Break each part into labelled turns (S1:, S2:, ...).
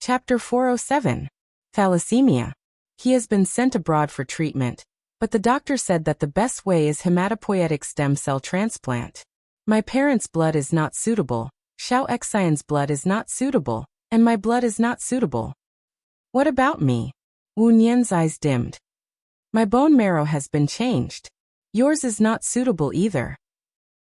S1: Chapter 407. Thalassemia. He has been sent abroad for treatment, but the doctor said that the best way is hematopoietic stem cell transplant. My parents' blood is not suitable, Xiao Xian's blood is not suitable, and my blood is not suitable. What about me? Wu Nian's eyes dimmed. My bone marrow has been changed. Yours is not suitable either.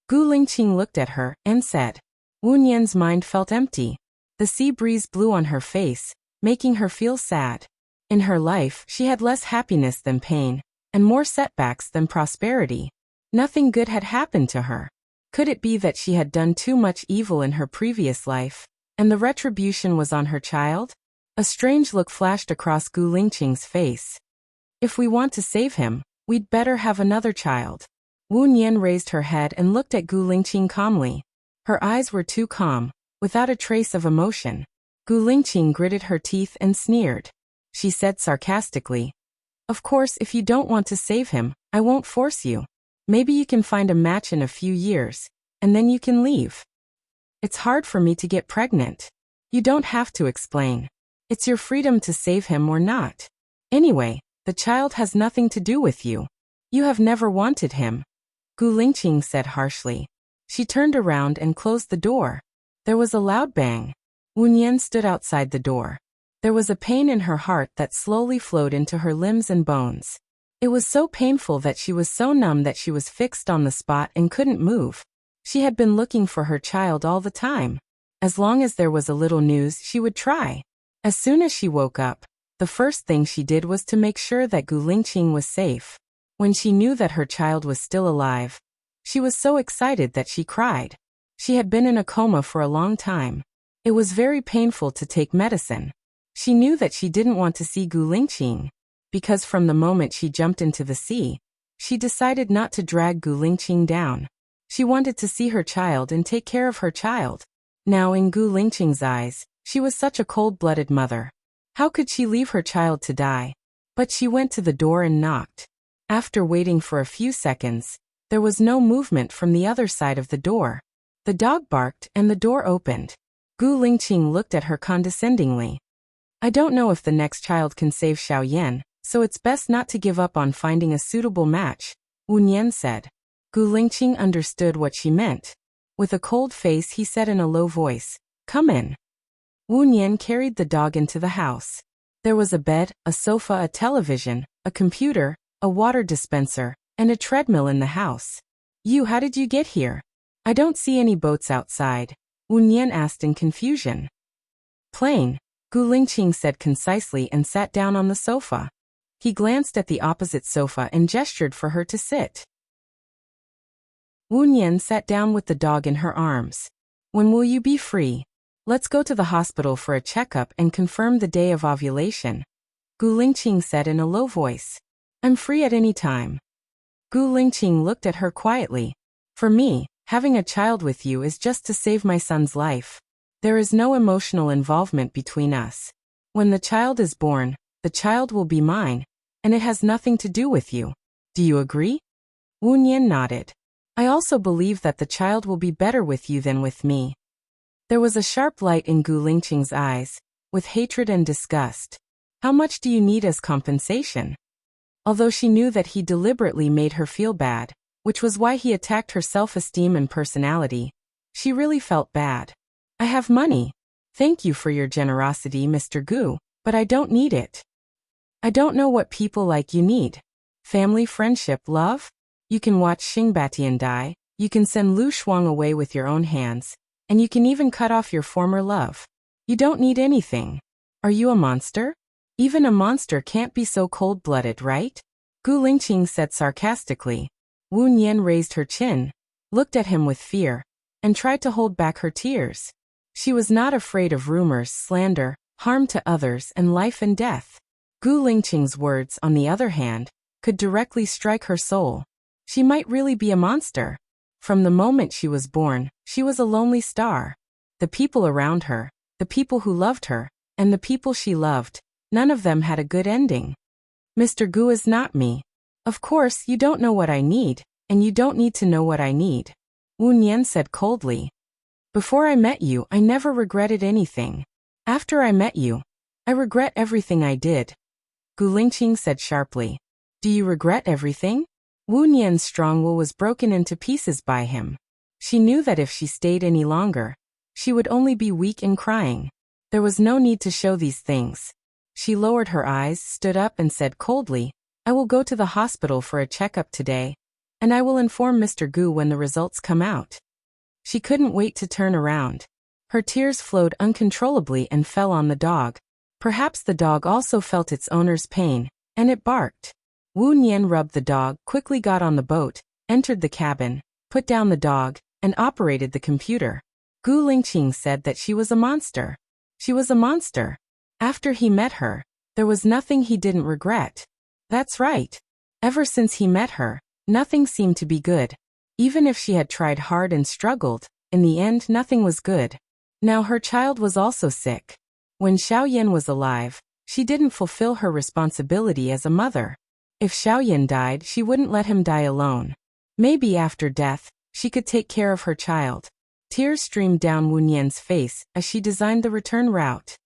S1: Gu Lingqing looked at her and said. Wu Nian's mind felt empty. The sea breeze blew on her face, making her feel sad. In her life, she had less happiness than pain, and more setbacks than prosperity. Nothing good had happened to her. Could it be that she had done too much evil in her previous life, and the retribution was on her child? A strange look flashed across Gu Lingqing's face. If we want to save him, we'd better have another child. Wu Nian raised her head and looked at Gu Lingqing calmly. Her eyes were too calm, without a trace of emotion. Gu Lingqing gritted her teeth and sneered. She said sarcastically, "Of course, if you don't want to save him, I won't force you. Maybe you can find a match in a few years, and then you can leave. It's hard for me to get pregnant. You don't have to explain. It's your freedom to save him or not. Anyway, the child has nothing to do with you. You have never wanted him," Gu Lingqing said harshly. She turned around and closed the door. There was a loud bang. Wu Nian stood outside the door. There was a pain in her heart that slowly flowed into her limbs and bones. It was so painful that she was so numb that she was fixed on the spot and couldn't move. She had been looking for her child all the time. As long as there was a little news, she would try. As soon as she woke up, the first thing she did was to make sure that Gu Lingqing was safe. When she knew that her child was still alive, she was so excited that she cried. She had been in a coma for a long time. It was very painful to take medicine. She knew that she didn't want to see Gu Lingqing, because from the moment she jumped into the sea, she decided not to drag Gu Lingqing down. She wanted to see her child and take care of her child. Now in Gu Lingqing's eyes, she was such a cold-blooded mother. How could she leave her child to die? But she went to the door and knocked. After waiting for a few seconds, there was no movement from the other side of the door. The dog barked and the door opened. Gu Lingqing looked at her condescendingly. "I don't know if the next child can save Xiao Yan, so it's best not to give up on finding a suitable match," Wu Nian said. Gu Lingqing understood what she meant. With a cold face he said in a low voice, "Come in." Wu Nian carried the dog into the house. There was a bed, a sofa, a television, a computer, a water dispenser, and a treadmill in the house. How did you get here? I don't see any boats outside," Wu Nian asked in confusion. "Plane," Gu Lingqing said concisely and sat down on the sofa. He glanced at the opposite sofa and gestured for her to sit. Wu Nian sat down with the dog in her arms. "When will you be free? Let's go to the hospital for a checkup and confirm the day of ovulation," Gu Lingqing said in a low voice. "I'm free at any time." Gu Lingqing looked at her quietly. "For me, having a child with you is just to save my son's life. There is no emotional involvement between us. When the child is born, the child will be mine, and it has nothing to do with you. Do you agree?" Wu Nian nodded. "I also believe that the child will be better with you than with me." There was a sharp light in Gu Lingqing's eyes, with hatred and disgust. "How much do you need as compensation?" Although she knew that he deliberately made her feel bad, which was why he attacked her self-esteem and personality, she really felt bad. "I have money. Thank you for your generosity, Mr. Gu, but I don't need it. I don't know what people like you need. Family, friendship, love? You can watch Xingbatian die, you can send Lu Shuang away with your own hands, and you can even cut off your former love. You don't need anything. Are you a monster? Even a monster can't be so cold-blooded, right?" Gu Lingqing said sarcastically. Wu Nian raised her chin, looked at him with fear, and tried to hold back her tears. She was not afraid of rumors, slander, harm to others, and life and death. Gu Lingqing's words, on the other hand, could directly strike her soul. She might really be a monster. From the moment she was born, she was a lonely star. The people around her, the people who loved her, and the people she loved, none of them had a good ending. "Mr. Gu is not me. Of course, you don't know what I need, and you don't need to know what I need," Wu Nian said coldly. "Before I met you, I never regretted anything. After I met you, I regret everything I did, Gu Lingqing said sharply. Do you regret everything? Wu Nian's strong will was broken into pieces by him. She knew that if she stayed any longer, she would only be weak and crying. There was no need to show these things. She lowered her eyes, stood up and said coldly, I will go to the hospital for a checkup today, and I will inform Mr. Gu when the results come out. She couldn't wait to turn around. Her tears flowed uncontrollably and fell on the dog. Perhaps the dog also felt its owner's pain, and it barked. Wu Nian rubbed the dog, quickly got on the boat, entered the cabin, put down the dog, and operated the computer. Gu Lingqing said that she was a monster. She was a monster. After he met her, there was nothing he didn't regret. That's right. Ever since he met her, nothing seemed to be good. Even if she had tried hard and struggled, in the end nothing was good. Now her child was also sick. When Xiaoyan was alive, she didn't fulfill her responsibility as a mother. If Xiaoyan died, she wouldn't let him die alone. Maybe after death, she could take care of her child. Tears streamed down Wu Nian's face as she designed the return route.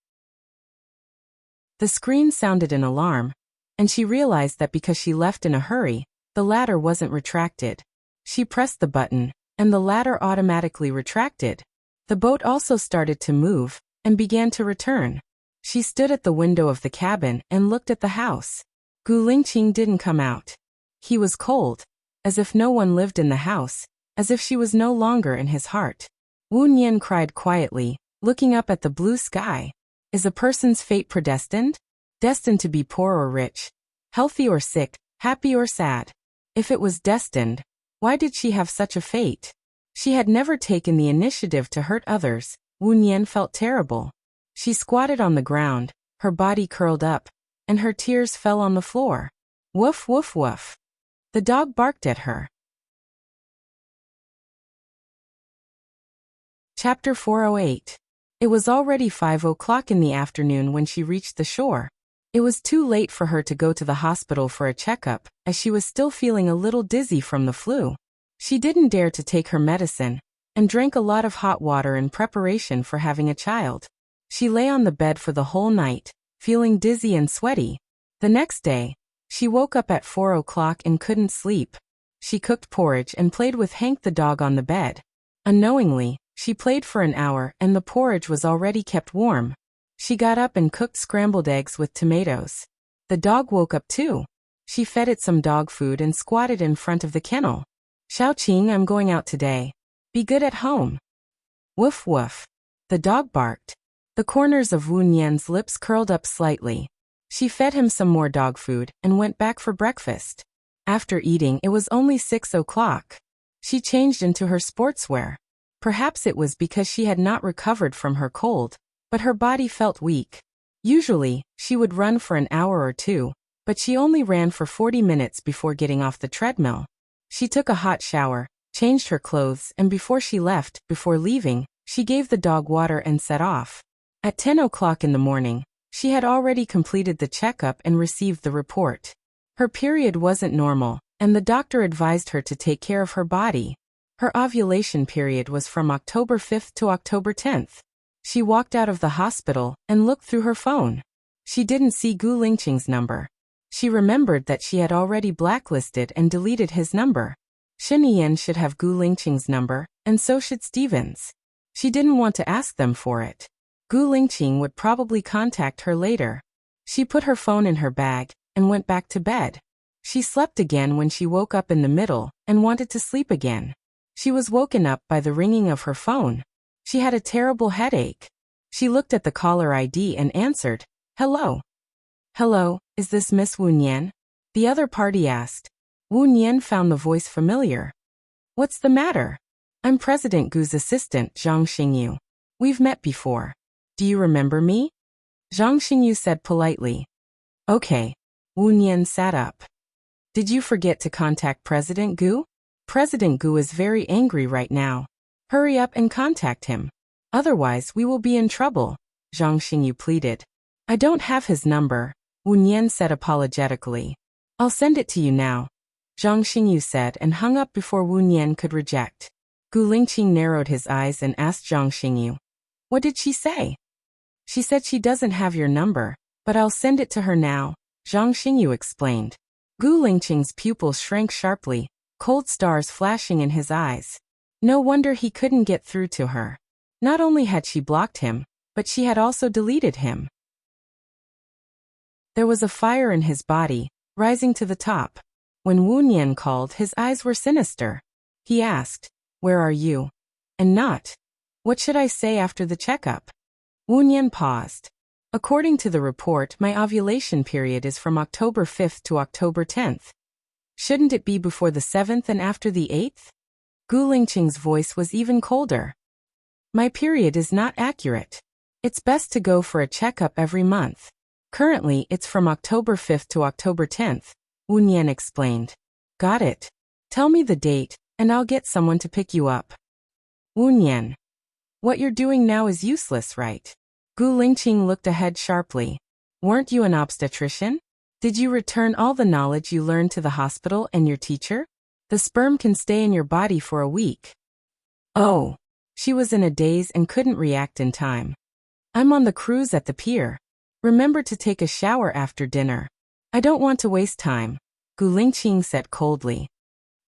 S1: The screen sounded an alarm, and she realized that because she left in a hurry, the ladder wasn't retracted. She pressed the button, and the ladder automatically retracted. The boat also started to move, and began to return. She stood at the window of the cabin and looked at the house. Gu Lingqing didn't come out. He was cold, as if no one lived in the house, as if she was no longer in his heart. Wu Nian cried quietly, looking up at the blue sky. Is a person's fate predestined? Destined to be poor or rich? Healthy or sick? Happy or sad? If it was destined, why did she have such a fate? She had never taken the initiative to hurt others. Wu Nian felt terrible. She squatted on the ground, her body curled up, and her tears fell on the floor. Woof woof woof. The dog barked at her. Chapter 408. It was already 5 o'clock in the afternoon when she reached the shore. It was too late for her to go to the hospital for a checkup, as she was still feeling a little dizzy from the flu. She didn't dare to take her medicine, and drank a lot of hot water in preparation for having a child. She lay on the bed for the whole night, feeling dizzy and sweaty. The next day, she woke up at 4 o'clock and couldn't sleep. She cooked porridge and played with Hank the dog on the bed. Unknowingly, she played for an hour and the porridge was already kept warm. She got up and cooked scrambled eggs with tomatoes. The dog woke up too. She fed it some dog food and squatted in front of the kennel. Xiaoqing, I'm going out today. Be good at home. Woof woof. The dog barked. The corners of Wu Nian's lips curled up slightly. She fed him some more dog food and went back for breakfast. After eating, it was only 6 o'clock. She changed into her sportswear. Perhaps it was because she had not recovered from her cold, but her body felt weak. Usually, she would run for an hour or two, but she only ran for 40 minutes before getting off the treadmill. She took a hot shower, changed her clothes, and before leaving, she gave the dog water and set off. At 10 o'clock in the morning, she had already completed the checkup and received the report. Her period wasn't normal, and the doctor advised her to take care of her body. Her ovulation period was from October 5th to October 10th. She walked out of the hospital and looked through her phone. She didn't see Gu Lingqing's number. She remembered that she had already blacklisted and deleted his number. Shen Yan should have Gu Lingqing's number, and so should Stevens. She didn't want to ask them for it. Gu Lingqing would probably contact her later. She put her phone in her bag and went back to bed. She slept again when she woke up in the middle and wanted to sleep again. She was woken up by the ringing of her phone. She had a terrible headache. She looked at the caller ID and answered, "Hello." "Hello, is this Miss Wu Nian?" the other party asked. Wu Nian found the voice familiar. "What's the matter? I'm President Gu's assistant, Zhang Xingyu. We've met before. Do you remember me?" Zhang Xingyu said politely. "Okay." Wu Nian sat up. "Did you forget to contact President Gu? President Gu is very angry right now. Hurry up and contact him. Otherwise we will be in trouble," Zhang Xingyu pleaded. "I don't have his number," Wu Nian said apologetically. "I'll send it to you now," Zhang Xingyu said and hung up before Wu Nian could reject. Gu Lingqing narrowed his eyes and asked Zhang Xingyu, "What did she say?" She said she doesn't have your number, but I'll send it to her now, Zhang Xingyu explained. Gu Lingqing's pupils shrank sharply, cold stars flashing in his eyes. No wonder he couldn't get through to her. Not only had she blocked him, but she had also deleted him. There was a fire in his body, rising to the top. When Wu Nian called, his eyes were sinister. He asked, "Where are you?" And not, "What should I say after the checkup?" Wu Nian paused. According to the report, my ovulation period is from October 5th to October 10th. Shouldn't it be before the 7th and after the 8th? Gu Lingqing's voice was even colder. My period is not accurate. It's best to go for a checkup every month. Currently, it's from October 5th to October 10th, Wu Nian explained. Got it. Tell me the date, and I'll get someone to pick you up. Wu Nian. What you're doing now is useless, right? Gu Lingqing looked ahead sharply. Weren't you an obstetrician? Did you return all the knowledge you learned to the hospital and your teacher? The sperm can stay in your body for a week. Oh. She was in a daze and couldn't react in time. I'm on the cruise at the pier. Remember to take a shower after dinner. I don't want to waste time, Gu Lingqing said coldly.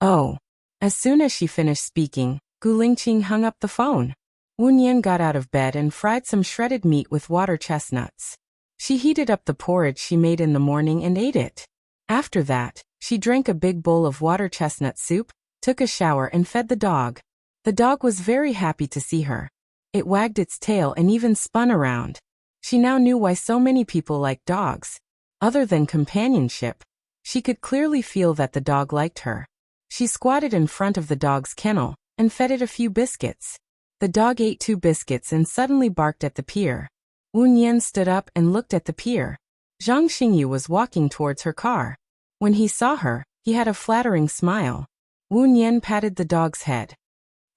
S1: Oh. As soon as she finished speaking, Gu Lingqing hung up the phone. Wu Nian got out of bed and fried some shredded meat with water chestnuts. She heated up the porridge she made in the morning and ate it. After that, she drank a big bowl of water chestnut soup, took a shower and fed the dog. The dog was very happy to see her. It wagged its tail and even spun around. She now knew why so many people like dogs. Other than companionship, she could clearly feel that the dog liked her. She squatted in front of the dog's kennel and fed it a few biscuits. The dog ate 2 biscuits and suddenly barked at the pier. Wu Nian stood up and looked at the pier. Zhang Xingyu was walking towards her car. When he saw her, he had a flattering smile. Wu Nian patted the dog's head.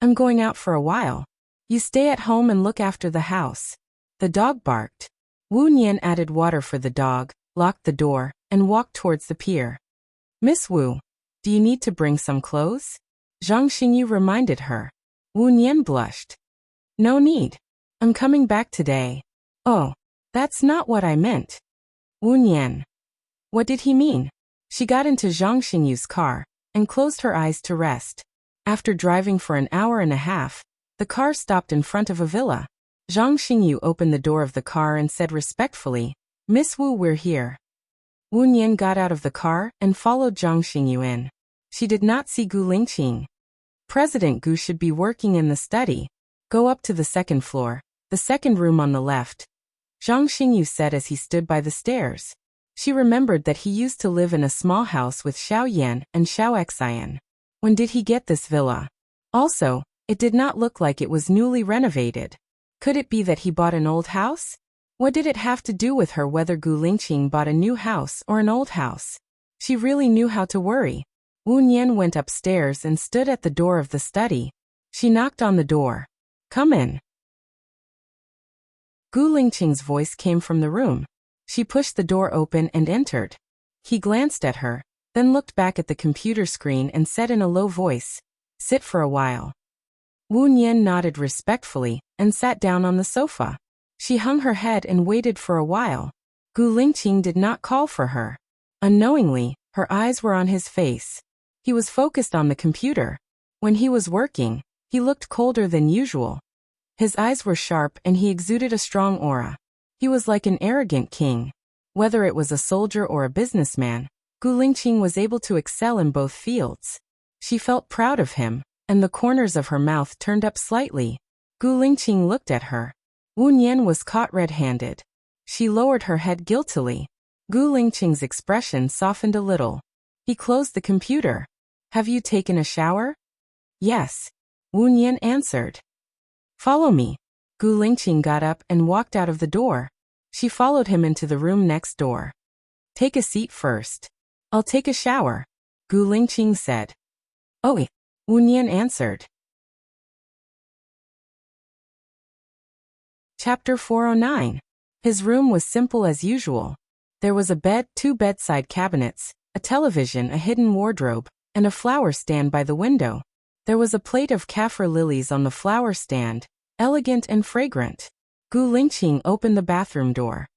S1: I'm going out for a while. You stay at home and look after the house. The dog barked. Wu Nian added water for the dog, locked the door, and walked towards the pier. Miss Wu, do you need to bring some clothes? Zhang Xingyu reminded her. Wu Nian blushed. No need. I'm coming back today. Oh, that's not what I meant. Wu Nian. What did he mean? She got into Zhang Xingyu's car and closed her eyes to rest. After driving for an hour and a half, the car stopped in front of a villa. Zhang Xingyu opened the door of the car and said respectfully, Miss Wu, we're here. Wu Nian got out of the car and followed Zhang Xingyu in. She did not see Gu Lingqing. President Gu should be working in the study. Go up to the 2nd floor, the 2nd room on the left, Zhang Xingyu said as he stood by the stairs. She remembered that he used to live in a small house with Xiao Yan and Xiao Xian. When did he get this villa? Also, it did not look like it was newly renovated. Could it be that he bought an old house? What did it have to do with her whether Gu Lingqing bought a new house or an old house? She really knew how to worry. Wu Nian went upstairs and stood at the door of the study. She knocked on the door. Come in. Gu Lingqing's voice came from the room. She pushed the door open and entered. He glanced at her, then looked back at the computer screen and said in a low voice, Sit for a while. Wu Nian nodded respectfully and sat down on the sofa. She hung her head and waited for a while. Gu Lingqing did not call for her. Unknowingly, her eyes were on his face. He was focused on the computer. When he was working, he looked colder than usual. His eyes were sharp and he exuded a strong aura. He was like an arrogant king. Whether it was a soldier or a businessman, Gu Lingqing was able to excel in both fields. She felt proud of him, and the corners of her mouth turned up slightly. Gu Lingqing looked at her. Wu Nian was caught red-handed. She lowered her head guiltily. Gu Lingqing's expression softened a little. He closed the computer. Have you taken a shower? Yes. Wu Nian answered. Follow me. Gu Lingqing got up and walked out of the door. She followed him into the room next door. Take a seat first. I'll take a shower, Gu Lingqing said. Oh, Wu Nian answered. Chapter 409. His room was simple as usual. There was a bed, 2 bedside cabinets, a television, a hidden wardrobe, and a flower stand by the window. There was a plate of kaffir lilies on the flower stand, elegant and fragrant. Gu Lingqing opened the bathroom door.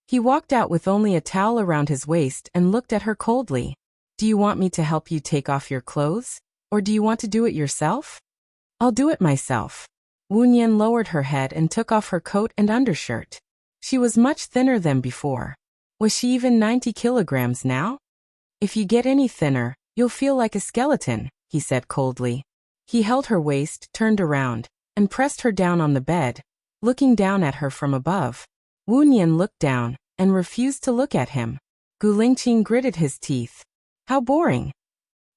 S1: He walked out with only a towel around his waist and looked at her coldly. Do you want me to help you take off your clothes? Or do you want to do it yourself? I'll do it myself. Wu Nian lowered her head and took off her coat and undershirt. She was much thinner than before. Was she even 90 kilograms now? If you get any thinner, you'll feel like a skeleton, he said coldly. He held her waist, turned around, and pressed her down on the bed, looking down at her from above. Wu Nian looked down, and refused to look at him. Gu Lingqing gritted his teeth. How boring.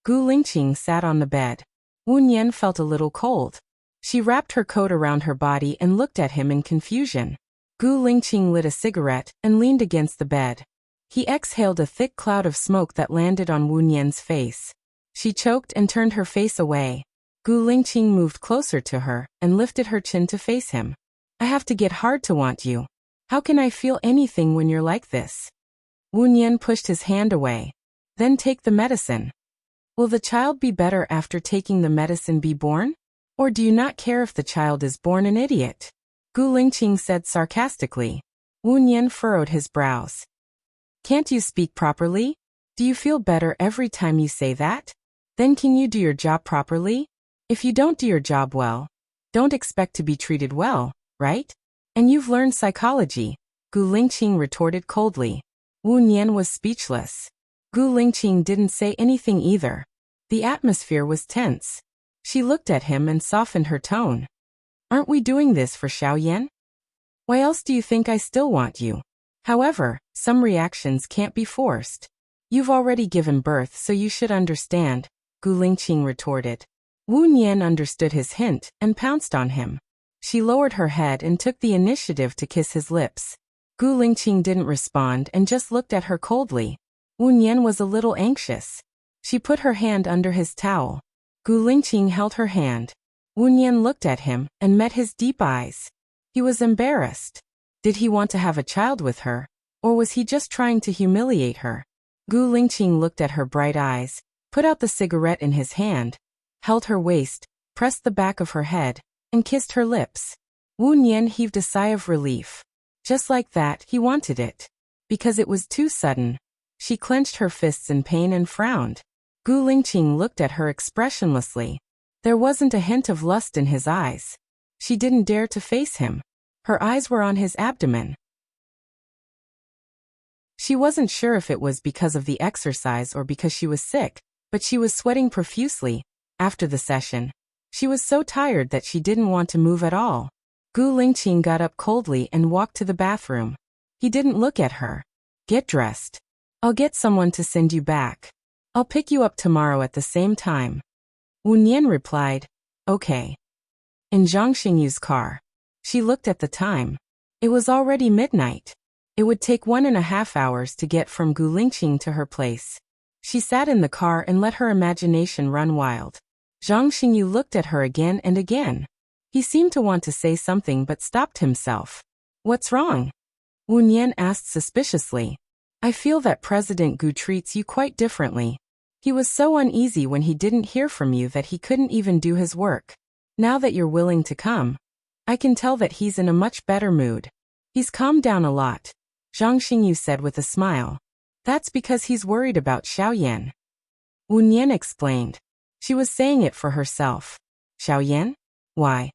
S1: Gu Lingqing sat on the bed. Wu Nian felt a little cold. She wrapped her coat around her body and looked at him in confusion. Gu Lingqing lit a cigarette and leaned against the bed. He exhaled a thick cloud of smoke that landed on Wu Nian's face. She choked and turned her face away. Gu Lingqing moved closer to her and lifted her chin to face him. I have to get hard to want you. How can I feel anything when you're like this? Wu Nian pushed his hand away. Then take the medicine. Will the child be better after taking the medicine be born? Or do you not care if the child is born an idiot? Gu Lingqing said sarcastically. Wu Nian furrowed his brows. Can't you speak properly? Do you feel better every time you say that? Then can you do your job properly? If you don't do your job well, don't expect to be treated well, right? And you've learned psychology, Gu Lingqing retorted coldly. Wu Nian was speechless. Gu Lingqing didn't say anything either. The atmosphere was tense. She looked at him and softened her tone. Aren't we doing this for Xiaoyan? Why else do you think I still want you? However, some reactions can't be forced. You've already given birth, so you should understand, Gu Lingqing retorted. Wu Nian understood his hint and pounced on him. She lowered her head and took the initiative to kiss his lips. Gu Lingqing didn't respond and just looked at her coldly. Wu Nian was a little anxious. She put her hand under his towel. Gu Lingqing held her hand. Wu Nian looked at him and met his deep eyes. He was embarrassed. Did he want to have a child with her, or was he just trying to humiliate her? Gu Lingqing looked at her bright eyes, put out the cigarette in his hand, held her waist, pressed the back of her head, and kissed her lips. Wu Nian heaved a sigh of relief. Just like that, he wanted it. Because it was too sudden. She clenched her fists in pain and frowned. Gu Lingqing looked at her expressionlessly. There wasn't a hint of lust in his eyes. She didn't dare to face him. Her eyes were on his abdomen. She wasn't sure if it was because of the exercise or because she was sick, but she was sweating profusely. After the session, she was so tired that she didn't want to move at all. Gu Lingqing got up coldly and walked to the bathroom. He didn't look at her. Get dressed. I'll get someone to send you back. I'll pick you up tomorrow at the same time. Wu Nian replied, okay. In Zhang Xingyu's car. She looked at the time. It was already midnight. It would take 1.5 hours to get from Gu Lingqing to her place. She sat in the car and let her imagination run wild. Zhang Xingyu looked at her again and again. He seemed to want to say something but stopped himself. What's wrong? Wu Nian asked suspiciously. I feel that President Gu treats you quite differently. He was so uneasy when he didn't hear from you that he couldn't even do his work. Now that you're willing to come, I can tell that he's in a much better mood. He's calmed down a lot, Zhang Xingyu said with a smile. That's because he's worried about Xiaoyan. Wu Nian explained. She was saying it for herself. Xiaoyan? Why?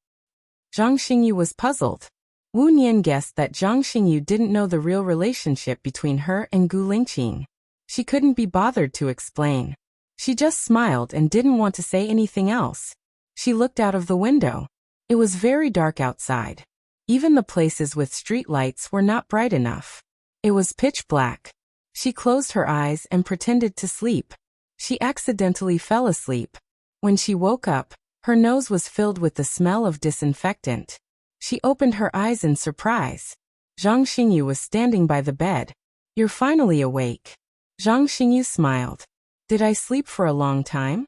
S1: Zhang Xingyu was puzzled. Wu Nian guessed that Zhang Xingyu didn't know the real relationship between her and Gu Lingqing. She couldn't be bothered to explain. She just smiled and didn't want to say anything else. She looked out of the window. It was very dark outside. Even the places with street lights were not bright enough. It was pitch black. She closed her eyes and pretended to sleep. She accidentally fell asleep. When she woke up, her nose was filled with the smell of disinfectant. She opened her eyes in surprise. Zhang Xingyu was standing by the bed. You're finally awake. Zhang Xingyu smiled. Did I sleep for a long time?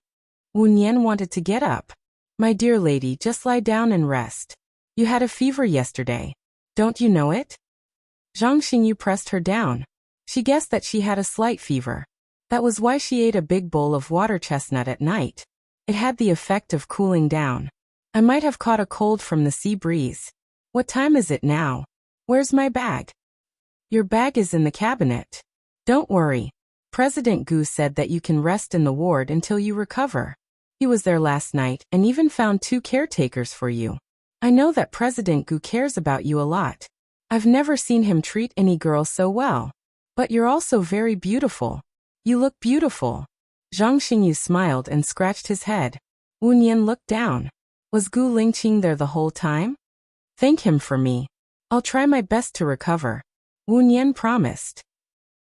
S1: Wu Nian wanted to get up. My dear lady, just lie down and rest. You had a fever yesterday. Don't you know it? Zhang Xingyu pressed her down. She guessed that she had a slight fever. That was why she ate a big bowl of water chestnut at night. It had the effect of cooling down. I might have caught a cold from the sea breeze. What time is it now? Where's my bag? Your bag is in the cabinet. Don't worry. President Gu said that you can rest in the ward until you recover. He was there last night and even found 2 caretakers for you. I know that President Gu cares about you a lot. I've never seen him treat any girl so well. But you're also very beautiful. You look beautiful. Zhang Xingyu smiled and scratched his head. Wu Nian looked down. Was Gu Lingqing there the whole time? Thank him for me. I'll try my best to recover. Wu Nian promised.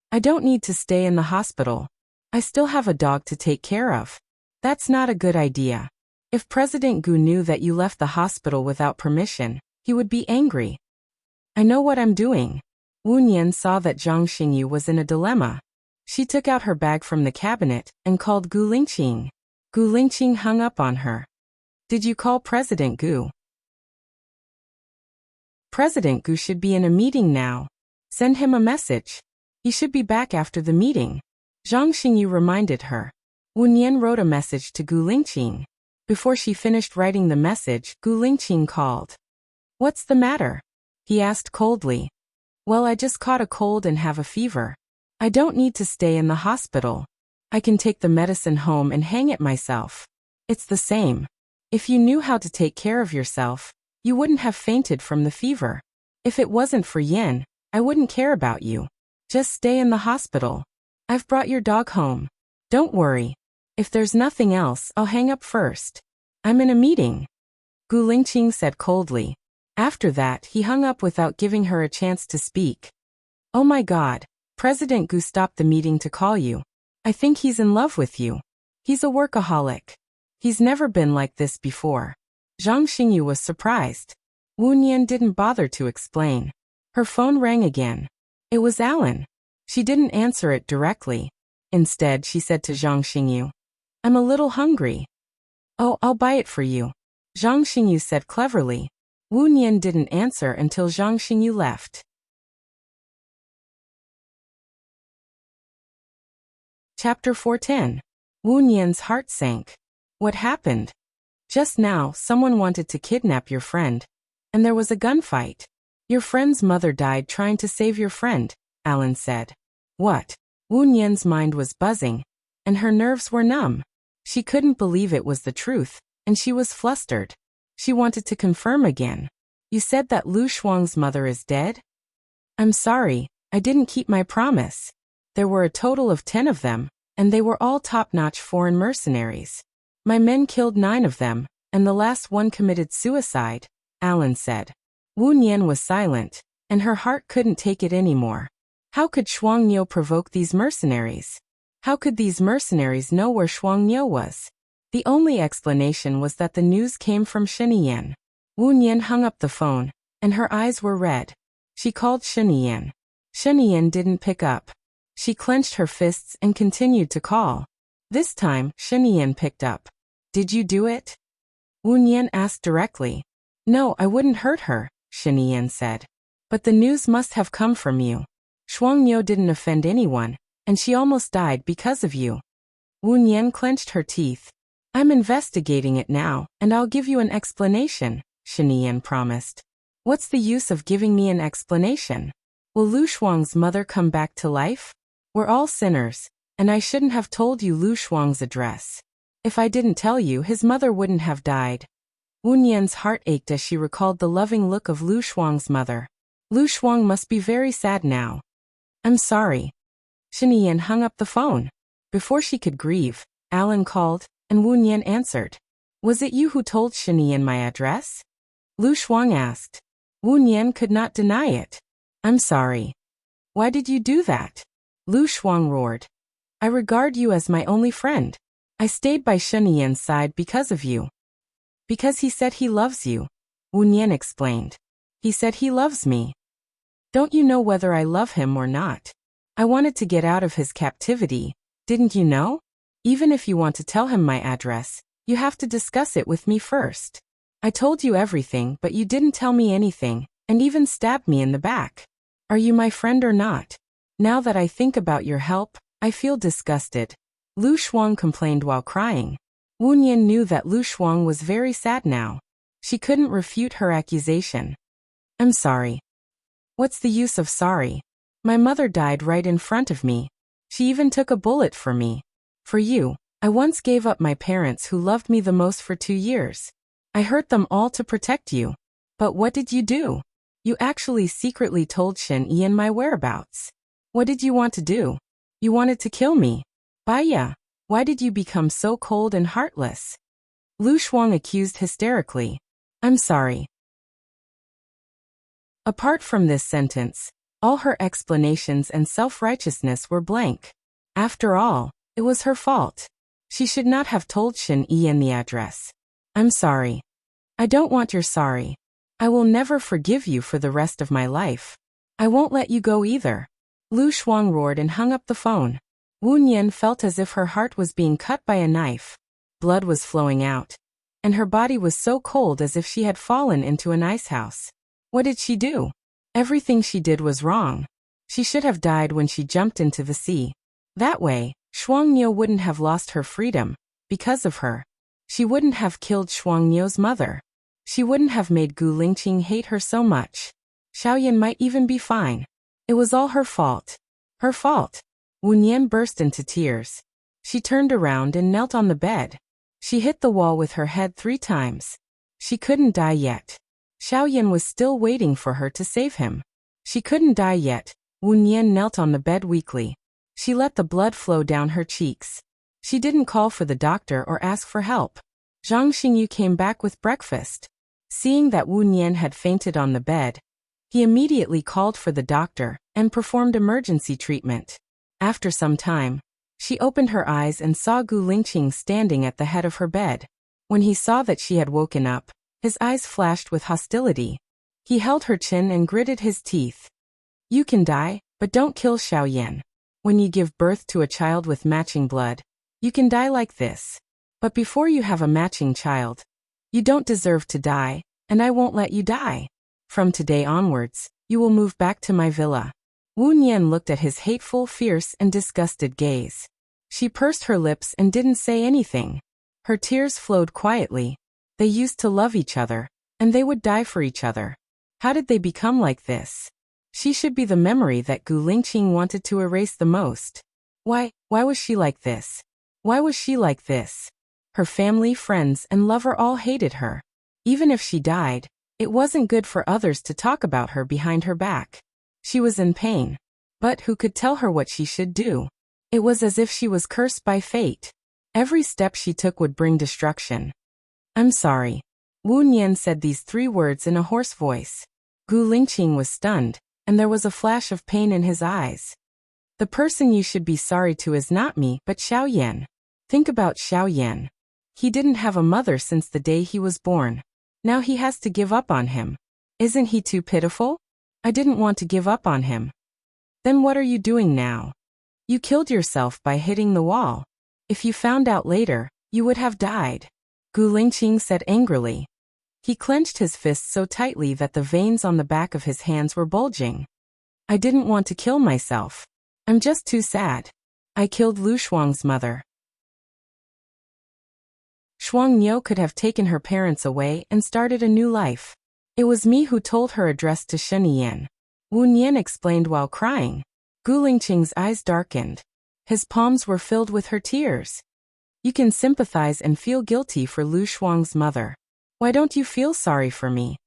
S1: I don't need to stay in the hospital. I still have a dog to take care of. That's not a good idea. If President Gu knew that you left the hospital without permission, he would be angry. I know what I'm doing. Wu Nian saw that Zhang Xingyu was in a dilemma. She took out her bag from the cabinet and called Gu Lingqing. Gu Lingqing hung up on her. Did you call President Gu? President Gu should be in a meeting now. Send him a message. He should be back after the meeting. Zhang Xingyu reminded her. Wu Nian wrote a message to Gu Lingqing. Before she finished writing the message, Gu Lingqing called. What's the matter? He asked coldly. Well, I just caught a cold and have a fever. I don't need to stay in the hospital. I can take the medicine home and hang it myself. It's the same. If you knew how to take care of yourself, you wouldn't have fainted from the fever. If it wasn't for Yin, I wouldn't care about you. Just stay in the hospital. I've brought your dog home. Don't worry. If there's nothing else, I'll hang up first. I'm in a meeting. Gu Lingqing said coldly. After that, he hung up without giving her a chance to speak. Oh my God. President Gu stopped the meeting to call you. I think he's in love with you. He's a workaholic. He's never been like this before. Zhang Xingyu was surprised. Wu Nian didn't bother to explain. Her phone rang again. It was Alan. She didn't answer it directly. Instead, she said to Zhang Xingyu, I'm a little hungry. Oh, I'll buy it for you. Zhang Xingyu said cleverly. Wu Nian didn't answer until Zhang Xingyu left. Chapter 410. Wu Nian's heart sank. What happened? Just now, someone wanted to kidnap your friend, and there was a gunfight. Your friend's mother died trying to save your friend, Alan said. What? Wu Nian's mind was buzzing, and her nerves were numb. She couldn't believe it was the truth, and she was flustered. She wanted to confirm again. You said that Lu Shuang's mother is dead? I'm sorry, I didn't keep my promise. There were a total of 10 of them, and they were all top-notch foreign mercenaries. My men killed 9 of them, and the last one committed suicide, Alan said. Wu Nian was silent, and her heart couldn't take it anymore. How could Shuang Niu provoke these mercenaries? How could these mercenaries know where Shuang Niu was? The only explanation was that the news came from Sheniyan. Wu Nian hung up the phone, and her eyes were red. She called Sheniyan. Sheniyan didn't pick up. She clenched her fists and continued to call. This time, Sheniyan picked up. Did you do it? Wu Nian asked directly. No, I wouldn't hurt her, Sheniyan said. But the news must have come from you. Shuang Niu didn't offend anyone, and she almost died because of you. Wu Nian clenched her teeth. I'm investigating it now, and I'll give you an explanation, Sheniyan promised. What's the use of giving me an explanation? Will Lu Shuang's mother come back to life? We're all sinners, and I shouldn't have told you Lu Shuang's address. If I didn't tell you, his mother wouldn't have died. Wu Nian's heart ached as she recalled the loving look of Lu Shuang's mother. Lu Shuang must be very sad now. I'm sorry. Sheniyan hung up the phone. Before she could grieve, Alan called, and Wu Nian answered. Was it you who told Sheniyan my address? Lu Shuang asked. Wu Nian could not deny it. I'm sorry. Why did you do that? Lu Shuang roared. I regard you as my only friend. I stayed by Sheniyan's side because of you. Because he said he loves you, Wu Nian explained. He said he loves me. Don't you know whether I love him or not? I wanted to get out of his captivity, didn't you know? Even if you want to tell him my address, you have to discuss it with me first. I told you everything, but you didn't tell me anything, and even stabbed me in the back. Are you my friend or not? Now that I think about your help, I feel disgusted. Lu Shuang complained while crying. Wu Nian knew that Lu Shuang was very sad now. She couldn't refute her accusation. I'm sorry. What's the use of sorry? My mother died right in front of me. She even took a bullet for me. For you, I once gave up my parents who loved me the most for 2 years. I hurt them all to protect you. But what did you do? You actually secretly told Shen Yan my whereabouts. What did you want to do? You wanted to kill me. Baya, why did you become so cold and heartless? Lu Shuang accused hysterically. I'm sorry. Apart from this sentence, all her explanations and self-righteousness were blank. After all, it was her fault. She should not have told Shen Yan the address. I'm sorry. I don't want your sorry. I will never forgive you for the rest of my life. I won't let you go either. Lu Shuang roared and hung up the phone. Wu Nian felt as if her heart was being cut by a knife. Blood was flowing out, and her body was so cold as if she had fallen into an ice house. What did she do? Everything she did was wrong. She should have died when she jumped into the sea. That way, Shuangniu wouldn't have lost her freedom. Because of her, she wouldn't have killed Shuangniu's mother. She wouldn't have made Gu Lingqing hate her so much. Xiaoyan might even be fine. It was all her fault. Her fault. Wu Nian burst into tears. She turned around and knelt on the bed. She hit the wall with her head 3 times. She couldn't die yet. Xiaoyan was still waiting for her to save him. She couldn't die yet. Wu Nian knelt on the bed weakly. She let the blood flow down her cheeks. She didn't call for the doctor or ask for help. Zhang Xingyu came back with breakfast. Seeing that Wu Nian had fainted on the bed, he immediately called for the doctor and performed emergency treatment. After some time, she opened her eyes and saw Gu Lingqing standing at the head of her bed. When he saw that she had woken up, his eyes flashed with hostility. He held her chin and gritted his teeth. You can die, but don't kill Xiaoyan. When you give birth to a child with matching blood, you can die like this. But before you have a matching child, you don't deserve to die, and I won't let you die. From today onwards, you will move back to my villa. Wu Nian looked at his hateful, fierce, and disgusted gaze. She pursed her lips and didn't say anything. Her tears flowed quietly. They used to love each other, and they would die for each other. How did they become like this? She should be the memory that Gu Lingqing wanted to erase the most. Why was she like this? Why was she like this? Her family, friends, and lover all hated her. Even if she died, it wasn't good for others to talk about her behind her back. She was in pain. But who could tell her what she should do? It was as if she was cursed by fate. Every step she took would bring destruction. I'm sorry. Wu Nian said these 3 words in a hoarse voice. Gu Lingqing was stunned, and there was a flash of pain in his eyes. The person you should be sorry to is not me, but Xiaoyan. Think about Xiaoyan. He didn't have a mother since the day he was born. Now he has to give up on him. Isn't he too pitiful? I didn't want to give up on him. Then what are you doing now? You killed yourself by hitting the wall. If you found out later, you would have died. Gu Lingqing said angrily. He clenched his fists so tightly that the veins on the back of his hands were bulging. I didn't want to kill myself. I'm just too sad. I killed Lu Shuang's mother. Shuangniu could have taken her parents away and started a new life. It was me who told her address to Shen Yan. Wu Nian explained while crying. Gu Lingqing's eyes darkened. His palms were filled with her tears. You can sympathize and feel guilty for Lu Shuang's mother. Why don't you feel sorry for me?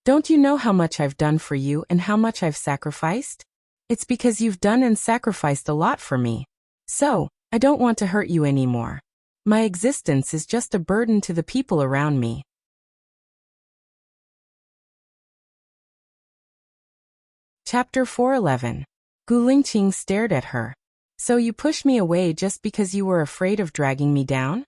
S1: Don't you know how much I've done for you and how much I've sacrificed? It's because you've done and sacrificed a lot for me. So, I don't want to hurt you anymore. My existence is just a burden to the people around me. Chapter 411. Gu Lingqing stared at her. So you pushed me away just because you were afraid of dragging me down?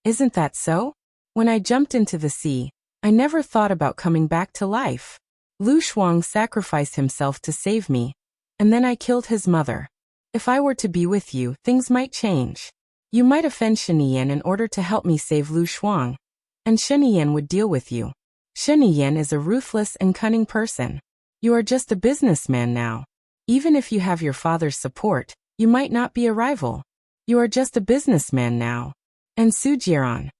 S1: Isn't that so? When I jumped into the sea, I never thought about coming back to life. Lu Shuang sacrificed himself to save me, and then I killed his mother. If I were to be with you, things might change. You might offend Shen Yan in order to help me save Lu Shuang, and Shen Yan would deal with you. Shen Yan is a ruthless and cunning person. You are just a businessman now. Even if you have your father's support, you might not be a rival. You are just a businessman now. And Su Jieran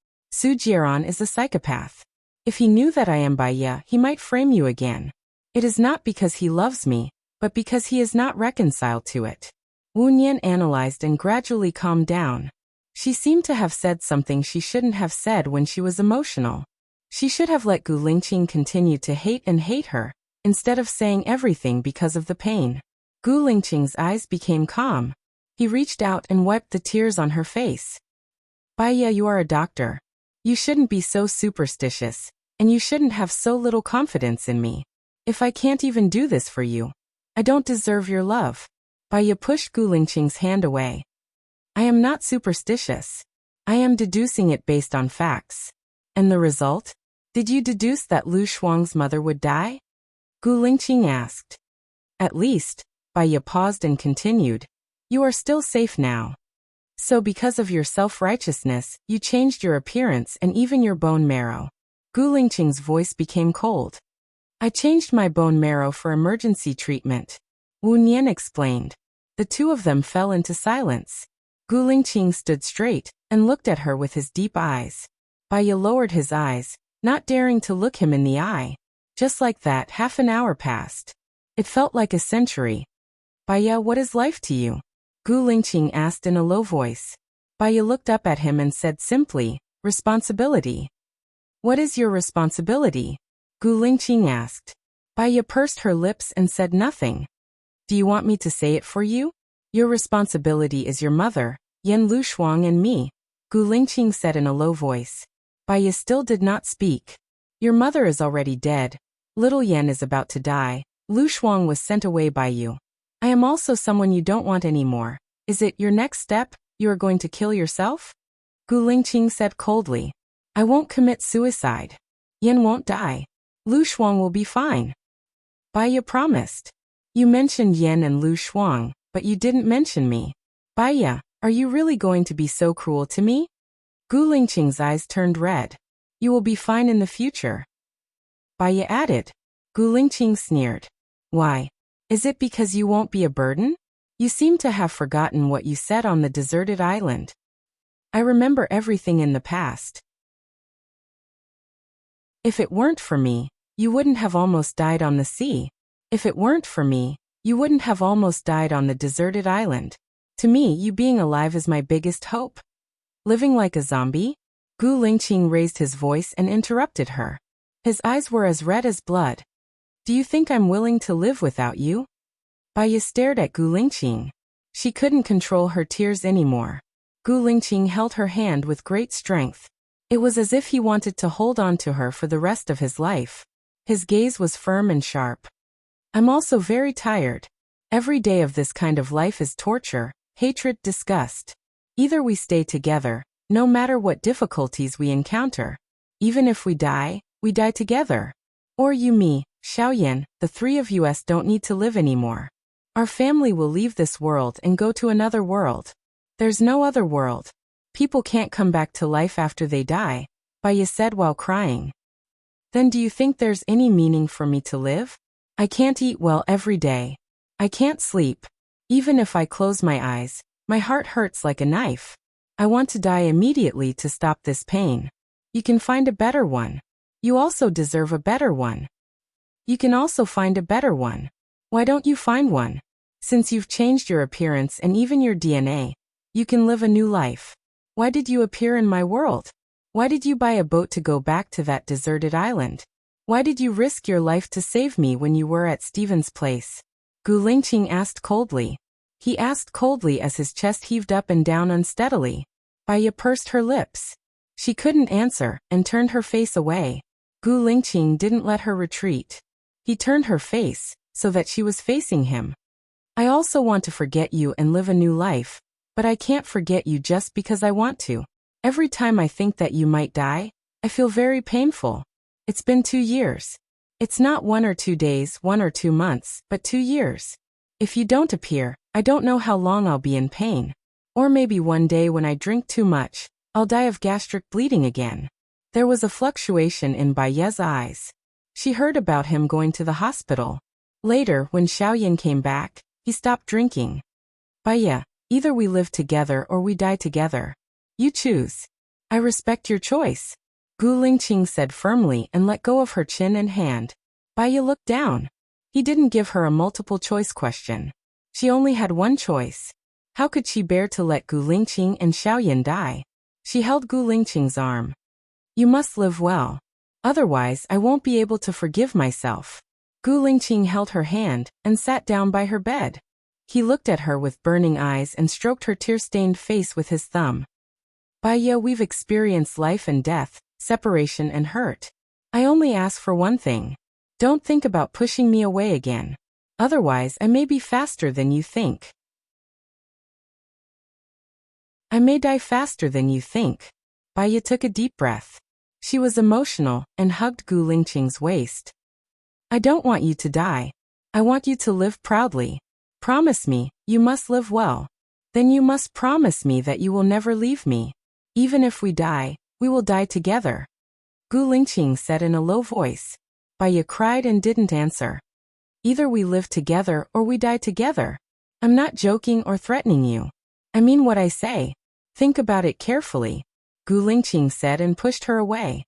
S1: is a psychopath. If he knew that I am Baiya, he might frame you again. It is not because he loves me, but because he is not reconciled to it. Wu Nian analyzed and gradually calmed down. She seemed to have said something she shouldn't have said when she was emotional. She should have let Gu Lingqing continue to hate her, instead of saying everything because of the pain. Gu Lingqing's eyes became calm. He reached out and wiped the tears on her face. Baiya, you are a doctor. You shouldn't be so superstitious, and you shouldn't have so little confidence in me. If I can't even do this for you, I don't deserve your love. Baiya pushed Gu Lingqing's hand away. I am not superstitious. I am deducing it based on facts. And the result? Did you deduce that Lu Shuang's mother would die? Gu Lingqing asked. At least, Baiya paused and continued, you are still safe now. So because of your self-righteousness, you changed your appearance and even your bone marrow. Gu Lingqing's voice became cold. I changed my bone marrow for emergency treatment. Wu Nian explained. The two of them fell into silence. Gu Lingqing stood straight and looked at her with his deep eyes. Baiya lowered his eyes, not daring to look him in the eye. Just like that, half an hour passed. It felt like a century. Baiya, what is life to you? Gu Lingqing asked in a low voice. Baiya looked up at him and said simply, responsibility. What is your responsibility? Gu Lingqing asked. Baiya pursed her lips and said nothing. Do you want me to say it for you? Your responsibility is your mother, Yan Lu Shuang and me, Gu Lingqing said in a low voice. Baiya still did not speak. Your mother is already dead. Little Yan is about to die. Lu Shuang was sent away by you. I am also someone you don't want anymore. Is it your next step? You are going to kill yourself? Gu Lingqing said coldly. I won't commit suicide. Yan won't die. Lu Shuang will be fine. Baiya promised. You mentioned Yan and Lu Shuang, but you didn't mention me. Baiya, are you really going to be so cruel to me? Gu Lingqing's eyes turned red. You will be fine in the future. Baiya added. Gu Lingqing sneered. Why? Is it because you won't be a burden? You seem to have forgotten what you said on the deserted island. I remember everything in the past. If it weren't for me, you wouldn't have almost died on the sea. If it weren't for me, you wouldn't have almost died on the deserted island. To me, you being alive is my biggest hope. Living like a zombie? Gu Lingqing raised his voice and interrupted her. His eyes were as red as blood. Do you think I'm willing to live without you? Baiya stared at Gu Lingqing. She couldn't control her tears anymore. Gu Lingqing held her hand with great strength. It was as if he wanted to hold on to her for the rest of his life. His gaze was firm and sharp. I'm also very tired. Every day of this kind of life is torture, hatred, disgust. Either we stay together, no matter what difficulties we encounter. Even if we die together. Or you, me, Xiaoyan, the three of us don't need to live anymore. Our family will leave this world and go to another world. There's no other world. People can't come back to life after they die, Baiya said while crying. Then do you think there's any meaning for me to live? I can't eat well every day. I can't sleep. Even if I close my eyes, my heart hurts like a knife. I want to die immediately to stop this pain. You can find a better one. You also deserve a better one. You can also find a better one. Why don't you find one? Since you've changed your appearance and even your DNA, you can live a new life. Why did you appear in my world? Why did you buy a boat to go back to that deserted island? Why did you risk your life to save me when you were at Stephen's place? Gu Lingqing asked coldly. He asked coldly as his chest heaved up and down unsteadily. Baiya pursed her lips. She couldn't answer and turned her face away. Gu Lingqing didn't let her retreat. He turned her face so that she was facing him. I also want to forget you and live a new life, but I can't forget you just because I want to. Every time I think that you might die, I feel very painful. It's been 2 years. It's not 1 or 2 days, 1 or 2 months, but 2 years. If you don't appear, I don't know how long I'll be in pain. Or maybe one day when I drink too much, I'll die of gastric bleeding again. There was a fluctuation in Baiya's eyes. She heard about him going to the hospital. Later, when Xiaoyan came back, he stopped drinking. Baiya, either we live together or we die together. You choose. I respect your choice. Gu Lingqing said firmly and let go of her chin and hand. Baiya looked down. He didn't give her a multiple-choice question. She only had one choice. How could she bear to let Gu Lingqing and Xiaoyan die? She held Gu Lingqing's arm. You must live well. Otherwise, I won't be able to forgive myself. Gu Lingqing held her hand and sat down by her bed. He looked at her with burning eyes and stroked her tear-stained face with his thumb. Baya, we've experienced life and death, separation and hurt. I only ask for one thing. Don't think about pushing me away again. Otherwise, I may be faster than you think. I may die faster than you think. Baya took a deep breath. She was emotional and hugged Gu Lingqing's waist. I don't want you to die. I want you to live proudly. Promise me, you must live well. Then you must promise me that you will never leave me. Even if we die, we will die together. Gu Lingqing said in a low voice. Baya cried and didn't answer. Either we live together or we die together. I'm not joking or threatening you. I mean what I say. Think about it carefully. Gu Lingqing said and pushed her away.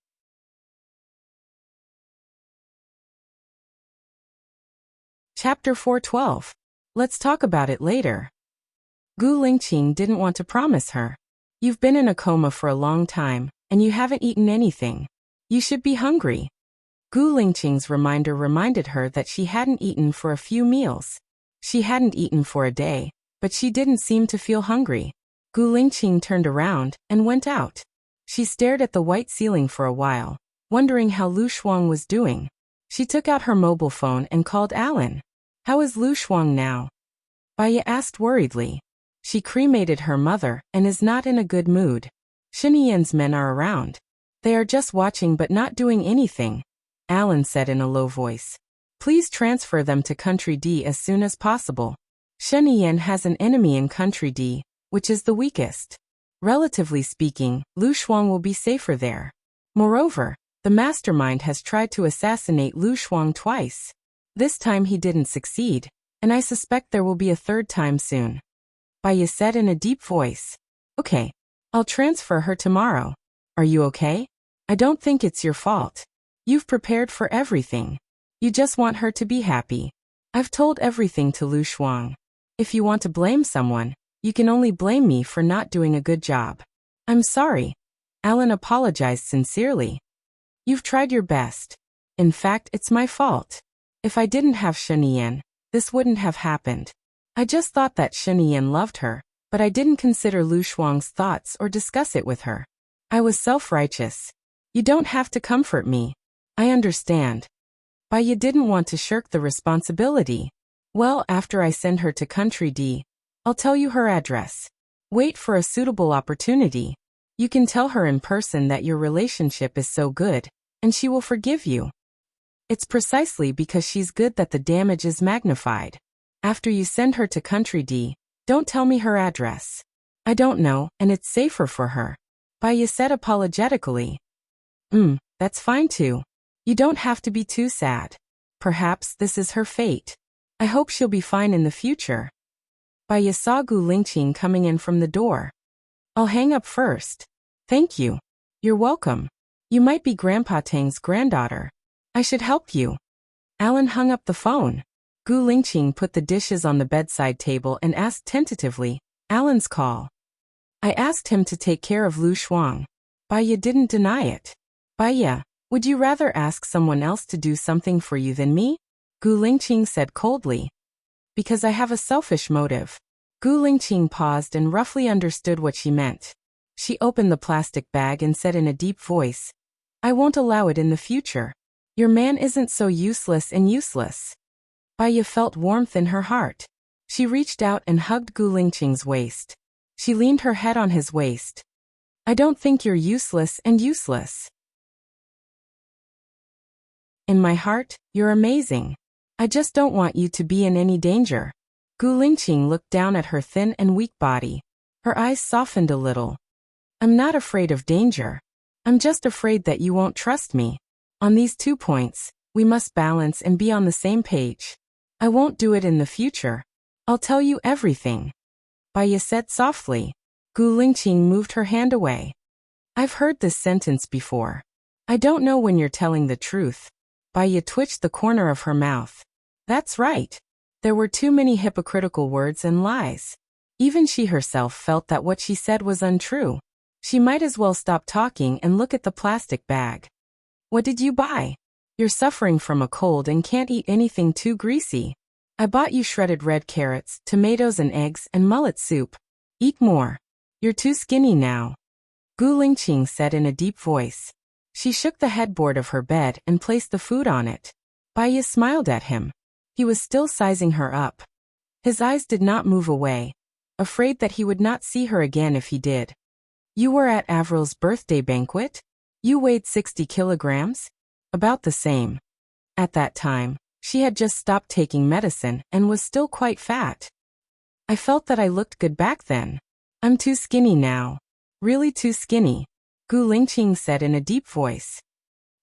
S1: Chapter 412. Let's talk about it later. Gu Lingqing didn't want to promise her. You've been in a coma for a long time, and you haven't eaten anything. You should be hungry. Gu Lingqing's reminder reminded her that she hadn't eaten for a few meals. She hadn't eaten for a day, but she didn't seem to feel hungry. Gu Lingqing turned around and went out. She stared at the white ceiling for a while, wondering how Lu Shuang was doing. She took out her mobile phone and called Alan. How is Lu Shuang now? Baya asked worriedly. She cremated her mother and is not in a good mood. Shiniyan's men are around. They are just watching but not doing anything, Alan said in a low voice. Please transfer them to Country D as soon as possible. Shiniyan has an enemy in Country D, which is the weakest. Relatively speaking, Lu Shuang will be safer there. Moreover, the mastermind has tried to assassinate Lu Shuang twice. This time he didn't succeed, and I suspect there will be a third time soon. Baya said in a deep voice. Okay, I'll transfer her tomorrow. Are you okay? I don't think it's your fault. You've prepared for everything. You just want her to be happy. I've told everything to Lu Shuang. If you want to blame someone, you can only blame me for not doing a good job. I'm sorry. Alan apologized sincerely. You've tried your best. In fact, it's my fault. If I didn't have Shiniyan, this wouldn't have happened. I just thought that Shiniyan loved her, but I didn't consider Lu Shuang's thoughts or discuss it with her. I was self-righteous. You don't have to comfort me. I understand. Baya didn't want to shirk the responsibility. Well, after I send her to Country D, I'll tell you her address. Wait for a suitable opportunity. You can tell her in person that your relationship is so good, and she will forgive you. It's precisely because she's good that the damage is magnified. After you send her to Country D, don't tell me her address. I don't know, and it's safer for her. Baya said apologetically. That's fine too. You don't have to be too sad. Perhaps this is her fate. I hope she'll be fine in the future. Baya saw Gu Lingqing coming in from the door. I'll hang up first. Thank you. You're welcome. You might be Grandpa Tang's granddaughter. I should help you. Alan hung up the phone. Gu Lingqing put the dishes on the bedside table and asked tentatively, Alan's call. I asked him to take care of Lu Shuang. Baya didn't deny it. Baya, would you rather ask someone else to do something for you than me? Gu Lingqing said coldly. Because I have a selfish motive. Gu Lingqing paused and roughly understood what she meant. She opened the plastic bag and said in a deep voice, I won't allow it in the future. Your man isn't so useless and useless. Baya felt warmth in her heart. She reached out and hugged Gu Lingqing's waist. She leaned her head on his waist. I don't think you're useless and useless. In my heart, you're amazing. I just don't want you to be in any danger. Gu Lingqing looked down at her thin and weak body. Her eyes softened a little. I'm not afraid of danger. I'm just afraid that you won't trust me. On these 2 points, we must balance and be on the same page. I won't do it in the future. I'll tell you everything. Baya said softly. Gu Lingqing moved her hand away. I've heard this sentence before. I don't know when you're telling the truth. Baya twitched the corner of her mouth. That's right. There were too many hypocritical words and lies. Even she herself felt that what she said was untrue. She might as well stop talking and look at the plastic bag. What did you buy? You're suffering from a cold and can't eat anything too greasy. I bought you shredded red carrots, tomatoes and eggs and mullet soup. Eat more. You're too skinny now. Gu Lingqing said in a deep voice. She shook the headboard of her bed and placed the food on it. Bai Ye smiled at him. He was still sizing her up. His eyes did not move away, afraid that he would not see her again if he did. You were at Avril's birthday banquet? You weighed 60 kilograms? About the same. At that time, she had just stopped taking medicine and was still quite fat. I felt that I looked good back then. I'm too skinny now. Really too skinny, Gu Lingqing said in a deep voice.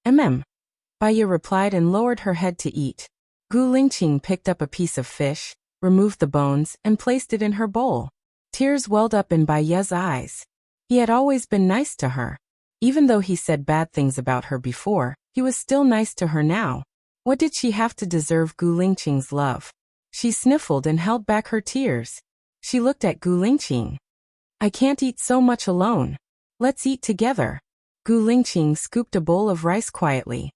S1: Bai Ye replied and lowered her head to eat. Gu Lingqing picked up a piece of fish, removed the bones, and placed it in her bowl. Tears welled up in Bai Ye's eyes. He had always been nice to her. Even though he said bad things about her before, he was still nice to her now. What did she have to deserve Gu Lingqing's love? She sniffled and held back her tears. She looked at Gu Lingqing. I can't eat so much alone. Let's eat together. Gu Lingqing scooped a bowl of rice quietly.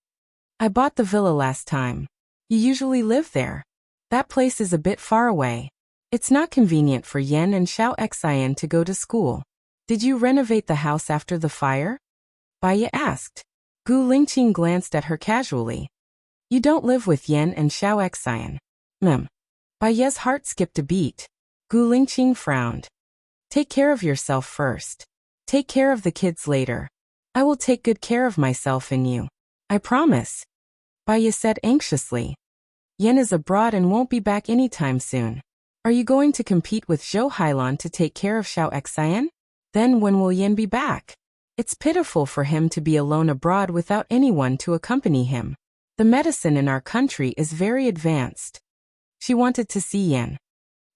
S1: I bought the villa last time. You usually live there. That place is a bit far away. It's not convenient for Yan and Xiao Xian to go to school. Did you renovate the house after the fire? Bai Ye asked. Gu Lingqing glanced at her casually. You don't live with Yan and Xiao Xian. Bai Ye's heart skipped a beat. Gu Lingqing frowned. Take care of yourself first. Take care of the kids later. I will take good care of myself and you. I promise. Bai Ye said anxiously. Yan is abroad and won't be back anytime soon. Are you going to compete with Zhou Hailan to take care of Xiao Xian? Then when will Yan be back? It's pitiful for him to be alone abroad without anyone to accompany him. The medicine in our country is very advanced. She wanted to see Yan.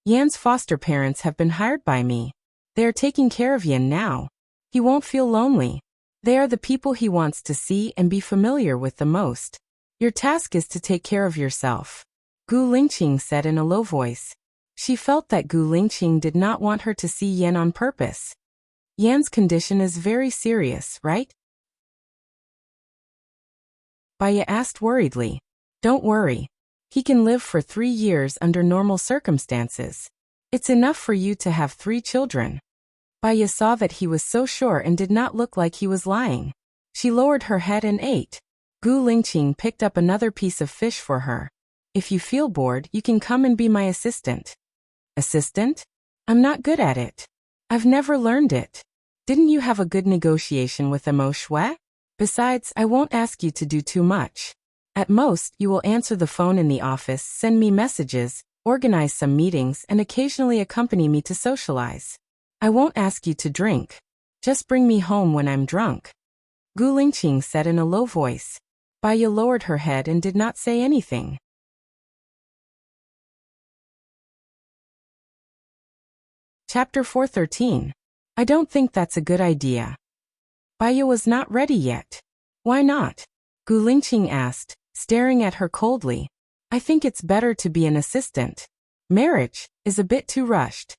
S1: Yan's foster parents have been hired by me. They are taking care of Yan now. He won't feel lonely. They are the people he wants to see and be familiar with the most. Your task is to take care of yourself, Gu Lingqing said in a low voice. She felt that Gu Lingqing did not want her to see Yan on purpose. Yan's condition is very serious, right? Bai Ye asked worriedly. Don't worry. He can live for 3 years under normal circumstances. It's enough for you to have 3 children. Bai Ye saw that he was so sure and did not look like he was lying. She lowered her head and ate. Gu Lingqing picked up another piece of fish for her. If you feel bored, you can come and be my assistant. Assistant? I'm not good at it. I've never learned it. Didn't you have a good negotiation with Mo Shui? Besides, I won't ask you to do too much. At most, you will answer the phone in the office, send me messages, organize some meetings, and occasionally accompany me to socialize. I won't ask you to drink. Just bring me home when I'm drunk. Gu Lingqing said in a low voice. Bai Ye lowered her head and did not say anything. Chapter 413. I don't think that's a good idea. Bai Ye was not ready yet. Why not? Gu Lingqing asked, staring at her coldly. I think it's better to be an assistant. Marriage is a bit too rushed.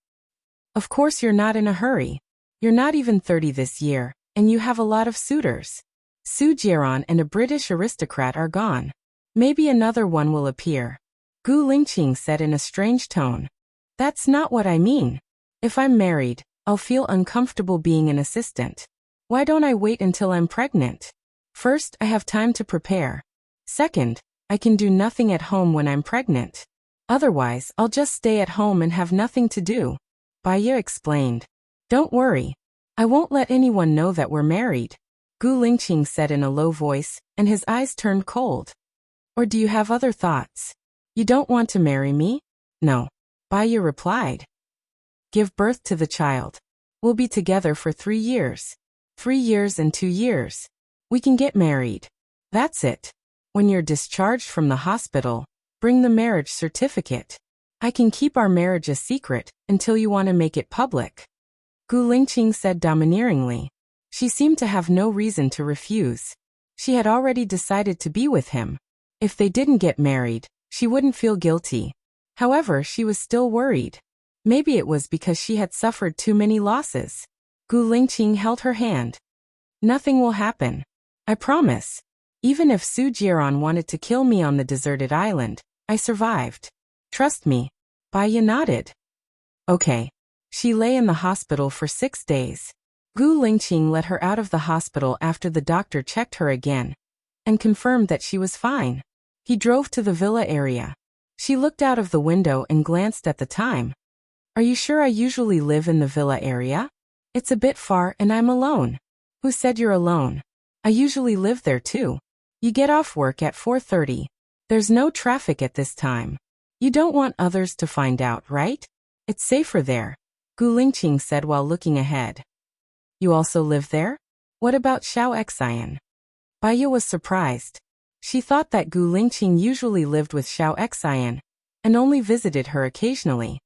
S1: Of course you're not in a hurry. You're not even 30 this year, and you have a lot of suitors. Su Jiaran and a British aristocrat are gone. Maybe another one will appear. Gu Lingqing said in a strange tone. That's not what I mean. If I'm married, I'll feel uncomfortable being an assistant. Why don't I wait until I'm pregnant? First, I have time to prepare. Second, I can do nothing at home when I'm pregnant. Otherwise, I'll just stay at home and have nothing to do. Bai Ye explained. Don't worry. I won't let anyone know that we're married. Gu Lingqing said in a low voice, and his eyes turned cold. Or do you have other thoughts? You don't want to marry me? No. Bai Ye replied. Give birth to the child. We'll be together for 3 years. 3 years and 2 years. We can get married. That's it. When you're discharged from the hospital, bring the marriage certificate. I can keep our marriage a secret until you want to make it public. Gu Lingqing said domineeringly. She seemed to have no reason to refuse. She had already decided to be with him. If they didn't get married, She wouldn't feel guilty. However, she was still worried. Maybe it was because she had suffered too many losses. Gu Lingqing held her hand. Nothing will happen. I promise. Even if Su Jiran wanted to kill me on the deserted island, I survived. Trust me. Baiya nodded. Okay. She lay in the hospital for 6 days. Gu Lingqing let her out of the hospital after the doctor checked her again and confirmed that she was fine. He drove to the villa area. She looked out of the window and glanced at the time. Are you sure I usually live in the villa area? It's a bit far and I'm alone. Who said you're alone? I usually live there too. You get off work at 4:30. There's no traffic at this time. You don't want others to find out, right? It's safer there, Gu Lingqing said while looking ahead. You also live there? What about Xiao Xian? Baiya was surprised. She thought that Gu Lingqing usually lived with Xiao Xian and only visited her occasionally.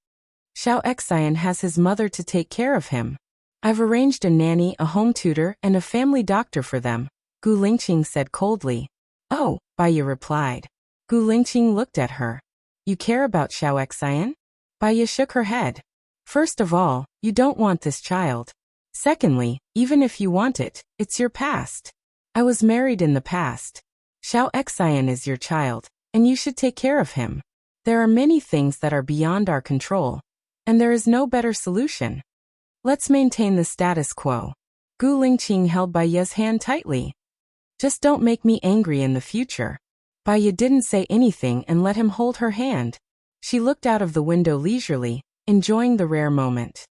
S1: Xiao Xian has his mother to take care of him. I've arranged a nanny, a home tutor, and a family doctor for them, Gu Lingqing said coldly. Oh, Baiya replied. Gu Lingqing looked at her. You care about Xiao Xian? Baiya shook her head. First of all, you don't want this child. Secondly, even if you want it, it's your past. I was married in the past. Xiao Xian is your child, and you should take care of him. There are many things that are beyond our control, and there is no better solution. Let's maintain the status quo. Gu Lingqing held Baiya's hand tightly. Just don't make me angry in the future. Baiya didn't say anything and let him hold her hand. She looked out of the window leisurely, enjoying the rare moment.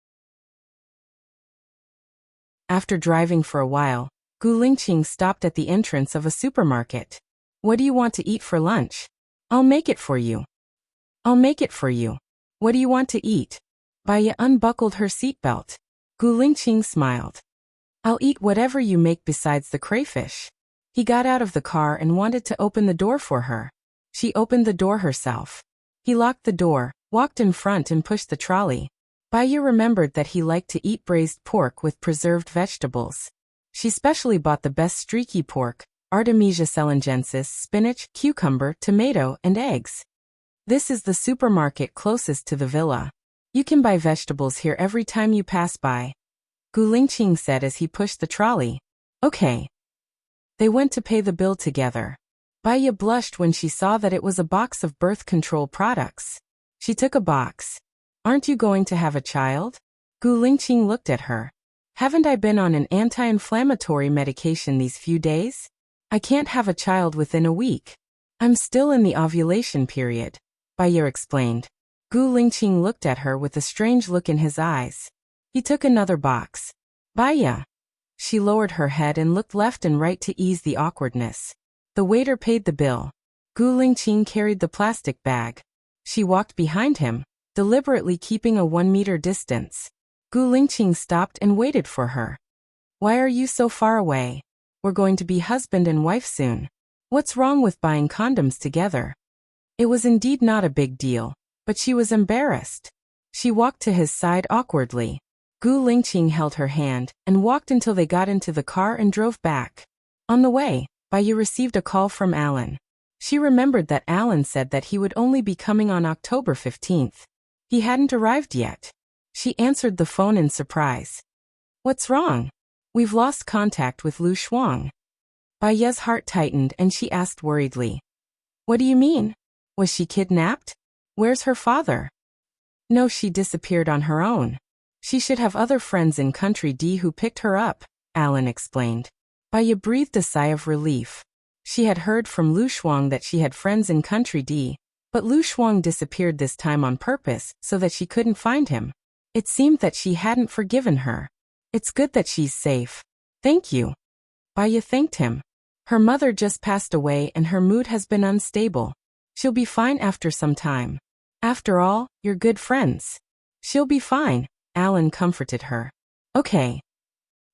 S1: After driving for a while, Gu Lingqing stopped at the entrance of a supermarket. What do you want to eat for lunch? I'll make it for you. I'll make it for you. What do you want to eat? Baiya unbuckled her seatbelt. Gu Lingqing smiled. I'll eat whatever you make besides the crayfish. He got out of the car and wanted to open the door for her. She opened the door herself. He locked the door, walked in front and pushed the trolley. Baiya remembered that he liked to eat braised pork with preserved vegetables. She specially bought the best streaky pork, Artemisia selingensis, spinach, cucumber, tomato, and eggs. This is the supermarket closest to the villa. You can buy vegetables here every time you pass by, Gu Lingqing said as he pushed the trolley. Okay. They went to pay the bill together. Baiya blushed when she saw that it was a box of birth control products. She took a box. Aren't you going to have a child? Gu Lingqing looked at her. Haven't I been on an anti-inflammatory medication these few days? I can't have a child within a week. I'm still in the ovulation period, Baiya explained. Gu Lingqing looked at her with a strange look in his eyes. He took another box. Baiya. She lowered her head and looked left and right to ease the awkwardness. The waiter paid the bill. Gu Lingqing carried the plastic bag. She walked behind him, deliberately keeping a 1-meter distance. Gu Lingqing stopped and waited for her. Why are you so far away? We're going to be husband and wife soon. What's wrong with buying condoms together? It was indeed not a big deal, but she was embarrassed. She walked to his side awkwardly. Gu Lingqing held her hand and walked until they got into the car and drove back. On the way, Baiya received a call from Alan. She remembered that Alan said that he would only be coming on October 15th. He hadn't arrived yet. She answered the phone in surprise. What's wrong? We've lost contact with Lu Shuang. Baiya's heart tightened and she asked worriedly. What do you mean? Was she kidnapped? Where's her father? No, she disappeared on her own. She should have other friends in Country D who picked her up, Alan explained. Baiya breathed a sigh of relief. She had heard from Lu Shuang that she had friends in Country D, but Lu Shuang disappeared this time on purpose so that she couldn't find him. It seemed that she hadn't forgiven her. It's good that she's safe. Thank you. Baiya thanked him. Her mother just passed away and her mood has been unstable. She'll be fine after some time. After all, you're good friends. She'll be fine, Alan comforted her. Okay.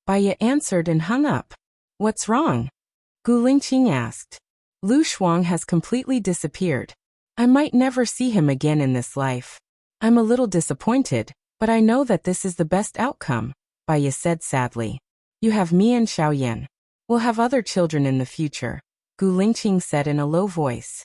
S1: Baiya answered and hung up. What's wrong? Gu Lingqing asked. Lu Shuang has completely disappeared. I might never see him again in this life. I'm a little disappointed, but I know that this is the best outcome, Baiya said sadly. You have me and Xiaoyan. We'll have other children in the future, Gu Lingqing said in a low voice.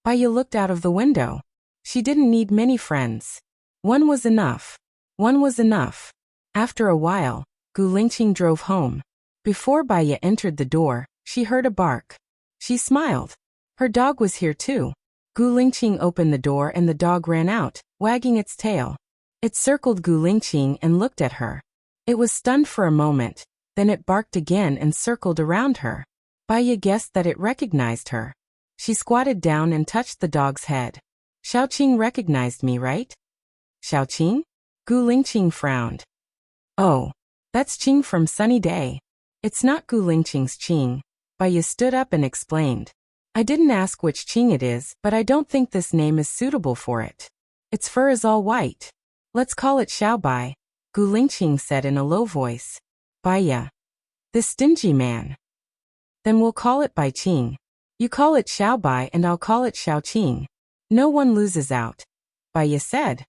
S1: Baya looked out of the window. She didn't need many friends. One was enough. One was enough. After a while, Gu Lingqing drove home. Before Baya entered the door, she heard a bark. She smiled. Her dog was here too. Gu Lingqing opened the door and the dog ran out, wagging its tail. It circled Gu Lingqing and looked at her. It was stunned for a moment, then it barked again and circled around her. Baya guessed that it recognized her. She squatted down and touched the dog's head. Xiaoqing recognized me, right? Xiaoqing? Gu Lingqing frowned. Oh, that's Qing from Sunny Day. It's not Gu Lingqing's Qing. Baya stood up and explained. I didn't ask which Qing it is, but I don't think this name is suitable for it. Its fur is all white. Let's call it Xiaobai, Gu Lingqing said in a low voice. Baya. This stingy man. Then we'll call it Bai Qing. You call it Xiaobai and I'll call it Xiaoqing. No one loses out. Baya said.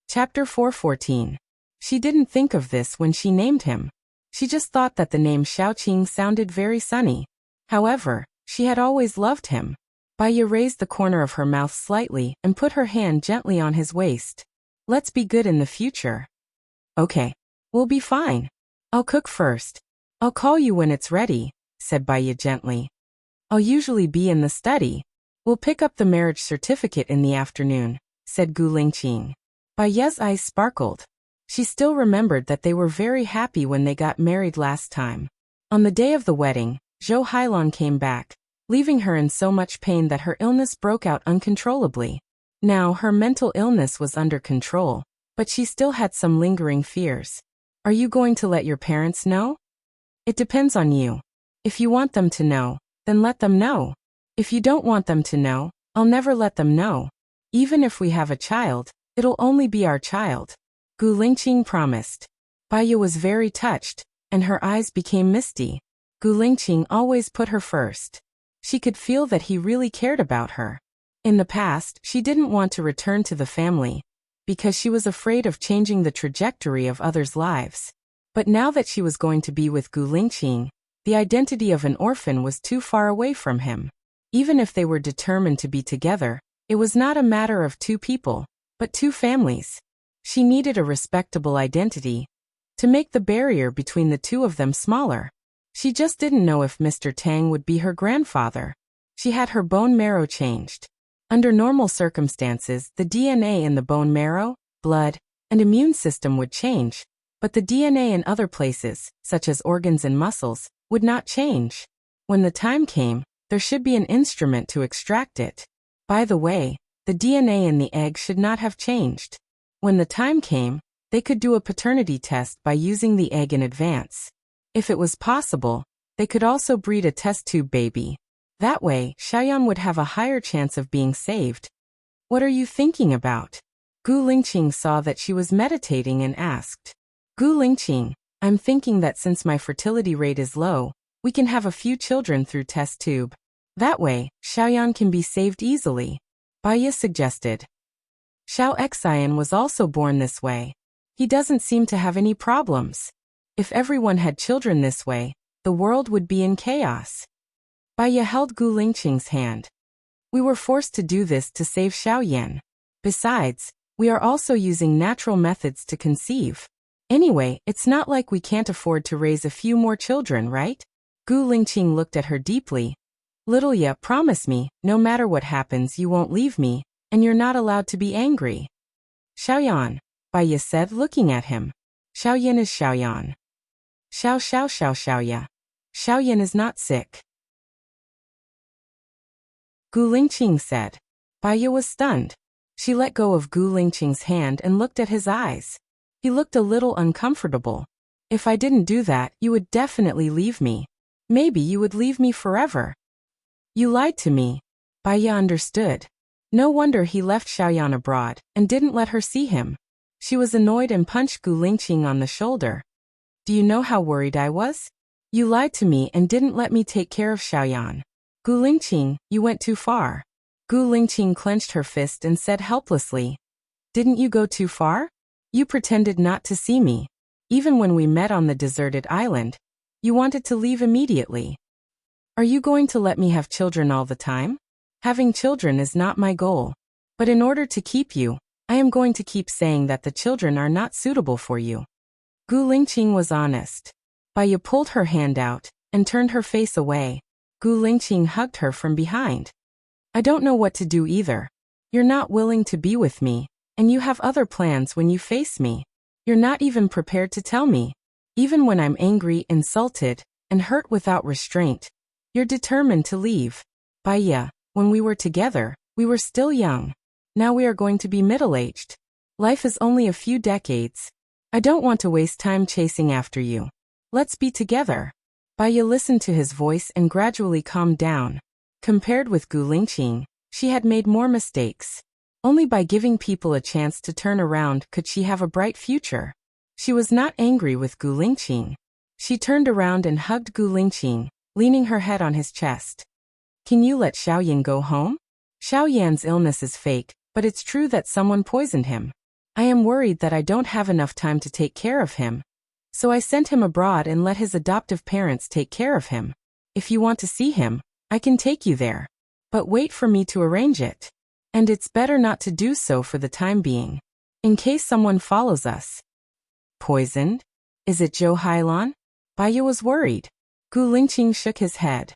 S1: Chapter 414. She didn't think of this when she named him. She just thought that the name Xiaoqing sounded very sunny. However, she had always loved him. Baya raised the corner of her mouth slightly and put her hand gently on his waist. Let's be good in the future. Okay. We'll be fine. I'll cook first. I'll call you when it's ready, said Baya gently. I'll usually be in the study. We'll pick up the marriage certificate in the afternoon, said Gu Lingqing. Baya's eyes sparkled. She still remembered that they were very happy when they got married last time. On the day of the wedding, Zhou Hailong came back, leaving her in so much pain that her illness broke out uncontrollably. Now her mental illness was under control, but she still had some lingering fears. Are you going to let your parents know? It depends on you. If you want them to know, then let them know. If you don't want them to know, I'll never let them know. Even if we have a child, it'll only be our child. Gu Lingqing promised. Baya was very touched, and her eyes became misty. Gu Lingqing always put her first. She could feel that he really cared about her. In the past, she didn't want to return to the family, because she was afraid of changing the trajectory of others' lives. But now that she was going to be with Gu Lingqing, the identity of an orphan was too far away from him. Even if they were determined to be together, it was not a matter of two people, but two families. She needed a respectable identity to make the barrier between the two of them smaller. She just didn't know if Mr. Tang would be her grandfather. She had her bone marrow changed. Under normal circumstances, the DNA in the bone marrow, blood, and immune system would change, but the DNA in other places, such as organs and muscles, would not change. When the time came, there should be an instrument to extract it. By the way, the DNA in the egg should not have changed. When the time came, they could do a paternity test by using the egg in advance. If it was possible, they could also breed a test tube baby. That way, Xiaoyan would have a higher chance of being saved. What are you thinking about? Gu Lingqing saw that she was meditating and asked. Gu Lingqing, I'm thinking that since my fertility rate is low, we can have a few children through test tube. That way, Xiaoyan can be saved easily. Baya suggested. Xiao Xian was also born this way. He doesn't seem to have any problems. If everyone had children this way, the world would be in chaos. Baya held Gu Lingqing's hand. We were forced to do this to save Xiaoyan. Besides, we are also using natural methods to conceive. Anyway, it's not like we can't afford to raise a few more children, right? Gu Lingqing looked at her deeply. Little Ya, promise me, no matter what happens you won't leave me, and you're not allowed to be angry. Xiaoyan, Baya said looking at him. Xiaoyan is Xiaoyan. Xiaoya. Xiaoyan is not sick. Gu Lingqing said. Baya was stunned. She let go of Gu Lingqing's hand and looked at his eyes. He looked a little uncomfortable. If I didn't do that, you would definitely leave me. Maybe you would leave me forever. You lied to me. Baya understood. No wonder he left Xiaoyan abroad and didn't let her see him. She was annoyed and punched Gu Lingqing on the shoulder. Do you know how worried I was? You lied to me and didn't let me take care of Xiaoyan. Gu Lingqing, you went too far. Gu Lingqing clenched her fist and said helplessly. Didn't you go too far? You pretended not to see me. Even when we met on the deserted island, You wanted to leave immediately. Are you going to let me have children all the time? Having children is not my goal. But in order to keep you, I am going to keep saying that the children are not suitable for you. Gu Lingqing was honest. Baiya pulled her hand out and turned her face away. Gu Lingqing hugged her from behind. I don't know what to do either. You're not willing to be with me, and you have other plans when you face me. You're not even prepared to tell me. Even when I'm angry, insulted, and hurt without restraint, you're determined to leave. Baiya, when we were together, we were still young. Now we are going to be middle-aged. Life is only a few decades. I don't want to waste time chasing after you. Let's be together. Baiya listened to his voice and gradually calmed down. Compared with Gu Lingqing, she had made more mistakes. Only by giving people a chance to turn around could she have a bright future. She was not angry with Gu Lingqing. She turned around and hugged Gu Lingqing, leaning her head on his chest. Can you let Xiaoyan go home? Xiaoyan's illness is fake, but it's true that someone poisoned him. I am worried that I don't have enough time to take care of him. So I sent him abroad and let his adoptive parents take care of him. If you want to see him, I can take you there. But wait for me to arrange it. And it's better not to do so for the time being. In case someone follows us. Poisoned? Is it Zhou Hailan? Baiya was worried. Gu Lingqing shook his head.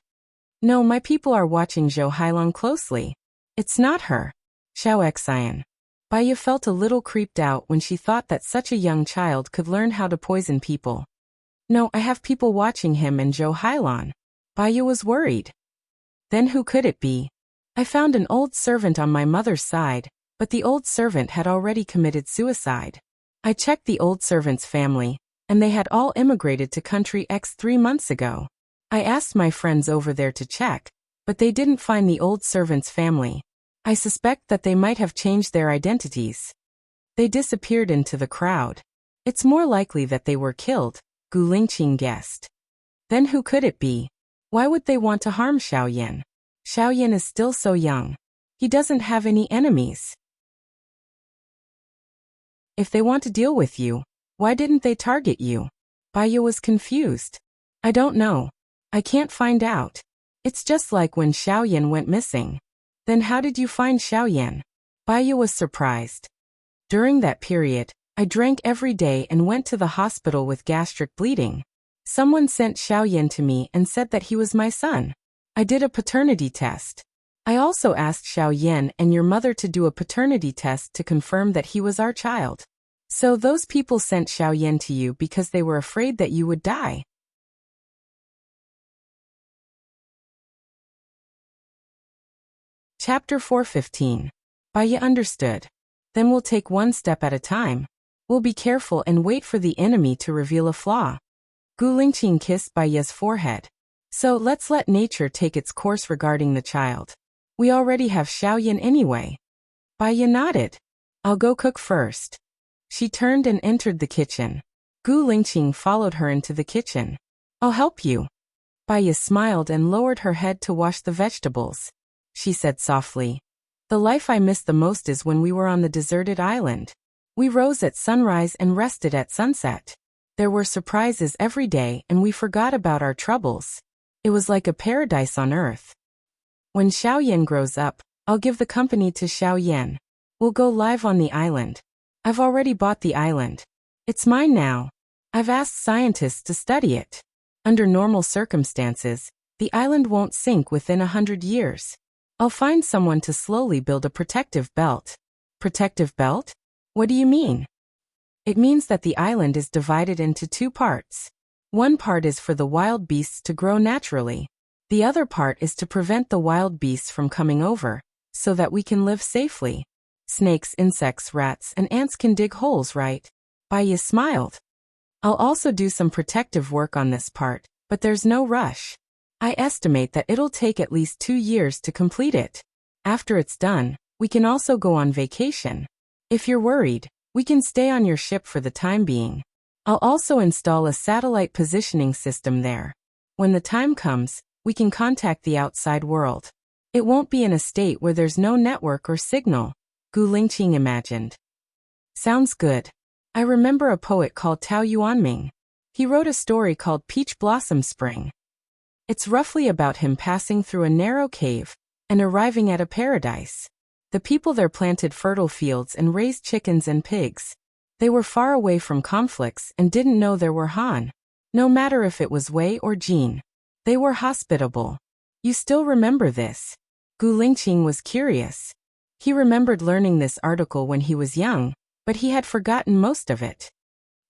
S1: No, my people are watching Zhou Hailan closely. It's not her. Xiao Xian. Baiya felt a little creeped out when she thought that such a young child could learn how to poison people. No, I have people watching him and Zhou Hailan. Baiya was worried. Then who could it be? I found an old servant on my mother's side, but the old servant had already committed suicide. I checked the old servant's family, and they had all immigrated to country X 3 months ago. I asked my friends over there to check, but they didn't find the old servant's family. I suspect that they might have changed their identities. They disappeared into the crowd. It's more likely that they were killed, Gu Lingqing guessed. Then who could it be? Why would they want to harm Xiaoyan? Xiaoyan is still so young. He doesn't have any enemies. If they want to deal with you, why didn't they target you? Baiya was confused. I don't know. I can't find out. It's just like when Xiaoyan went missing. Then how did you find Xiaoyan? Baiya was surprised. During that period, I drank every day and went to the hospital with gastric bleeding. Someone sent Xiaoyan to me and said that he was my son. I did a paternity test. I also asked Xiaoyan and your mother to do a paternity test to confirm that he was our child. So those people sent Xiaoyan to you because they were afraid that you would die. Chapter 4:15. Baiya understood. Then we'll take one step at a time. We'll be careful and wait for the enemy to reveal a flaw. Gu Lingqing kissed Baiya's forehead. So let's let nature take its course regarding the child. We already have Xiaoyan anyway. Baiya nodded. I'll go cook first. She turned and entered the kitchen. Gu Lingqing followed her into the kitchen. I'll help you. Baiya smiled and lowered her head to wash the vegetables. She said softly. The life I miss the most is when we were on the deserted island. We rose at sunrise and rested at sunset. There were surprises every day and we forgot about our troubles. It was like a paradise on earth. When Xiaoyan grows up, I'll give the company to Xiaoyan. We'll go live on the island. I've already bought the island. It's mine now. I've asked scientists to study it. Under normal circumstances, the island won't sink within 100 years. I'll find someone to slowly build a protective belt. Protective belt? What do you mean? It means that the island is divided into 2 parts. One part is for the wild beasts to grow naturally. The other part is to prevent the wild beasts from coming over, so that we can live safely. Snakes, insects, rats, and ants can dig holes, right? Baiya smiled. I'll also do some protective work on this part, but there's no rush. I estimate that it'll take at least 2 years to complete it. After it's done, we can also go on vacation. If you're worried, we can stay on your ship for the time being. I'll also install a satellite positioning system there. When the time comes, we can contact the outside world. It won't be in a state where there's no network or signal, Gu Lingqing imagined. Sounds good. I remember a poet called Tao Yuanming. He wrote a story called Peach Blossom Spring. It's roughly about him passing through a narrow cave and arriving at a paradise. The people there planted fertile fields and raised chickens and pigs. They were far away from conflicts and didn't know there were Han. No matter if it was Wei or Jin. They were hospitable. You still remember this? Gu Lingqing was curious. He remembered learning this article when he was young, but he had forgotten most of it.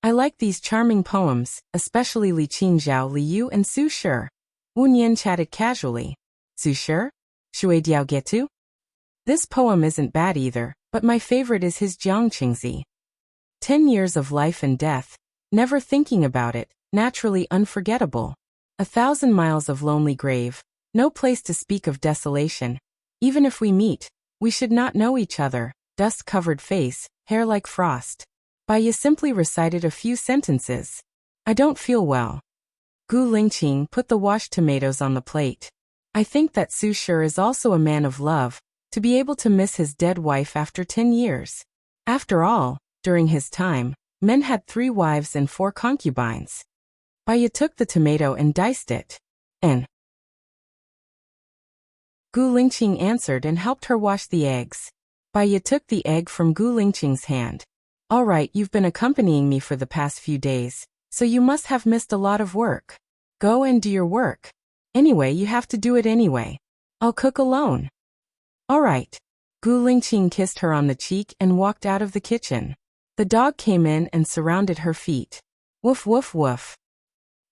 S1: I like these charming poems, especially Li Qingzhao Liu and Su Shi. Wu Yin chatted casually. Su Shi? Shui Diao Getu? This poem isn't bad either, but my favorite is his Jiangqingzi. 10 years of life and death, never thinking about it, naturally unforgettable. 1,000 miles of lonely grave, no place to speak of desolation. Even if we meet, we should not know each other, dust-covered face, hair like frost. Bai simply recited a few sentences. I don't feel well. Gu Lingqing put the washed tomatoes on the plate. I think that Su Shi is also a man of love, to be able to miss his dead wife after 10 years. After all, during his time, men had 3 wives and 4 concubines. Bai took the tomato and diced it. And Gu Lingqing answered and helped her wash the eggs. Bai took the egg from Gu Lingqing's hand. All right, you've been accompanying me for the past few days, so you must have missed a lot of work. Go and do your work. Anyway, you have to do it anyway. I'll cook alone. All right. Gu Lingqing kissed her on the cheek and walked out of the kitchen. The dog came in and surrounded her feet. Woof woof woof.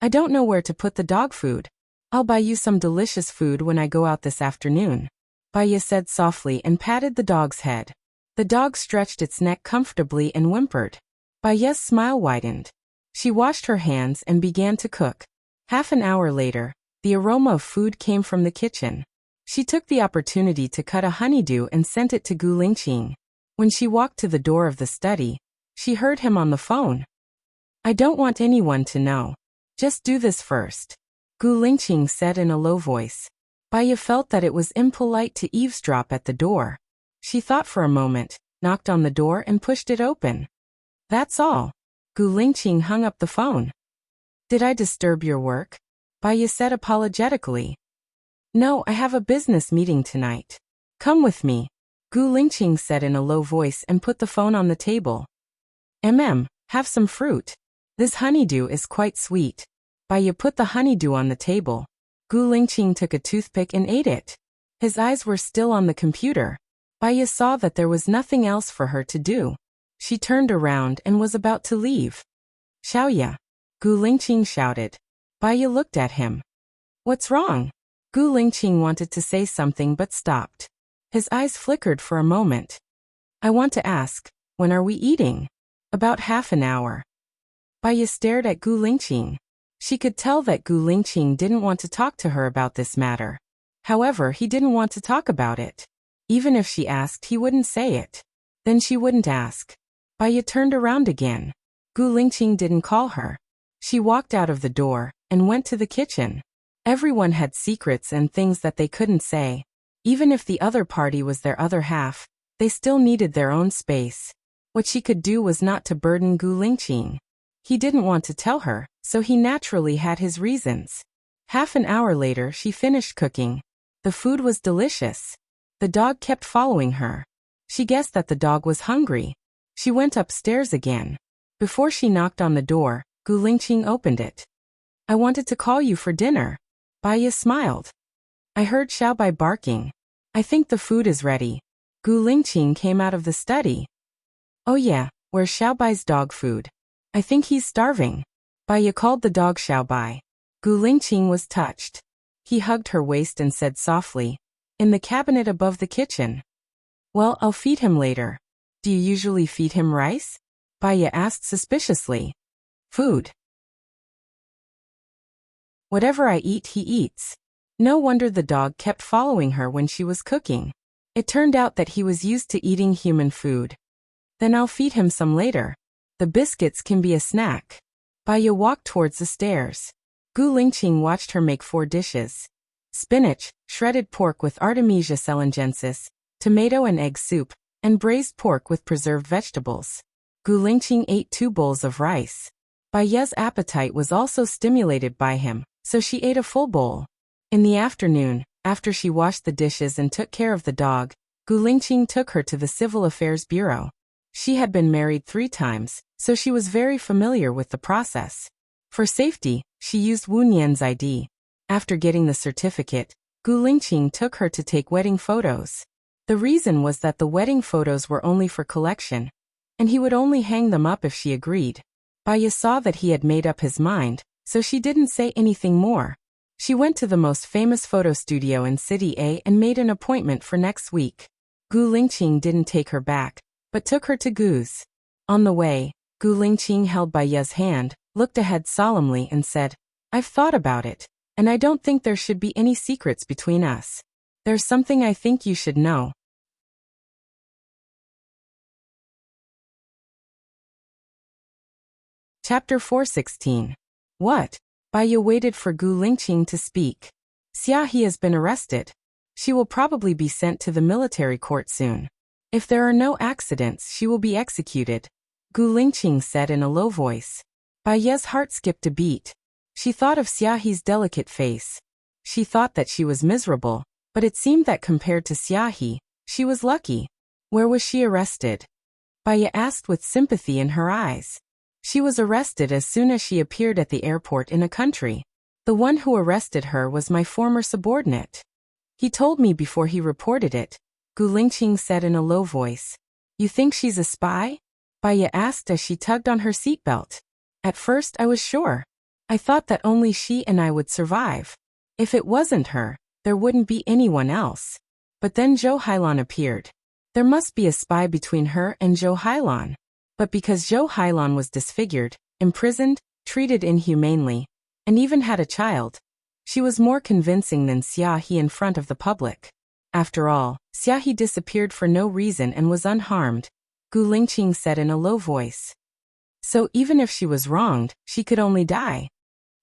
S1: I don't know where to put the dog food. I'll buy you some delicious food when I go out this afternoon. Bai said softly and patted the dog's head. The dog stretched its neck comfortably and whimpered. Bai's smile widened. She washed her hands and began to cook. Half an hour later, the aroma of food came from the kitchen. She took the opportunity to cut a honeydew and sent it to Gu Lingqing. When she walked to the door of the study, she heard him on the phone. I don't want anyone to know. Just do this first. Gu Lingqing said in a low voice. Bai felt that it was impolite to eavesdrop at the door. She thought for a moment, knocked on the door and pushed it open. That's all. Gu Lingqing hung up the phone. Did I disturb your work? Bai said apologetically. No, I have a business meeting tonight. Come with me. Gu Lingqing said in a low voice and put the phone on the table. Have some fruit. This honeydew is quite sweet. Bai put the honeydew on the table. Gu Lingqing took a toothpick and ate it. His eyes were still on the computer. Bai saw that there was nothing else for her to do. She turned around and was about to leave. Xiaoya. Gu Lingqing shouted. Bai looked at him. What's wrong? Gu Lingqing wanted to say something but stopped. His eyes flickered for a moment. I want to ask, when are we eating? About half an hour. Bai stared at Gu Lingqing. She could tell that Gu Lingqing didn't want to talk to her about this matter. However, he didn't want to talk about it. Even if she asked, he wouldn't say it. Then she wouldn't ask. Bai turned around again. Gu Lingqing didn't call her. She walked out of the door and went to the kitchen. Everyone had secrets and things that they couldn't say. Even if the other party was their other half, they still needed their own space. What she could do was not to burden Gu Lingqing. He didn't want to tell her, so he naturally had his reasons. Half an hour later, she finished cooking. The food was delicious. The dog kept following her. She guessed that the dog was hungry. She went upstairs again. Before she knocked on the door, Gu Lingqing opened it. I wanted to call you for dinner. Bai smiled. I heard Xiaobai barking. I think the food is ready. Gu Lingqing came out of the study. Oh yeah, where's Xiaobai's dog food? I think he's starving. Bai called the dog Xiaobai. Gu Lingqing was touched. He hugged her waist and said softly, in the cabinet above the kitchen. Well, I'll feed him later. Do you usually feed him rice? Bai asked suspiciously. Food. Whatever I eat, he eats. No wonder the dog kept following her when she was cooking. It turned out that he was used to eating human food. Then I'll feed him some later. The biscuits can be a snack. Bai walked towards the stairs. Gu Lingqing watched her make 4 dishes. Spinach, shredded pork with Artemisia celengensis, tomato and egg soup, and braised pork with preserved vegetables. Gu Lingqing ate 2 bowls of rice. Bai Ye's appetite was also stimulated by him, so she ate a full bowl. In the afternoon, after she washed the dishes and took care of the dog, Gu Lingqing took her to the Civil Affairs Bureau. She had been married 3 times, so she was very familiar with the process. For safety, she used Wu Nian's ID. After getting the certificate, Gu Lingqing took her to take wedding photos. The reason was that the wedding photos were only for collection, and he would only hang them up if she agreed. Bai Ye saw that he had made up his mind, so she didn't say anything more. She went to the most famous photo studio in City A and made an appointment for next week. Gu Lingqing didn't take her back, but took her to Gu's. On the way, Gu Lingqing held Bai Ye's hand, looked ahead solemnly and said, "I've thought about it, and I don't think there should be any secrets between us. There's something I think you should know." Chapter 416. What? Bai Ye waited for Gu Lingqing to speak. Xia He has been arrested. She will probably be sent to the military court soon. If there are no accidents, she will be executed, Gu Lingqing said in a low voice. Bai Ye's heart skipped a beat. She thought of Xia He's delicate face. She thought that she was miserable, but it seemed that compared to Xia He, she was lucky. Where was she arrested? Bai Ye asked with sympathy in her eyes. She was arrested as soon as she appeared at the airport in a country. The one who arrested her was my former subordinate. He told me before he reported it, Gu Lingqing said in a low voice. You think she's a spy? Bai Ye asked as she tugged on her seatbelt. At first I was sure. I thought that only she and I would survive. If it wasn't her, there wouldn't be anyone else. But then Zhou Hailan appeared. There must be a spy between her and Zhou Hailan. But because Zhou Hailan was disfigured, imprisoned, treated inhumanely, and even had a child, she was more convincing than Xia He in front of the public. After all, Xia He disappeared for no reason and was unharmed, Gu Lingqing said in a low voice. So even if she was wronged, she could only die.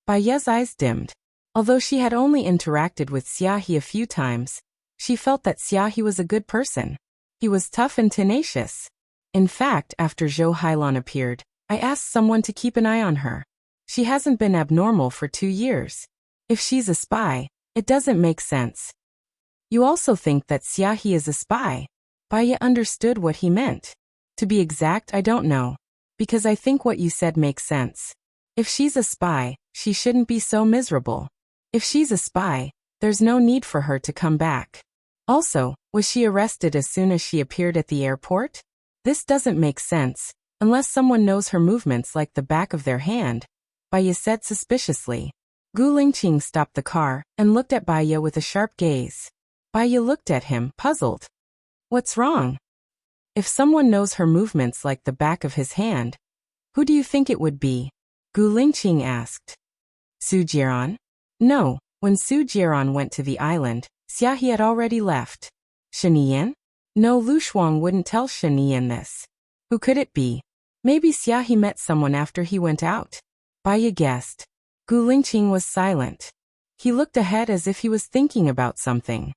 S1: Bai Ye's eyes dimmed. Although she had only interacted with Xia He a few times, she felt that Xia He was a good person. He was tough and tenacious. In fact, after Zhou Hailan appeared, I asked someone to keep an eye on her. She hasn't been abnormal for 2 years. If she's a spy, it doesn't make sense. You also think that Xia He is a spy? Bai Ye understood what he meant. To be exact, I don't know. Because I think what you said makes sense. If she's a spy, she shouldn't be so miserable. If she's a spy, there's no need for her to come back. Also, was she arrested as soon as she appeared at the airport? This doesn't make sense, unless someone knows her movements like the back of their hand, Bai Ye said suspiciously. Gu Lingqing stopped the car and looked at Bai Ye with a sharp gaze. Bai Ye looked at him, puzzled. What's wrong? If someone knows her movements like the back of his hand, who do you think it would be? Gu Lingqing asked. Su Jiran? No, when Su Jiran went to the island, Xia He had already left. Shiniyan? No, Lu Shuang wouldn't tell Shiniyan this. Who could it be? Maybe Xia He met someone after he went out. Bai Ye guessed. Gu Lingqing was silent. He looked ahead as if he was thinking about something.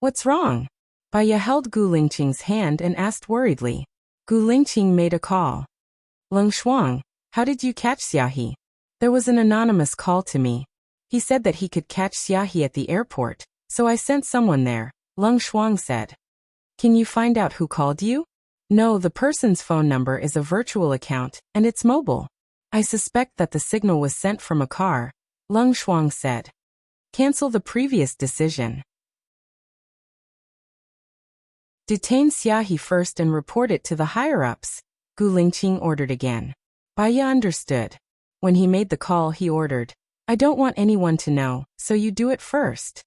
S1: What's wrong? Bai Ye held Gu Lingqing's hand and asked worriedly. Gu Lingqing made a call. Leng Shuang, how did you catch Xia He? There was an anonymous call to me. He said that he could catch Xia He at the airport, so I sent someone there, Leng Shuang said. Can you find out who called you? No, the person's phone number is a virtual account, and it's mobile. I suspect that the signal was sent from a car, Leng Shuang said. Cancel the previous decision. Detain Xia He first and report it to the higher-ups, Gu Lingqing ordered again. Bai Ye understood. When he made the call, he ordered, I don't want anyone to know, so you do it first.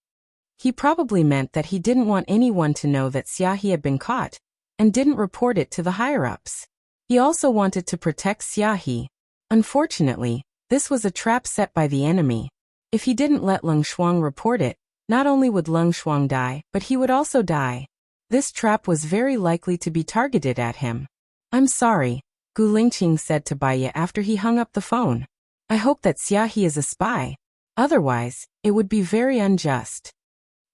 S1: He probably meant that he didn't want anyone to know that Xia He had been caught, and didn't report it to the higher-ups. He also wanted to protect Xia He. Unfortunately, this was a trap set by the enemy. If he didn't let Leng Shuang report it, not only would Leng Shuang die, but he would also die. This trap was very likely to be targeted at him. I'm sorry, Gu Lingqing said to Bai Ye after he hung up the phone. I hope that Xia He is a spy. Otherwise, it would be very unjust.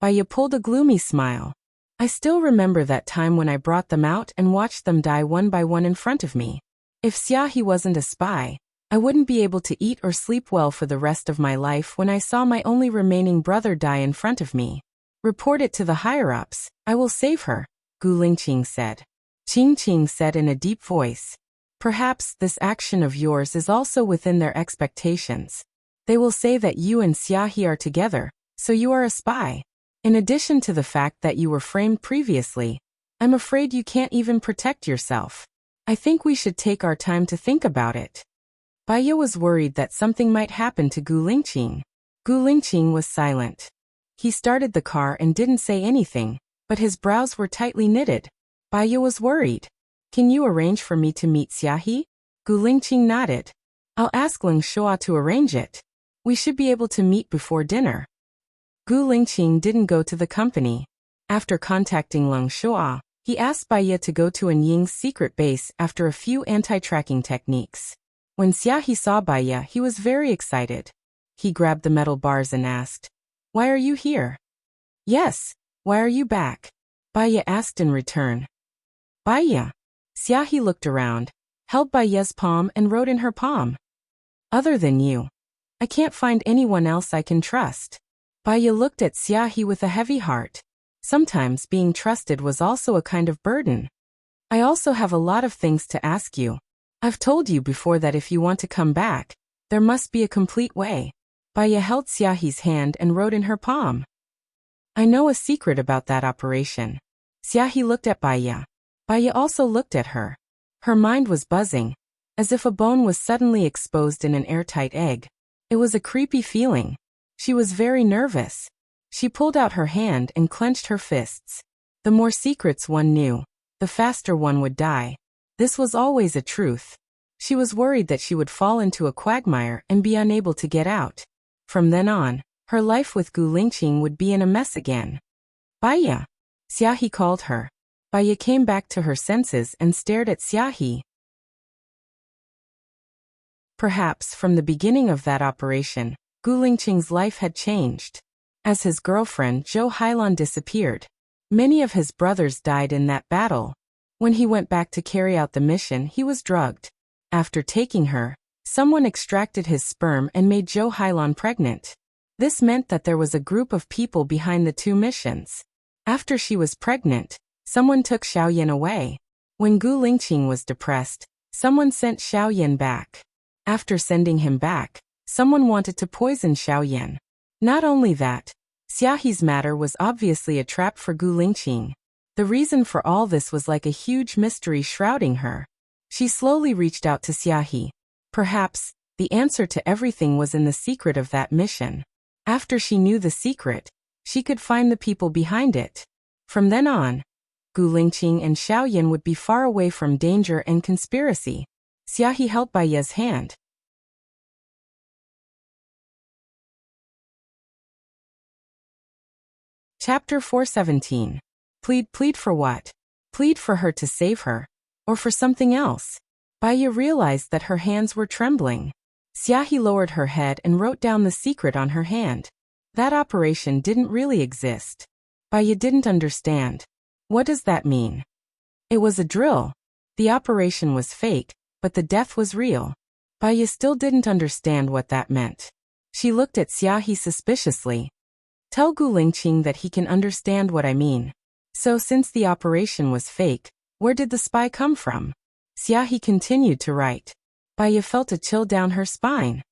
S1: Bai Ye pulled a gloomy smile. I still remember that time when I brought them out and watched them die one by one in front of me. If Xia He wasn't a spy, I wouldn't be able to eat or sleep well for the rest of my life when I saw my only remaining brother die in front of me. Report it to the higher-ups. I will save her, Gu Lingqing said. Qing said in a deep voice. Perhaps this action of yours is also within their expectations. They will say that you and Xiahe are together, so you are a spy. In addition to the fact that you were framed previously, I'm afraid you can't even protect yourself. I think we should take our time to think about it. Baiya was worried that something might happen to Gu Lingqing. Gu Lingqing was silent. He started the car and didn't say anything, but his brows were tightly knitted. Baiya was worried. Can you arrange for me to meet Xiahe? Gu Lingqing nodded. I'll ask Leng Shuo to arrange it. We should be able to meet before dinner. Gu Lingqing didn't go to the company. After contacting Leng Shuo, he asked Baiya to go to Ying's secret base after a few anti-tracking techniques. When Xiahe saw Baiya, he was very excited. He grabbed the metal bars and asked, "Why are you here?" "Yes, why are you back?" Baiya asked in return. "Baiya." Xiahe looked around, held Baiya's palm and wrote in her palm. "Other than you, I can't find anyone else I can trust." Baiya looked at Xiahe with a heavy heart. Sometimes being trusted was also a kind of burden. "I also have a lot of things to ask you. I've told you before that if you want to come back, there must be a complete way." Baiya held Xiahe's hand and wrote in her palm. "I know a secret about that operation." Xiahe looked at Baiya. Baiya also looked at her. Her mind was buzzing, as if a bone was suddenly exposed in an airtight egg. It was a creepy feeling. She was very nervous. She pulled out her hand and clenched her fists. The more secrets one knew, the faster one would die. This was always a truth. She was worried that she would fall into a quagmire and be unable to get out. From then on, her life with Gu Lingqing would be in a mess again. "Baiya," Xiahe called her. Baiya came back to her senses and stared at Xiahe. Perhaps from the beginning of that operation, Gu Lingqing's life had changed. As his girlfriend Zhou Hailan disappeared, many of his brothers died in that battle. When he went back to carry out the mission, he was drugged. After taking her, someone extracted his sperm and made Zhou Hailan pregnant. This meant that there was a group of people behind the two missions. After she was pregnant, someone took Xiaoyan away. When Gu Lingqing was depressed, someone sent Xiaoyan back. After sending him back, someone wanted to poison Xiaoyan. Not only that, Xiahe's matter was obviously a trap for Gu Lingqing. The reason for all this was like a huge mystery shrouding her. She slowly reached out to Xiahe. Perhaps, the answer to everything was in the secret of that mission. After she knew the secret, she could find the people behind it. From then on, Gu Lingqing and Xiaoyan would be far away from danger and conspiracy. Xiahe held Baiya's hand. Chapter 417. Plead for what? Plead for her to save her, or for something else? Baiya realized that her hands were trembling. Xiahe lowered her head and wrote down the secret on her hand. That operation didn't really exist. Baiya didn't understand. What does that mean? It was a drill. The operation was fake, but the death was real. Baiya still didn't understand what that meant. She looked at Xiahe suspiciously. Tell Gu Lingqing that he can understand what I mean. So since the operation was fake, where did the spy come from? Xiahe continued to write. Baiya felt a chill down her spine.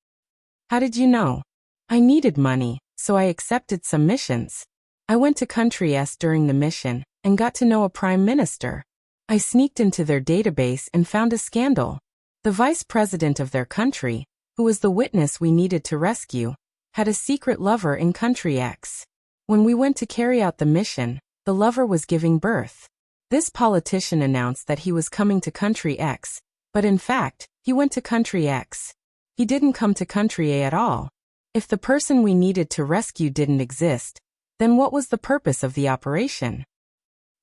S1: How did you know? I needed money, so I accepted some missions. I went to Country S during the mission, and got to know a prime minister. I sneaked into their database and found a scandal. The vice president of their country, who was the witness we needed to rescue, had a secret lover in Country X. When we went to carry out the mission, the lover was giving birth. This politician announced that he was coming to Country X, but in fact, he went to Country X. He didn't come to Country A at all. If the person we needed to rescue didn't exist, then what was the purpose of the operation?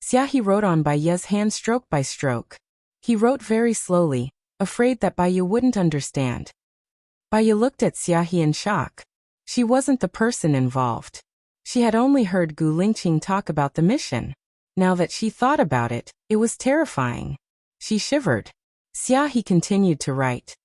S1: Xiahe wrote on Baiya's hand stroke by stroke. He wrote very slowly, afraid that Baiya wouldn't understand. Baiya looked at Xiahe in shock. She wasn't the person involved. She had only heard Gu Lingqing talk about the mission. Now that she thought about it, it was terrifying. She shivered. Xiahe continued to write.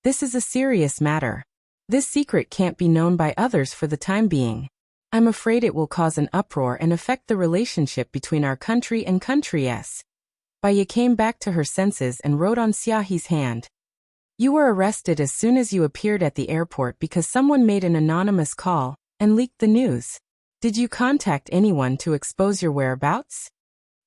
S1: This is a serious matter. This secret can't be known by others for the time being. I'm afraid it will cause an uproar and affect the relationship between our country and country-s. Baya came back to her senses and wrote on Xiaohi's hand. You were arrested as soon as you appeared at the airport because someone made an anonymous call and leaked the news. Did you contact anyone to expose your whereabouts?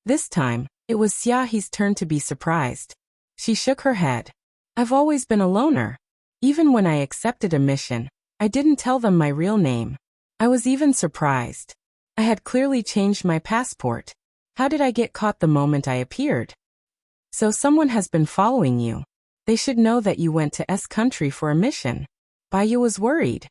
S1: This time, it was Xiaohi's turn to be surprised. She shook her head. I've always been a loner. Even when I accepted a mission, I didn't tell them my real name. I was even surprised. I had clearly changed my passport. How did I get caught the moment I appeared? So someone has been following you. They should know that you went to S country for a mission. Baya was worried.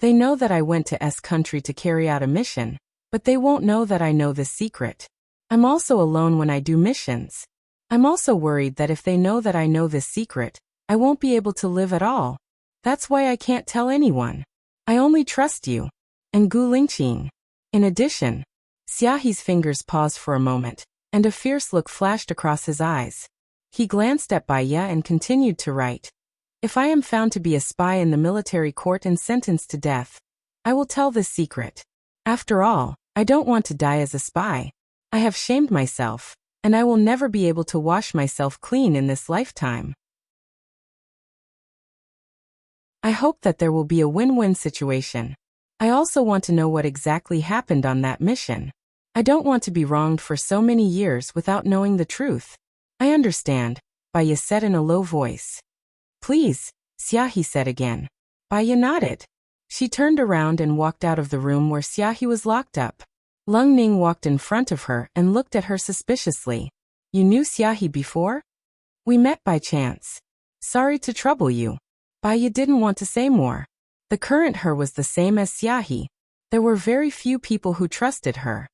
S1: They know that I went to S country to carry out a mission, but they won't know that I know this secret. I'm also alone when I do missions. I'm also worried that if they know that I know this secret, I won't be able to live at all. That's why I can't tell anyone. I only trust you. And Gu Lingqing. In addition, Xiaohi's fingers paused for a moment, and a fierce look flashed across his eyes. He glanced at Baya and continued to write. If I am found to be a spy in the military court and sentenced to death, I will tell this secret. After all, I don't want to die as a spy. I have shamed myself, and I will never be able to wash myself clean in this lifetime. I hope that there will be a win-win situation. I also want to know what exactly happened on that mission. I don't want to be wronged for so many years without knowing the truth. I understand, Baya said in a low voice. Please, Xiaohi said again. Baya nodded. She turned around and walked out of the room where Xiaohi was locked up. Lung Ning walked in front of her and looked at her suspiciously. You knew Xiaohi before? We met by chance. Sorry to trouble you. Baya didn't want to say more. The current her was the same as Xiaohi. There were very few people who trusted her.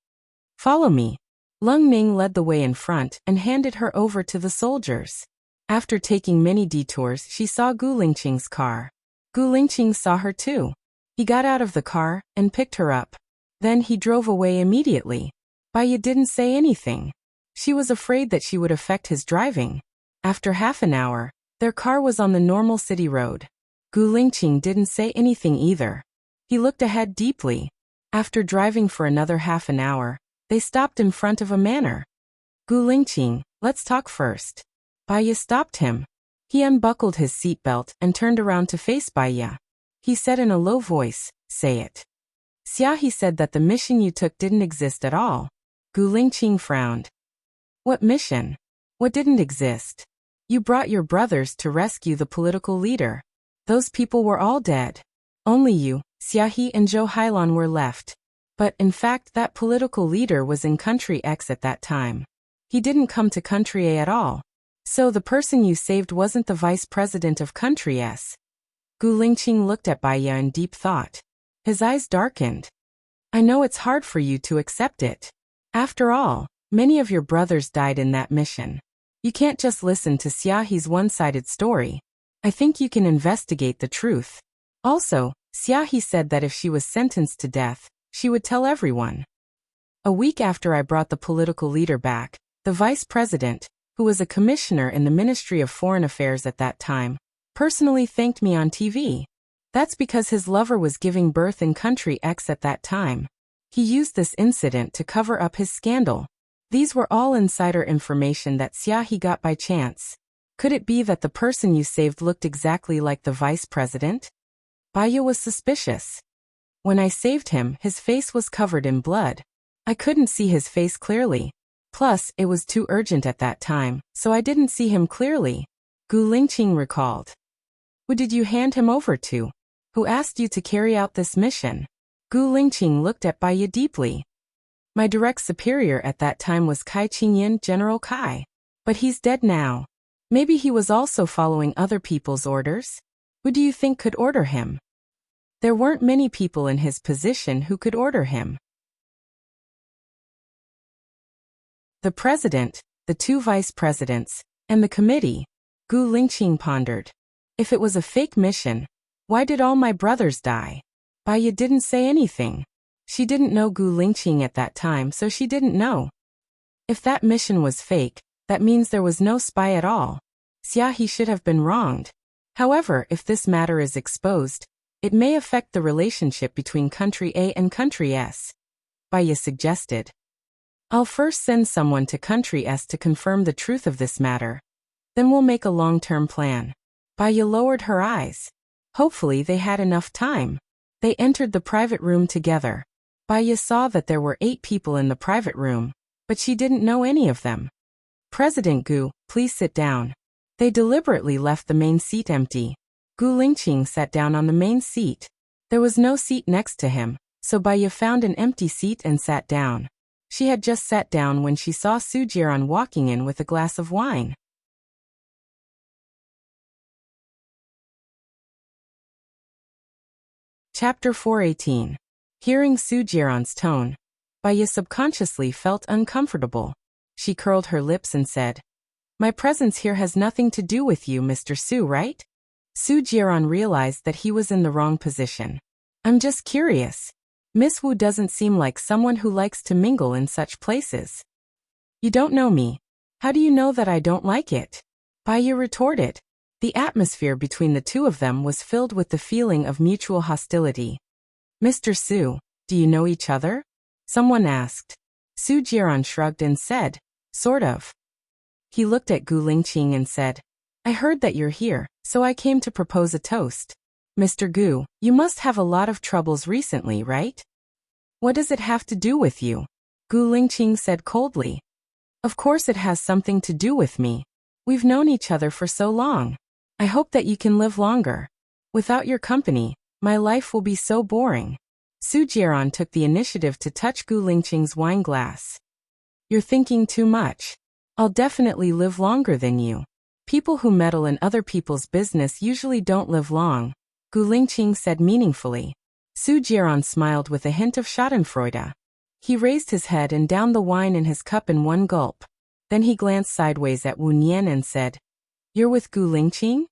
S1: Follow me. Lung Ning led the way in front and handed her over to the soldiers. After taking many detours, she saw Gu Lingqing's car. Gu Lingqing saw her too. He got out of the car and picked her up. Then he drove away immediately. Baya didn't say anything. She was afraid that she would affect his driving. After half an hour, their car was on the normal city road. Gu Lingqing didn't say anything either. He looked ahead deeply. After driving for another half an hour, they stopped in front of a manor. Gu Lingqing, let's talk first. Baya stopped him. He unbuckled his seatbelt and turned around to face Baya. He said in a low voice, say it. Xiaohi said that the mission you took didn't exist at all. Gu Lingqing frowned. What mission? What didn't exist? You brought your brothers to rescue the political leader. Those people were all dead. Only you, Xiaohi and Zhou Hailan were left. But in fact that political leader was in country X at that time. He didn't come to country A at all. So the person you saved wasn't the vice president of country S. Gu Lingqing looked at Baya in deep thought. His eyes darkened. I know it's hard for you to accept it. After all, many of your brothers died in that mission. You can't just listen to Xiaohi's one-sided story. I think you can investigate the truth. Also, Xiaohi said that if she was sentenced to death, she would tell everyone. A week after I brought the political leader back, the vice president, who was a commissioner in the Ministry of Foreign Affairs at that time, personally thanked me on TV. That's because his lover was giving birth in country X at that time. He used this incident to cover up his scandal. These were all insider information that Xiaohi got by chance. Could it be that the person you saved looked exactly like the vice president? Baya was suspicious. When I saved him, his face was covered in blood. I couldn't see his face clearly. Plus, it was too urgent at that time, so I didn't see him clearly. Gu Lingqing recalled. Who did you hand him over to? Who asked you to carry out this mission? Gu Lingqing looked at Baya deeply. My direct superior at that time was Kai Qingyan, General Kai. But he's dead now. Maybe he was also following other people's orders? Who do you think could order him? There weren't many people in his position who could order him. The president, the two vice presidents, and the committee, Gu Lingqing pondered. If it was a fake mission, why did all my brothers die? Baya didn't say anything. She didn't know Gu Lingqing at that time, so she didn't know. If that mission was fake, that means there was no spy at all. Xiaohi should have been wronged. However, if this matter is exposed, it may affect the relationship between country A and country S. Baya suggested. I'll first send someone to country S to confirm the truth of this matter. Then we'll make a long-term plan. Baya lowered her eyes. Hopefully they had enough time. They entered the private room together. Baya saw that there were 8 people in the private room, but she didn't know any of them. President Gu, please sit down. They deliberately left the main seat empty. Gu Lingqing sat down on the main seat. There was no seat next to him, so Baya found an empty seat and sat down. She had just sat down when she saw Su Jiran walking in with a glass of wine. Chapter 418. Hearing Su Jiran's tone, Baya subconsciously felt uncomfortable. She curled her lips and said, My presence here has nothing to do with you, Mr. Su, right? Su Jiran realized that he was in the wrong position. I'm just curious. Miss Wu doesn't seem like someone who likes to mingle in such places. You don't know me. How do you know that I don't like it? Baya retorted. The atmosphere between the two of them was filled with the feeling of mutual hostility. Mr. Su, do you know each other? Someone asked. Su Jiran shrugged and said, Sort of. He looked at Gu Lingqing and said, I heard that you're here, so I came to propose a toast. Mr. Gu, you must have a lot of troubles recently, right? What does it have to do with you? Gu Lingqing said coldly. Of course it has something to do with me. We've known each other for so long. I hope that you can live longer. Without your company, my life will be so boring. Su Jiran took the initiative to touch Gu Lingqing's wine glass. You're thinking too much. I'll definitely live longer than you. People who meddle in other people's business usually don't live long, Gu Lingqing said meaningfully. Su Jiran smiled with a hint of schadenfreude. He raised his head and downed the wine in his cup in one gulp. Then he glanced sideways at Wu Nian and said, You're with Gu Lingqing?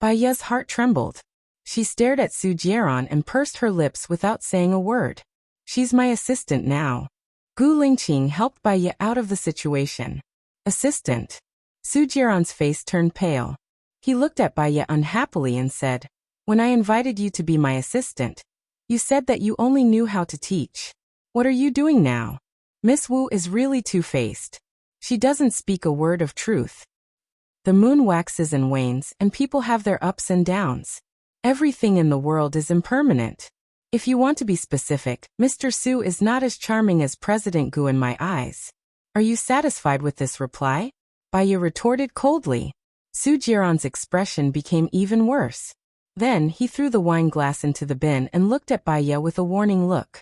S1: Baya's heart trembled. She stared at Su Jiran and pursed her lips without saying a word. She's my assistant now. Gu Lingqing helped Baya out of the situation. Assistant. Su Jiran's face turned pale. He looked at Baya unhappily and said, When I invited you to be my assistant, you said that you only knew how to teach. What are you doing now? Miss Wu is really two-faced. She doesn't speak a word of truth. The moon waxes and wanes, and people have their ups and downs. Everything in the world is impermanent. If you want to be specific, Mr. Su is not as charming as President Gu in my eyes. Are you satisfied with this reply? Baya retorted coldly. Su Jiran's expression became even worse. Then he threw the wine glass into the bin and looked at Baya with a warning look.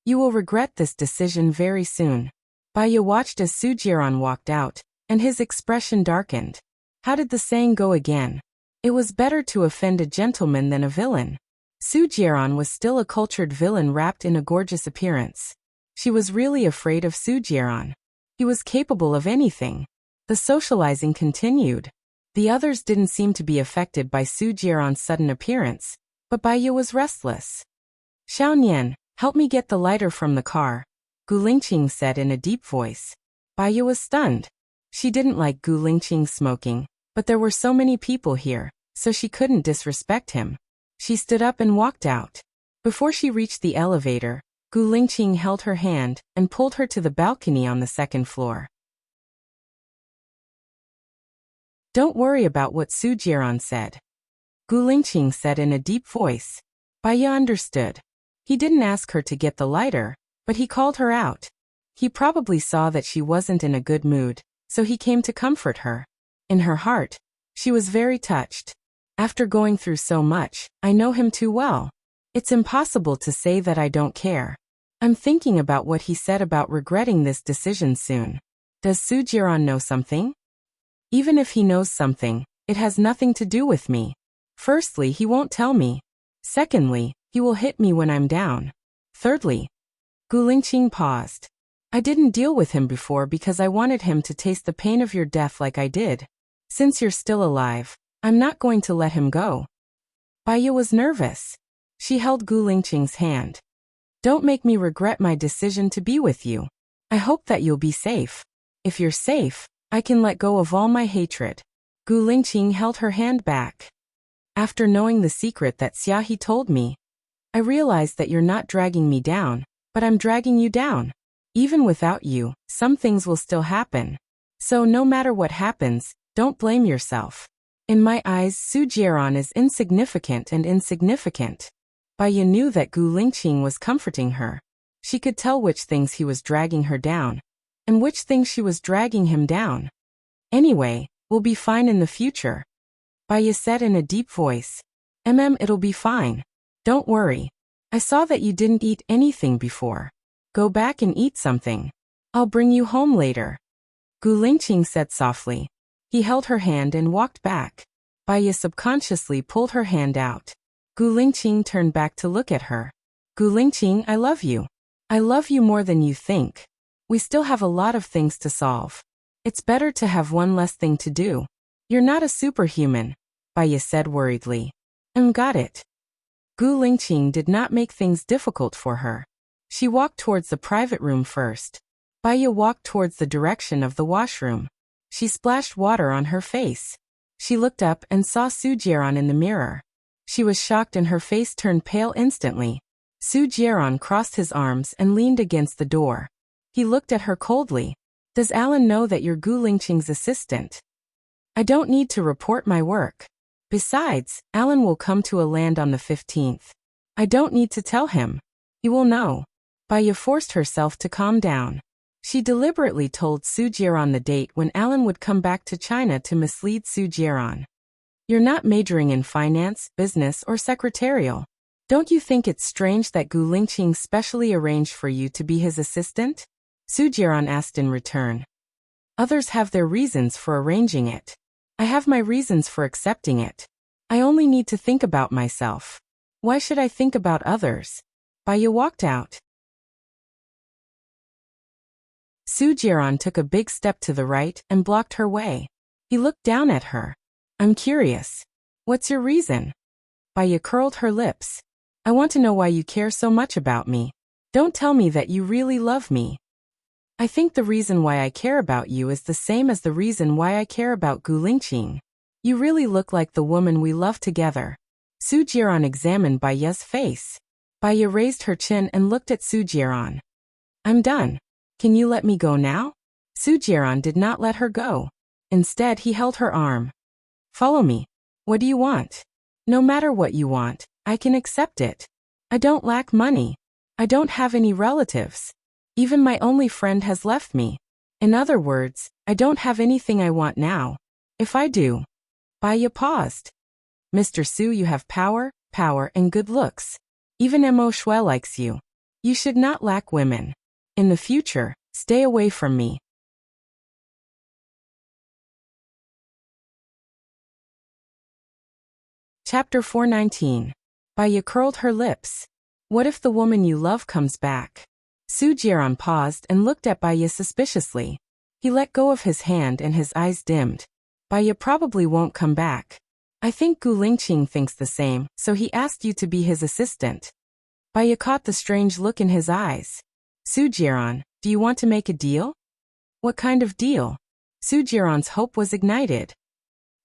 S1: You will regret this decision very soon. Baya watched as Su Jiran walked out, and his expression darkened. How did the saying go again? It was better to offend a gentleman than a villain. Su Jiran was still a cultured villain wrapped in a gorgeous appearance. She was really afraid of Su Jiran. He was capable of anything. The socializing continued. The others didn't seem to be affected by Su Jiran's sudden appearance, but Baya was restless. Xiaonian, help me get the lighter from the car, Gu Lingqing said in a deep voice. Baya was stunned. She didn't like Gu Lingqing smoking, but there were so many people here, so she couldn't disrespect him. She stood up and walked out. Before she reached the elevator, Gu Lingqing held her hand and pulled her to the balcony on the second floor. Don't worry about what Su Jiran said, Gu Lingqing said in a deep voice. Baya understood. He didn't ask her to get the lighter, but he called her out. He probably saw that she wasn't in a good mood, so he came to comfort her. In her heart, she was very touched. After going through so much, I know him too well. It's impossible to say that I don't care. I'm thinking about what he said about regretting this decision soon. Does Su Jiran know something? Even if he knows something, it has nothing to do with me. Firstly, he won't tell me. Secondly, he will hit me when I'm down. Thirdly, Gu Lingqing paused. I didn't deal with him before because I wanted him to taste the pain of your death like I did. Since you're still alive, I'm not going to let him go. Baya was nervous. She held Gu Lingqing's hand. Don't make me regret my decision to be with you. I hope that you'll be safe. If you're safe, I can let go of all my hatred. Gu Lingqing held her hand back. After knowing the secret that Xiaohe told me, I realized that you're not dragging me down, but I'm dragging you down. Even without you, some things will still happen. So no matter what happens, don't blame yourself. In my eyes, Su Jieran is insignificant and insignificant. Baiya knew that Gu Lingqing was comforting her. She could tell which things he was dragging her down, and which things she was dragging him down. Anyway, we'll be fine in the future. Baiya said in a deep voice. It'll be fine. Don't worry. I saw that you didn't eat anything before. Go back and eat something. I'll bring you home later. Gu Lingqing said softly. He held her hand and walked back. Baiya subconsciously pulled her hand out. Gu Lingqing turned back to look at her. Gu Lingqing, I love you. I love you more than you think. We still have a lot of things to solve. It's better to have one less thing to do. You're not a superhuman, Baiya said worriedly. Got it. Gu Lingqing did not make things difficult for her. She walked towards the private room first. Baiya walked towards the direction of the washroom. She splashed water on her face. She looked up and saw Su Jieran in the mirror. She was shocked and her face turned pale instantly. Su Jieran crossed his arms and leaned against the door. He looked at her coldly. Does Alan know that you're Gu Lingqing's assistant? I don't need to report my work. Besides, Alan will come to a land on the 15th. I don't need to tell him. He will know. Baiya forced herself to calm down. She deliberately told Su Jieran the date when Alan would come back to China to mislead Su Jieran. You're not majoring in finance, business, or secretarial. Don't you think it's strange that Gu Lingqing specially arranged for you to be his assistant? Su Jieran asked in return. Others have their reasons for arranging it. I have my reasons for accepting it. I only need to think about myself. Why should I think about others? Baiya walked out. Su Jieran took a big step to the right and blocked her way. He looked down at her. I'm curious. What's your reason? Baiya curled her lips. I want to know why you care so much about me. Don't tell me that you really love me. I think the reason why I care about you is the same as the reason why I care about Gu Lingqing. You really look like the woman we love together. Su Jieran examined Baiya's face. Baiya raised her chin and looked at Su Jieran. I'm done. Can you let me go now? Su Jieran did not let her go. Instead, he held her arm. Follow me. What do you want? No matter what you want, I can accept it. I don't lack money. I don't have any relatives. Even my only friend has left me. In other words, I don't have anything I want now. If I do. Baiya paused. Mr. Su, you have power, and good looks. Even Mo Shui likes you. You should not lack women. In the future, stay away from me. Chapter 419. Baiya curled her lips. What if the woman you love comes back? Su Jieran paused and looked at Baiya suspiciously. He let go of his hand and his eyes dimmed. Baiya probably won't come back. I think Gu Lingqing thinks the same, so he asked you to be his assistant. Baiya caught the strange look in his eyes. Su Jieran, do you want to make a deal? What kind of deal? Su Jieran's hope was ignited.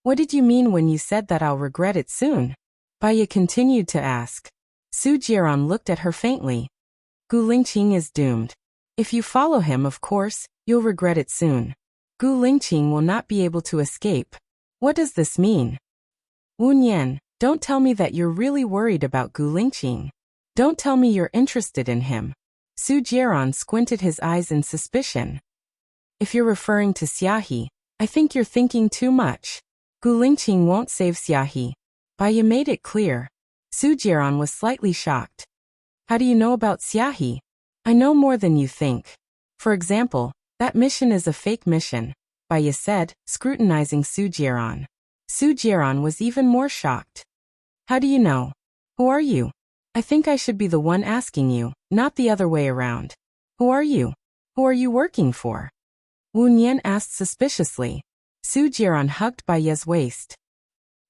S1: What did you mean when you said that I'll regret it soon? Baiya continued to ask. Su Jieran looked at her faintly. Gu Lingqing is doomed. If you follow him, of course, you'll regret it soon. Gu Lingqing will not be able to escape. What does this mean? Wu Nian, don't tell me that you're really worried about Gu Lingqing. Don't tell me you're interested in him. Su Jieran squinted his eyes in suspicion. If you're referring to Xiaohe, I think you're thinking too much. Gu Lingqing won't save Xiaohe. Baiya made it clear. Su Jieran was slightly shocked. How do you know about Xiaohe? I know more than you think. For example, that mission is a fake mission, Baiya said, scrutinizing Su Jieran. Su Jieran was even more shocked. How do you know? Who are you? I think I should be the one asking you, not the other way around. Who are you? Who are you working for? Wu Nian asked suspiciously. Su Jieran hugged Baiya's waist.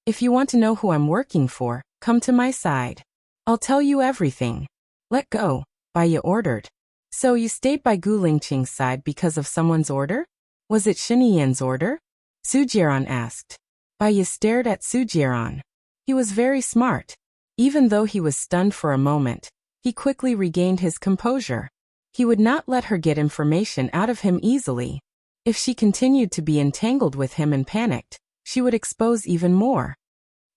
S1: If you want to know who I'm working for, come to my side. I'll tell you everything. Let go, Baiya ordered. So you stayed by Gu Lingqing's side because of someone's order? Was it Shin Yan's order? Su Jieran asked. Baiya stared at Su Jieran. He He was very smart. Even though he was stunned for a moment, he quickly regained his composure. He would not let her get information out of him easily. If she continued to be entangled with him and panicked, she would expose even more.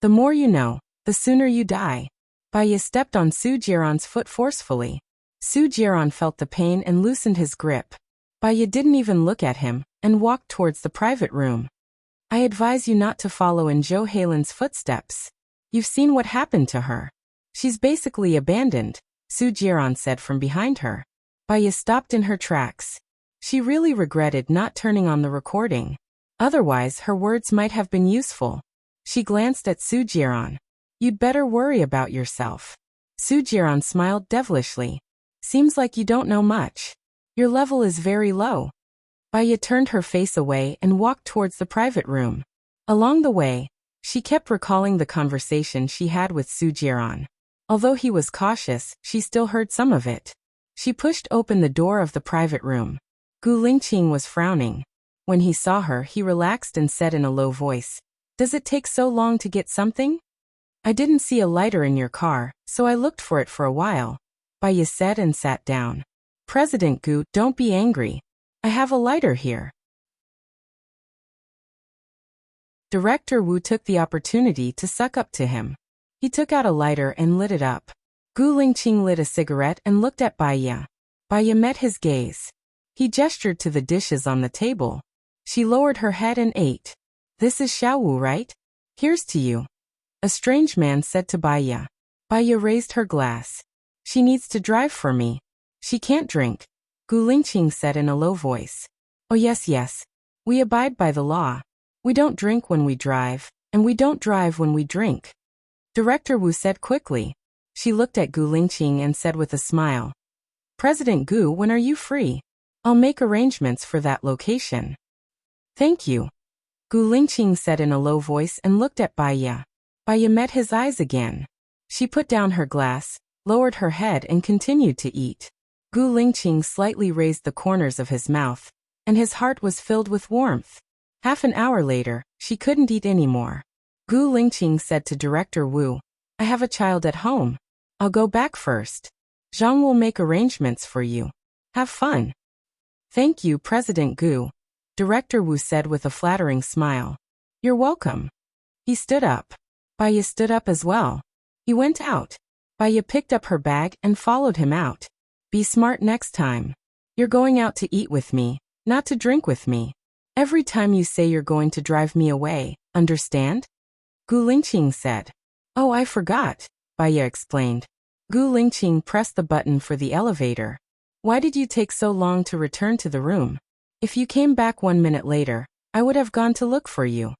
S1: The more you know, the sooner you die. Baya stepped on Su Jiran's foot forcefully. Su Jiran felt the pain and loosened his grip. Baya didn't even look at him and walked towards the private room. I advise you not to follow in Jo Halen's footsteps. You've seen what happened to her. She's basically abandoned, Su Jiran said from behind her. Baya stopped in her tracks. She really regretted not turning on the recording. Otherwise, her words might have been useful. She glanced at Su Jiran. You'd better worry about yourself. Su Jiran smiled devilishly. Seems like you don't know much. Your level is very low. Baya turned her face away and walked towards the private room. Along the way, she kept recalling the conversation she had with Su Jiran. Although he was cautious, she still heard some of it. She pushed open the door of the private room. Gu Lingqing was frowning. When he saw her, he relaxed and said in a low voice, "Does it take so long to get something?" "I didn't see a lighter in your car, so I looked for it for a while," Baya said and sat down. "President Gu, don't be angry. I have a lighter here." Director Wu took the opportunity to suck up to him. He took out a lighter and lit it up. Gu Lingqing lit a cigarette and looked at Baya. Baya met his gaze. He gestured to the dishes on the table. She lowered her head and ate. "This is Xiaowu, right? Here's to you," a strange man said to Baya. Baya raised her glass. "She needs to drive for me. She can't drink," Gu Lingqing said in a low voice. "Oh yes. We abide by the law. We don't drink when we drive, and we don't drive when we drink," Director Wu said quickly. She looked at Gu Lingqing and said with a smile, "President Gu, when are you free? I'll make arrangements for that location." "Thank you," Gu Lingqing said in a low voice and looked at Baya. Baya met his eyes again. She put down her glass, lowered her head and continued to eat. Gu Lingqing slightly raised the corners of his mouth, and his heart was filled with warmth. Half an hour later, she couldn't eat anymore. Gu Lingqing said to Director Wu, "I have a child at home. I'll go back first. Zhang will make arrangements for you. Have fun." "Thank you, President Gu," Director Wu said with a flattering smile. "You're welcome." He stood up. Baya stood up as well. He went out. Baya picked up her bag and followed him out. "Be smart next time. You're going out to eat with me, not to drink with me. Every time you say you're going to drive me away, understand?" Gu Lingqing said. "Oh, I forgot," Baya explained. Gu Lingqing pressed the button for the elevator. "Why did you take so long to return to the room? If you came back 1 minute later, I would have gone to look for you."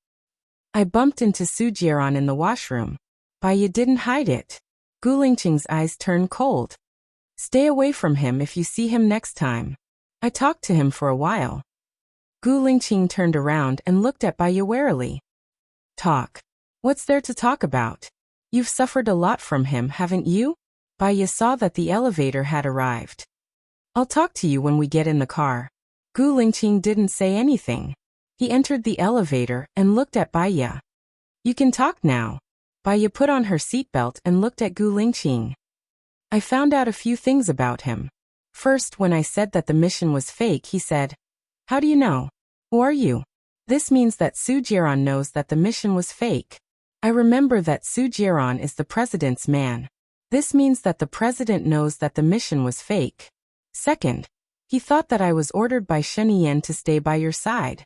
S1: "I bumped into Su Jiran in the washroom." Baya didn't hide it. Gu Lingqing's eyes turned cold. "Stay away from him if you see him next time. I talked to him for a while." Gu Lingqing turned around and looked at Baya warily. "Talk? What's there to talk about? You've suffered a lot from him, haven't you?" Baya saw that the elevator had arrived. "I'll talk to you when we get in the car." Gu Lingqing didn't say anything. He entered the elevator and looked at Baya. "You can talk now." Baya put on her seatbelt and looked at Gu Lingqing. "I found out a few things about him. First, when I said that the mission was fake, he said, 'How do you know? Who are you?' This means that Su Jiran knows that the mission was fake. I remember that Su Jiran is the president's man. This means that the president knows that the mission was fake. Second, he thought that I was ordered by Shen Yan to stay by your side.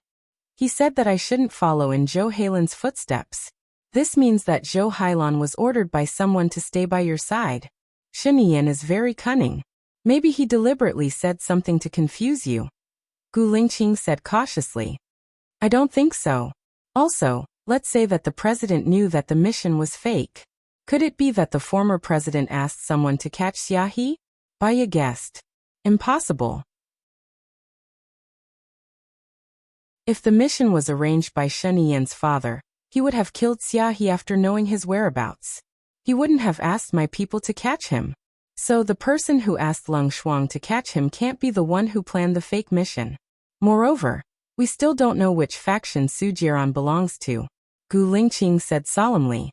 S1: He said that I shouldn't follow in Jo Halen's footsteps. This means that Jo Hailan was ordered by someone to stay by your side. Shen Yan is very cunning. Maybe he deliberately said something to confuse you," Gu Lingqing said cautiously. "I don't think so. Also, let's say that the president knew that the mission was fake. Could it be that the former president asked someone to catch Xiaohe?" Baya guessed. "Impossible. If the mission was arranged by Shen Yan's father, he would have killed Xiaohe after knowing his whereabouts. He wouldn't have asked my people to catch him. So the person who asked Leng Shuang to catch him can't be the one who planned the fake mission. Moreover, we still don't know which faction Su Jiran belongs to," Gu Lingqing said solemnly.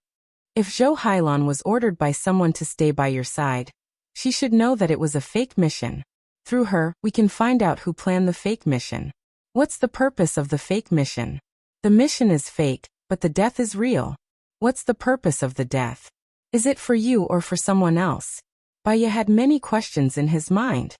S1: If Zhou Hailan was ordered by someone to stay by your side, she should know that it was a fake mission. Through her, we can find out who planned the fake mission. What's the purpose of the fake mission? The mission is fake, but the death is real. What's the purpose of the death? Is it for you or for someone else? Baiye had many questions in his mind.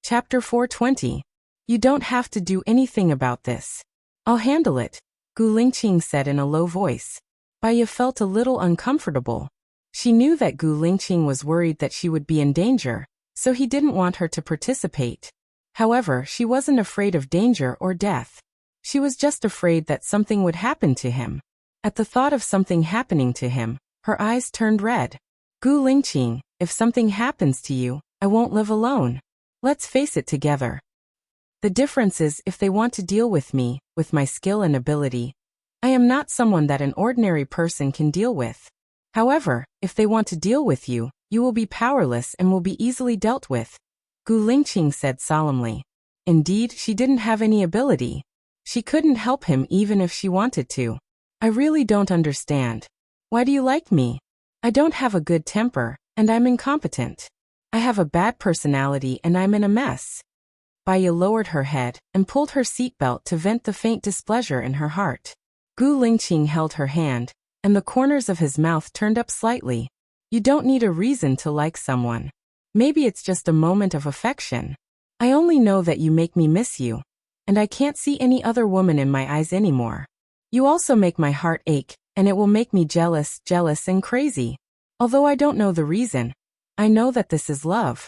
S1: Chapter 420. You don't have to do anything about this. I'll handle it, Gu Lingqing said in a low voice. Baiye felt a little uncomfortable. She knew that Gu Lingqing was worried that she would be in danger, so he didn't want her to participate. However, she wasn't afraid of danger or death. She was just afraid that something would happen to him. At the thought of something happening to him, her eyes turned red. Gu Lingqing, if something happens to you, I won't live alone. Let's face it together. The difference is if they want to deal with me, with my skill and ability, I am not someone that an ordinary person can deal with. However, if they want to deal with you, you will be powerless and will be easily dealt with, Gu Lingqing said solemnly. Indeed, she didn't have any ability. She couldn't help him even if she wanted to. I really don't understand. Why do you like me? I don't have a good temper, and I'm incompetent. I have a bad personality and I'm in a mess. Baiye lowered her head and pulled her seatbelt to vent the faint displeasure in her heart. Gu Lingqing held her hand, and the corners of his mouth turned up slightly. You don't need a reason to like someone. Maybe it's just a moment of affection. I only know that you make me miss you, and I can't see any other woman in my eyes anymore. You also make my heart ache, and it will make me jealous and crazy. Although I don't know the reason, I know that this is love.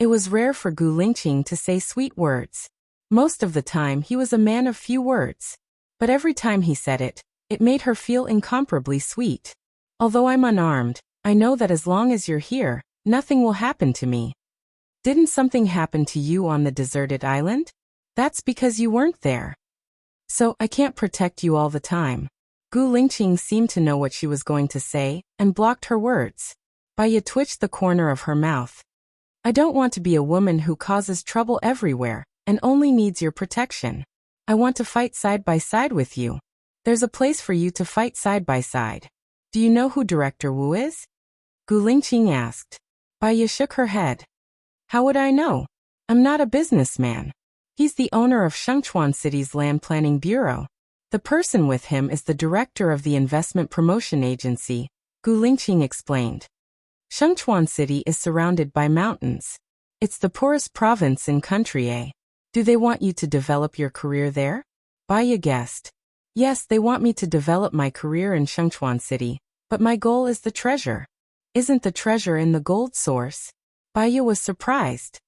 S1: It was rare for Gu Lingqing to say sweet words. Most of the time he was a man of few words. But every time he said it, it made her feel incomparably sweet. Although I'm unarmed, I know that as long as you're here, nothing will happen to me. Didn't something happen to you on the deserted island? That's because you weren't there. So I can't protect you all the time. Gu Lingqing seemed to know what she was going to say, and blocked her words. Baiye twitched the corner of her mouth. I don't want to be a woman who causes trouble everywhere, and only needs your protection. I want to fight side by side with you. There's a place for you to fight side by side. Do you know who Director Wu is? Gu Lingqing asked. Baiye shook her head. How would I know? I'm not a businessman. He's the owner of Shengchuan City's Land Planning Bureau. The person with him is the director of the investment promotion agency, Gu Lingqing explained. Shengchuan City is surrounded by mountains. It's the poorest province in country A. Do they want you to develop your career there? Baiye guessed. Yes, they want me to develop my career in Shengchuan City, but my goal is the treasure. Isn't the treasure in the gold source? Baiye was surprised.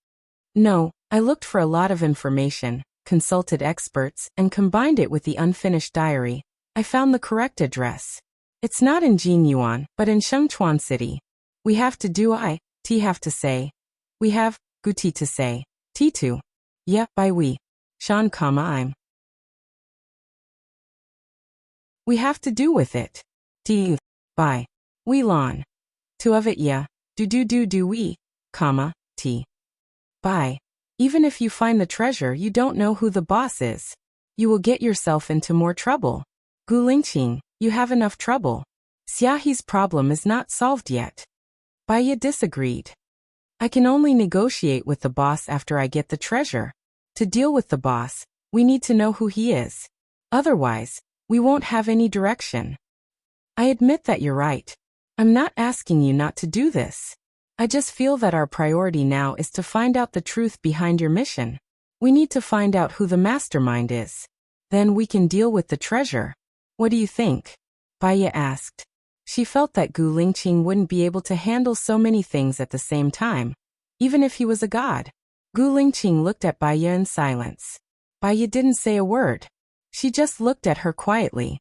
S1: No, I looked for a lot of information, consulted experts, and combined it with the unfinished diary. I found the correct address. It's not in Jinyuan, but in Shengchuan City. We have to do T have to say. We have, Guti to say. T2. Yeah, by we. Shan, I'm. We have to do with it. T. By. We lon. To of it yeah. Do we. T. By. Even if you find the treasure, you don't know who the boss is. You will get yourself into more trouble. Gu Lingqing, you have enough trouble. Xiaohe's problem is not solved yet. Baiye disagreed. I can only negotiate with the boss after I get the treasure. To deal with the boss, we need to know who he is. Otherwise, we won't have any direction. I admit that you're right. I'm not asking you not to do this. I just feel that our priority now is to find out the truth behind your mission. We need to find out who the mastermind is. Then we can deal with the treasure. What do you think? Baiye asked. She felt that Gu Lingqing wouldn't be able to handle so many things at the same time, even if he was a god. Gu Lingqing looked at Baiye in silence. Baiye didn't say a word. She just looked at her quietly.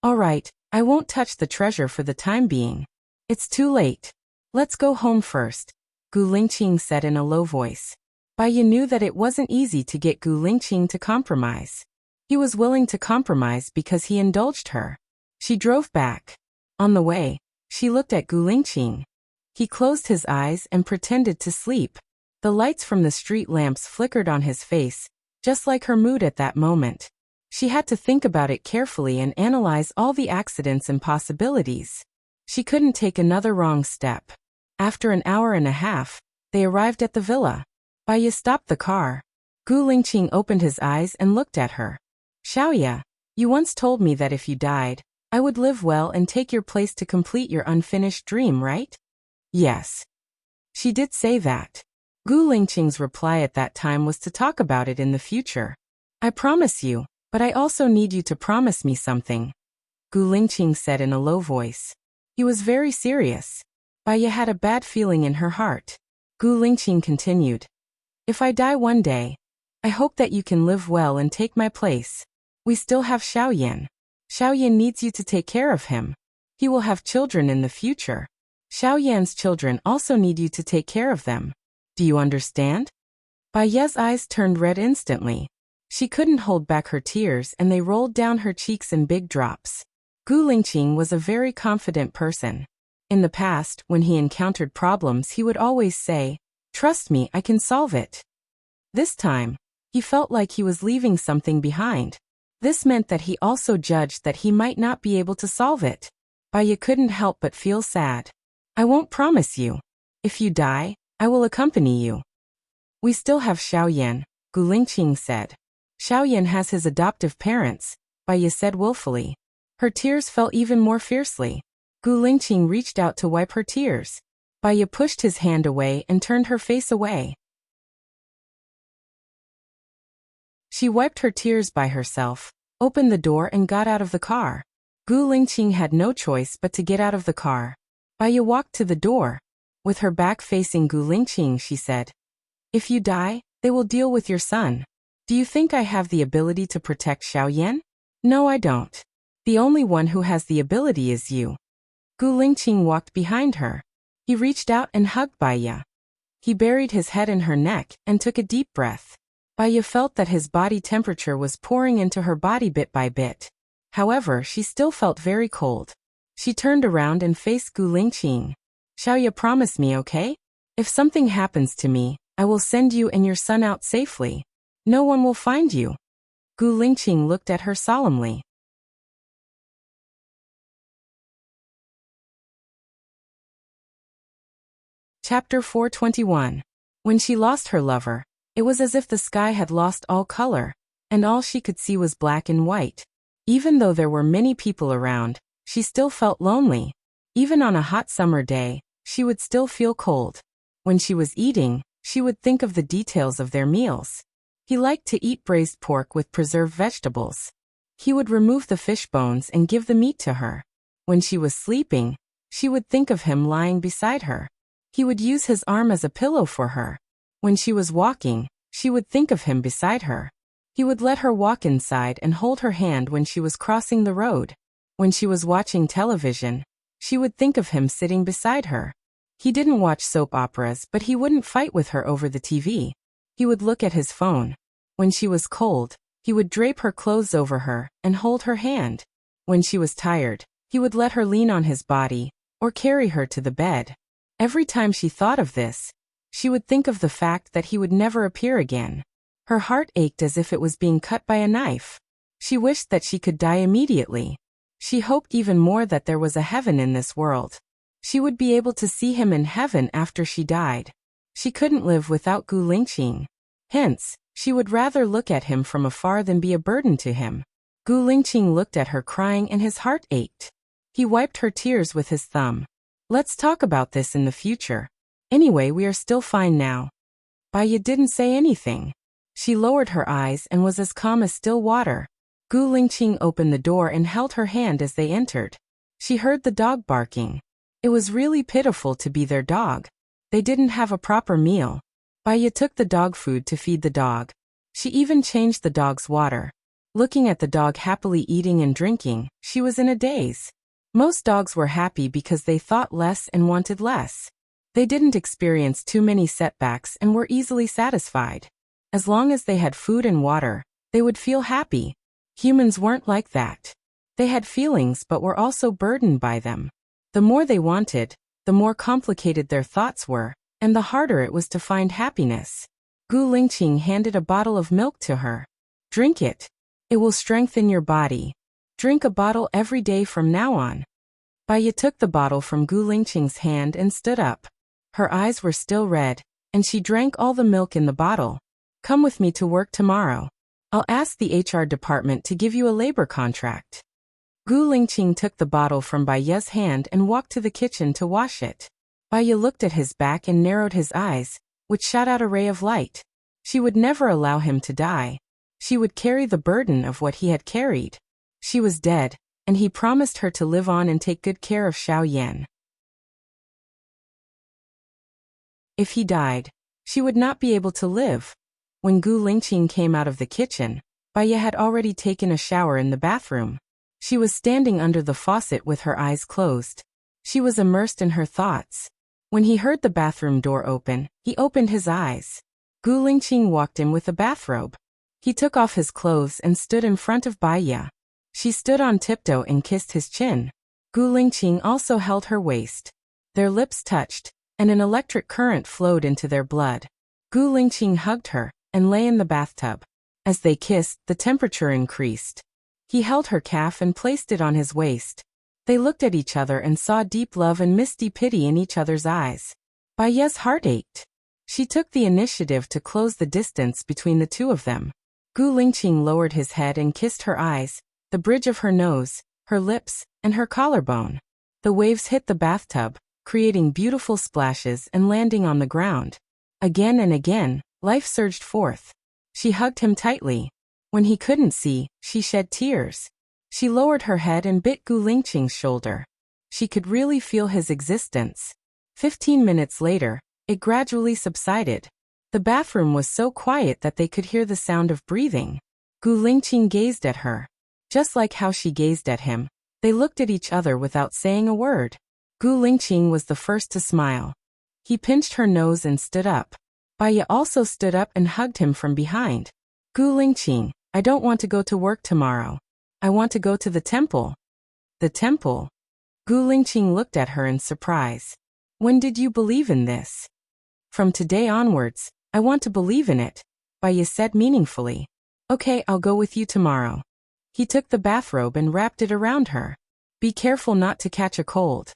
S1: All right, I won't touch the treasure for the time being. It's too late. Let's go home first, Gu Lingqing said in a low voice. Baiye knew that it wasn't easy to get Gu Lingqing to compromise. He was willing to compromise because he indulged her. She drove back. On the way, she looked at Gu Lingqing. He closed his eyes and pretended to sleep. The lights from the street lamps flickered on his face, just like her mood at that moment. She had to think about it carefully and analyze all the accidents and possibilities. She couldn't take another wrong step. After an hour and a half, they arrived at the villa. Baya stopped the car. Gu Lingqing opened his eyes and looked at her. Xiaoya, you once told me that if you died, I would live well and take your place to complete your unfinished dream, right? Yes. She did say that. Gu Lingqing's reply at that time was to talk about it in the future. I promise you, but I also need you to promise me something, Gu Lingqing said in a low voice. He was very serious. Baya had a bad feeling in her heart. Gu Lingqing continued. If I die one day, I hope that you can live well and take my place. We still have Xiaoyan. Xiaoyan needs you to take care of him. He will have children in the future. Xiaoyan's children also need you to take care of them. Do you understand? Baya's eyes turned red instantly. She couldn't hold back her tears and they rolled down her cheeks in big drops. Gu Lingqing was a very confident person. In the past, when he encountered problems, he would always say, "Trust me, I can solve it." This time, he felt like he was leaving something behind. This meant that he also judged that he might not be able to solve it. Baya couldn't help but feel sad. I won't promise you. If you die, I will accompany you. We still have Xiaoyan, Gu Lingqing said. Xiaoyan has his adoptive parents, Baya said willfully. Her tears fell even more fiercely. Gu Lingqing reached out to wipe her tears. Baya pushed his hand away and turned her face away. She wiped her tears by herself, opened the door and got out of the car. Gu Lingqing had no choice but to get out of the car. Baya walked to the door. With her back facing Gu Lingqing, she said, If you die, they will deal with your son. Do you think I have the ability to protect Xiaoyan? No, I don't. The only one who has the ability is you. Gu Lingqing walked behind her. He reached out and hugged Baya. He buried his head in her neck and took a deep breath. Baya felt that his body temperature was pouring into her body bit by bit. However, she still felt very cold. She turned around and faced Gu Lingqing. Xiaoya, promise me, okay? If something happens to me, I will send you and your son out safely. No one will find you. Gu Lingqing looked at her solemnly. Chapter 421. When she lost her lover, it was as if the sky had lost all color, and all she could see was black and white. Even though there were many people around, she still felt lonely. Even on a hot summer day, she would still feel cold. When she was eating, she would think of the details of their meals. He liked to eat braised pork with preserved vegetables. He would remove the fish bones and give the meat to her. When she was sleeping, she would think of him lying beside her. He would use his arm as a pillow for her. When she was walking, she would think of him beside her. He would let her walk inside and hold her hand when she was crossing the road. When she was watching television, she would think of him sitting beside her. He didn't watch soap operas, but he wouldn't fight with her over the TV. He would look at his phone. When she was cold, he would drape her clothes over her and hold her hand. When she was tired, he would let her lean on his body or carry her to the bed. Every time she thought of this, she would think of the fact that he would never appear again. Her heart ached as if it was being cut by a knife. She wished that she could die immediately. She hoped even more that there was a heaven in this world. She would be able to see him in heaven after she died. She couldn't live without Gu Lingqing. Hence, she would rather look at him from afar than be a burden to him. Gu Lingqing looked at her crying and his heart ached. He wiped her tears with his thumb. Let's talk about this in the future. Anyway, we are still fine now. Baya didn't say anything. She lowered her eyes and was as calm as still water. Gu Lingqing opened the door and held her hand as they entered. She heard the dog barking. It was really pitiful to be their dog. They didn't have a proper meal. Baya took the dog food to feed the dog. She even changed the dog's water. Looking at the dog happily eating and drinking, she was in a daze. Most dogs were happy because they thought less and wanted less. They didn't experience too many setbacks and were easily satisfied. As long as they had food and water, they would feel happy. Humans weren't like that. They had feelings but were also burdened by them. The more they wanted, the more complicated their thoughts were, and the harder it was to find happiness. Gu Lingqing handed a bottle of milk to her. Drink it. It will strengthen your body. Drink a bottle every day from now on. Baiya took the bottle from Gu Lingqing's hand and stood up. Her eyes were still red, and she drank all the milk in the bottle. Come with me to work tomorrow. I'll ask the HR department to give you a labor contract. Gu Lingqing took the bottle from Baiya's hand and walked to the kitchen to wash it. Baiya looked at his back and narrowed his eyes, which shot out a ray of light. She would never allow him to die. She would carry the burden of what he had carried. She was dead, and he promised her to live on and take good care of Xiao Yan. If he died, she would not be able to live. When Gu Lingqing came out of the kitchen, Baiya had already taken a shower in the bathroom. She was standing under the faucet with her eyes closed. She was immersed in her thoughts. When he heard the bathroom door open, he opened his eyes. Gu Lingqing walked in with a bathrobe. He took off his clothes and stood in front of Baiya. She stood on tiptoe and kissed his chin. Gu Lingqing also held her waist. Their lips touched, and an electric current flowed into their blood. Gu Lingqing hugged her and lay in the bathtub. As they kissed, the temperature increased. He held her calf and placed it on his waist. They looked at each other and saw deep love and misty pity in each other's eyes. Baiya's heart ached. She took the initiative to close the distance between the two of them. Gu Lingqing lowered his head and kissed her eyes, the bridge of her nose, her lips, and her collarbone. The waves hit the bathtub, creating beautiful splashes and landing on the ground. Again and again, life surged forth. She hugged him tightly. When he couldn't see, she shed tears. She lowered her head and bit Gu Lingqing's shoulder. She could really feel his existence. 15 minutes later, it gradually subsided. The bathroom was so quiet that they could hear the sound of breathing. Gu Lingqing gazed at her. Just like how she gazed at him, they looked at each other without saying a word. Gu Lingqing was the first to smile. He pinched her nose and stood up. Baiya also stood up and hugged him from behind. Gu Lingqing, I don't want to go to work tomorrow. I want to go to the temple. The temple? Gu Lingqing looked at her in surprise. When did you believe in this? From today onwards, I want to believe in it, Baiya said meaningfully. Okay, I'll go with you tomorrow. He took the bathrobe and wrapped it around her. Be careful not to catch a cold.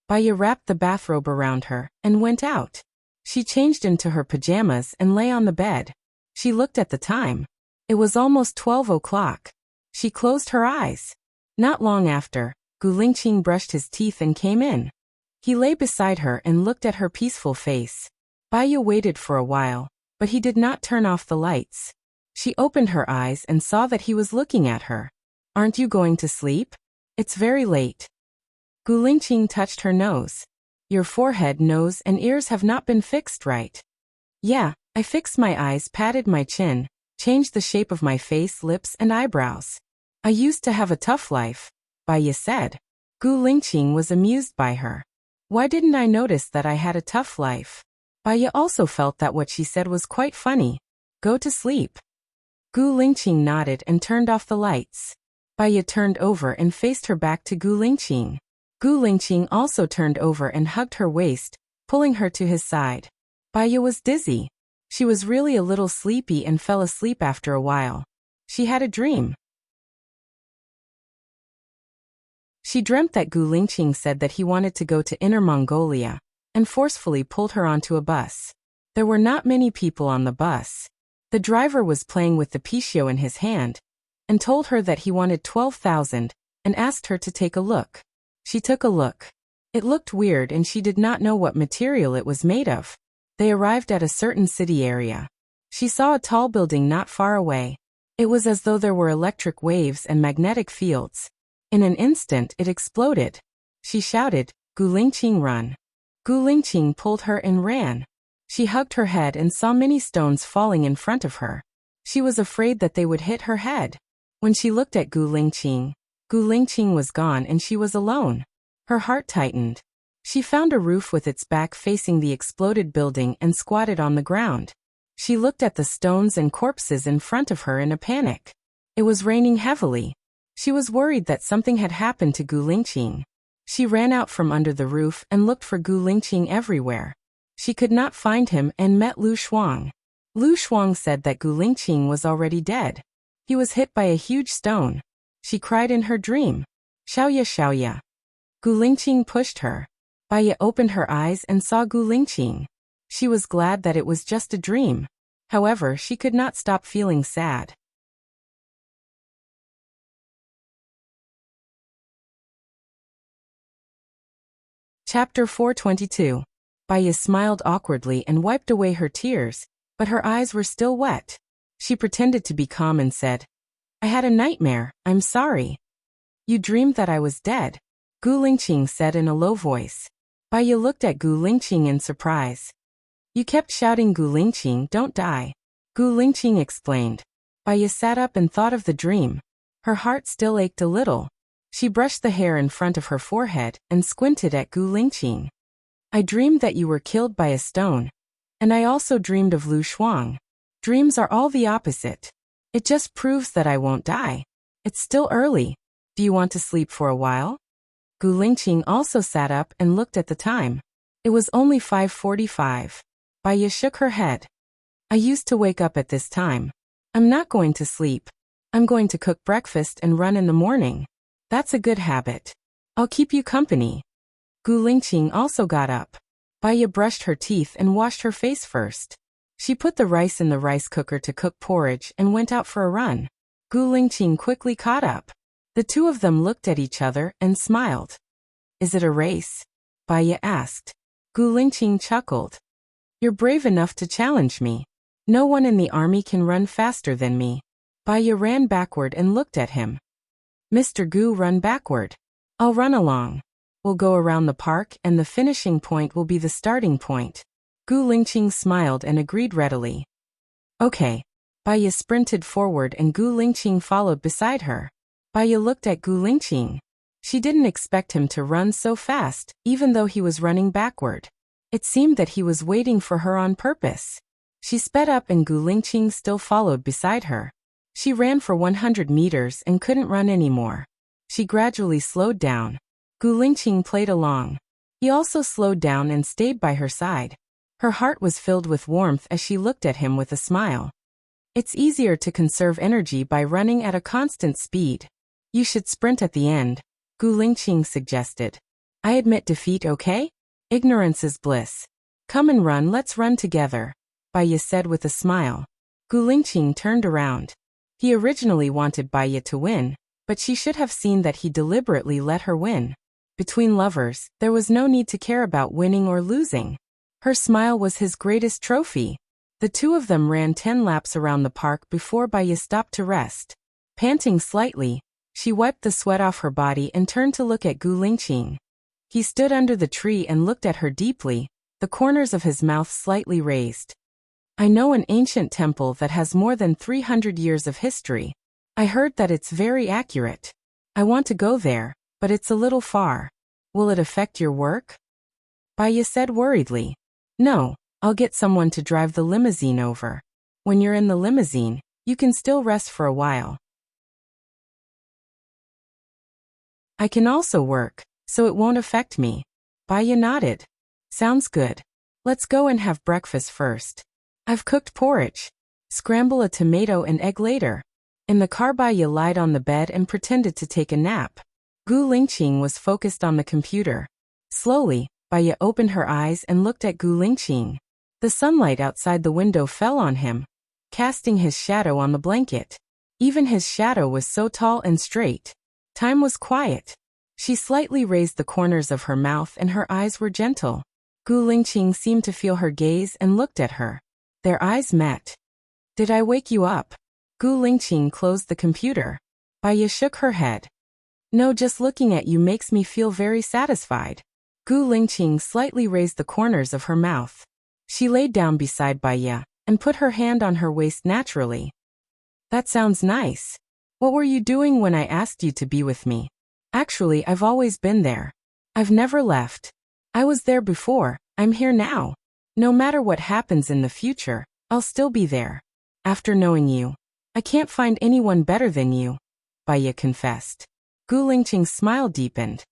S1: Baiya wrapped the bathrobe around her and went out. She changed into her pajamas and lay on the bed. She looked at the time. It was almost 12 o'clock. She closed her eyes. Not long after, Gu Lingqing brushed his teeth and came in. He lay beside her and looked at her peaceful face. Baiya waited for a while, but he did not turn off the lights. She opened her eyes and saw that he was looking at her. Aren't you going to sleep? It's very late. Gu Lingqing touched her nose. Your forehead, nose, and ears have not been fixed right. Yeah, I fixed my eyes, patted my chin, changed the shape of my face, lips, and eyebrows. I used to have a tough life, Baiya said. Gu Lingqing was amused by her. Why didn't I notice that I had a tough life? Baiya also felt that what she said was quite funny. Go to sleep. Gu Lingqing nodded and turned off the lights. Baiya turned over and faced her back to Gu Lingqing. Gu Lingqing also turned over and hugged her waist, pulling her to his side. Baiya was dizzy. She was really a little sleepy and fell asleep after a while. She had a dream. She dreamt that Gu Lingqing said that he wanted to go to Inner Mongolia, and forcefully pulled her onto a bus. There were not many people on the bus. The driver was playing with the picio in his hand, and told her that he wanted 12,000, and asked her to take a look. She took a look. It looked weird and she did not know what material it was made of. They arrived at a certain city area. She saw a tall building not far away. It was as though there were electric waves and magnetic fields. In an instant it exploded. She shouted, Gu Lingqing, run. Gu Lingqing pulled her and ran. She hugged her head and saw many stones falling in front of her. She was afraid that they would hit her head. When she looked at Gu Lingqing was gone and she was alone. Her heart tightened. She found a roof with its back facing the exploded building and squatted on the ground. She looked at the stones and corpses in front of her in a panic. It was raining heavily. She was worried that something had happened to Gu Lingqing. She ran out from under the roof and looked for Gu Lingqing everywhere. She could not find him and met Lu Shuang. Lu Shuang said that Gu Lingqing was already dead. He was hit by a huge stone. She cried in her dream. Xiaoya, Xiaoya. Gu Lingqing pushed her. Baiya opened her eyes and saw Gu Lingqing. She was glad that it was just a dream. However, she could not stop feeling sad. Chapter 422. Baiya smiled awkwardly and wiped away her tears, but her eyes were still wet. She pretended to be calm and said, I had a nightmare, I'm sorry. You dreamed that I was dead, Gu Lingqing said in a low voice. Baiya looked at Gu Lingqing in surprise. You kept shouting Gu Lingqing, don't die. Gu Lingqing explained. Baiya sat up and thought of the dream. Her heart still ached a little. She brushed the hair in front of her forehead and squinted at Gu Lingqing. I dreamed that you were killed by a stone. And I also dreamed of Lu Shuang. Dreams are all the opposite. It just proves that I won't die. It's still early. Do you want to sleep for a while? Gu Lingqing also sat up and looked at the time. It was only 5:45. Baiya shook her head. I used to wake up at this time. I'm not going to sleep. I'm going to cook breakfast and run in the morning. That's a good habit. I'll keep you company. Gu Lingqing also got up. Baiya brushed her teeth and washed her face first. She put the rice in the rice cooker to cook porridge and went out for a run. Gu Lingqing quickly caught up. The two of them looked at each other and smiled. Is it a race? Baiya asked. Gu Lingqing chuckled. You're brave enough to challenge me. No one in the army can run faster than me. Baiya ran backward and looked at him. Mr. Gu, run backward. I'll run along. We'll go around the park and the finishing point will be the starting point. Gu Lingqing smiled and agreed readily. Okay. Baiya sprinted forward and Gu Lingqing followed beside her. Baiya looked at Gu Lingqing. She didn't expect him to run so fast, even though he was running backward. It seemed that he was waiting for her on purpose. She sped up and Gu Lingqing still followed beside her. She ran for 100 meters and couldn't run anymore. She gradually slowed down. Gu Lingqing played along. He also slowed down and stayed by her side. Her heart was filled with warmth as she looked at him with a smile. It's easier to conserve energy by running at a constant speed. You should sprint at the end, Gu Lingqing suggested. I admit defeat, okay? Ignorance is bliss. Come and run, let's run together, Baiya said with a smile. Gu Lingqing turned around. He originally wanted Baiya to win, but she should have seen that he deliberately let her win. Between lovers, there was no need to care about winning or losing. Her smile was his greatest trophy. The two of them ran 10 laps around the park before Baiya stopped to rest. Panting slightly, she wiped the sweat off her body and turned to look at Gu Lingqing. He stood under the tree and looked at her deeply, the corners of his mouth slightly raised. I know an ancient temple that has more than 300 years of history. I heard that it's very accurate. I want to go there, but it's a little far. Will it affect your work? Baiya said worriedly. No, I'll get someone to drive the limousine over. When you're in the limousine, you can still rest for a while. I can also work, so it won't affect me. Baiya nodded. Sounds good. Let's go and have breakfast first. I've cooked porridge. Scramble a tomato and egg later. In the car, Baiya lied on the bed and pretended to take a nap. Gu Lingqing was focused on the computer. Slowly, Baiya opened her eyes and looked at Gu Lingqing. The sunlight outside the window fell on him, casting his shadow on the blanket. Even his shadow was so tall and straight. Time was quiet. She slightly raised the corners of her mouth and her eyes were gentle. Gu Lingqing seemed to feel her gaze and looked at her. Their eyes met. Did I wake you up? Gu Lingqing closed the computer. Baiya shook her head. No, just looking at you makes me feel very satisfied. Gu Lingqing slightly raised the corners of her mouth. She laid down beside Baiya and put her hand on her waist naturally. That sounds nice. What were you doing when I asked you to be with me? Actually, I've always been there. I've never left. I was there before, I'm here now. No matter what happens in the future, I'll still be there. After knowing you, I can't find anyone better than you, Baiya confessed. Gu Lingqing's smile deepened.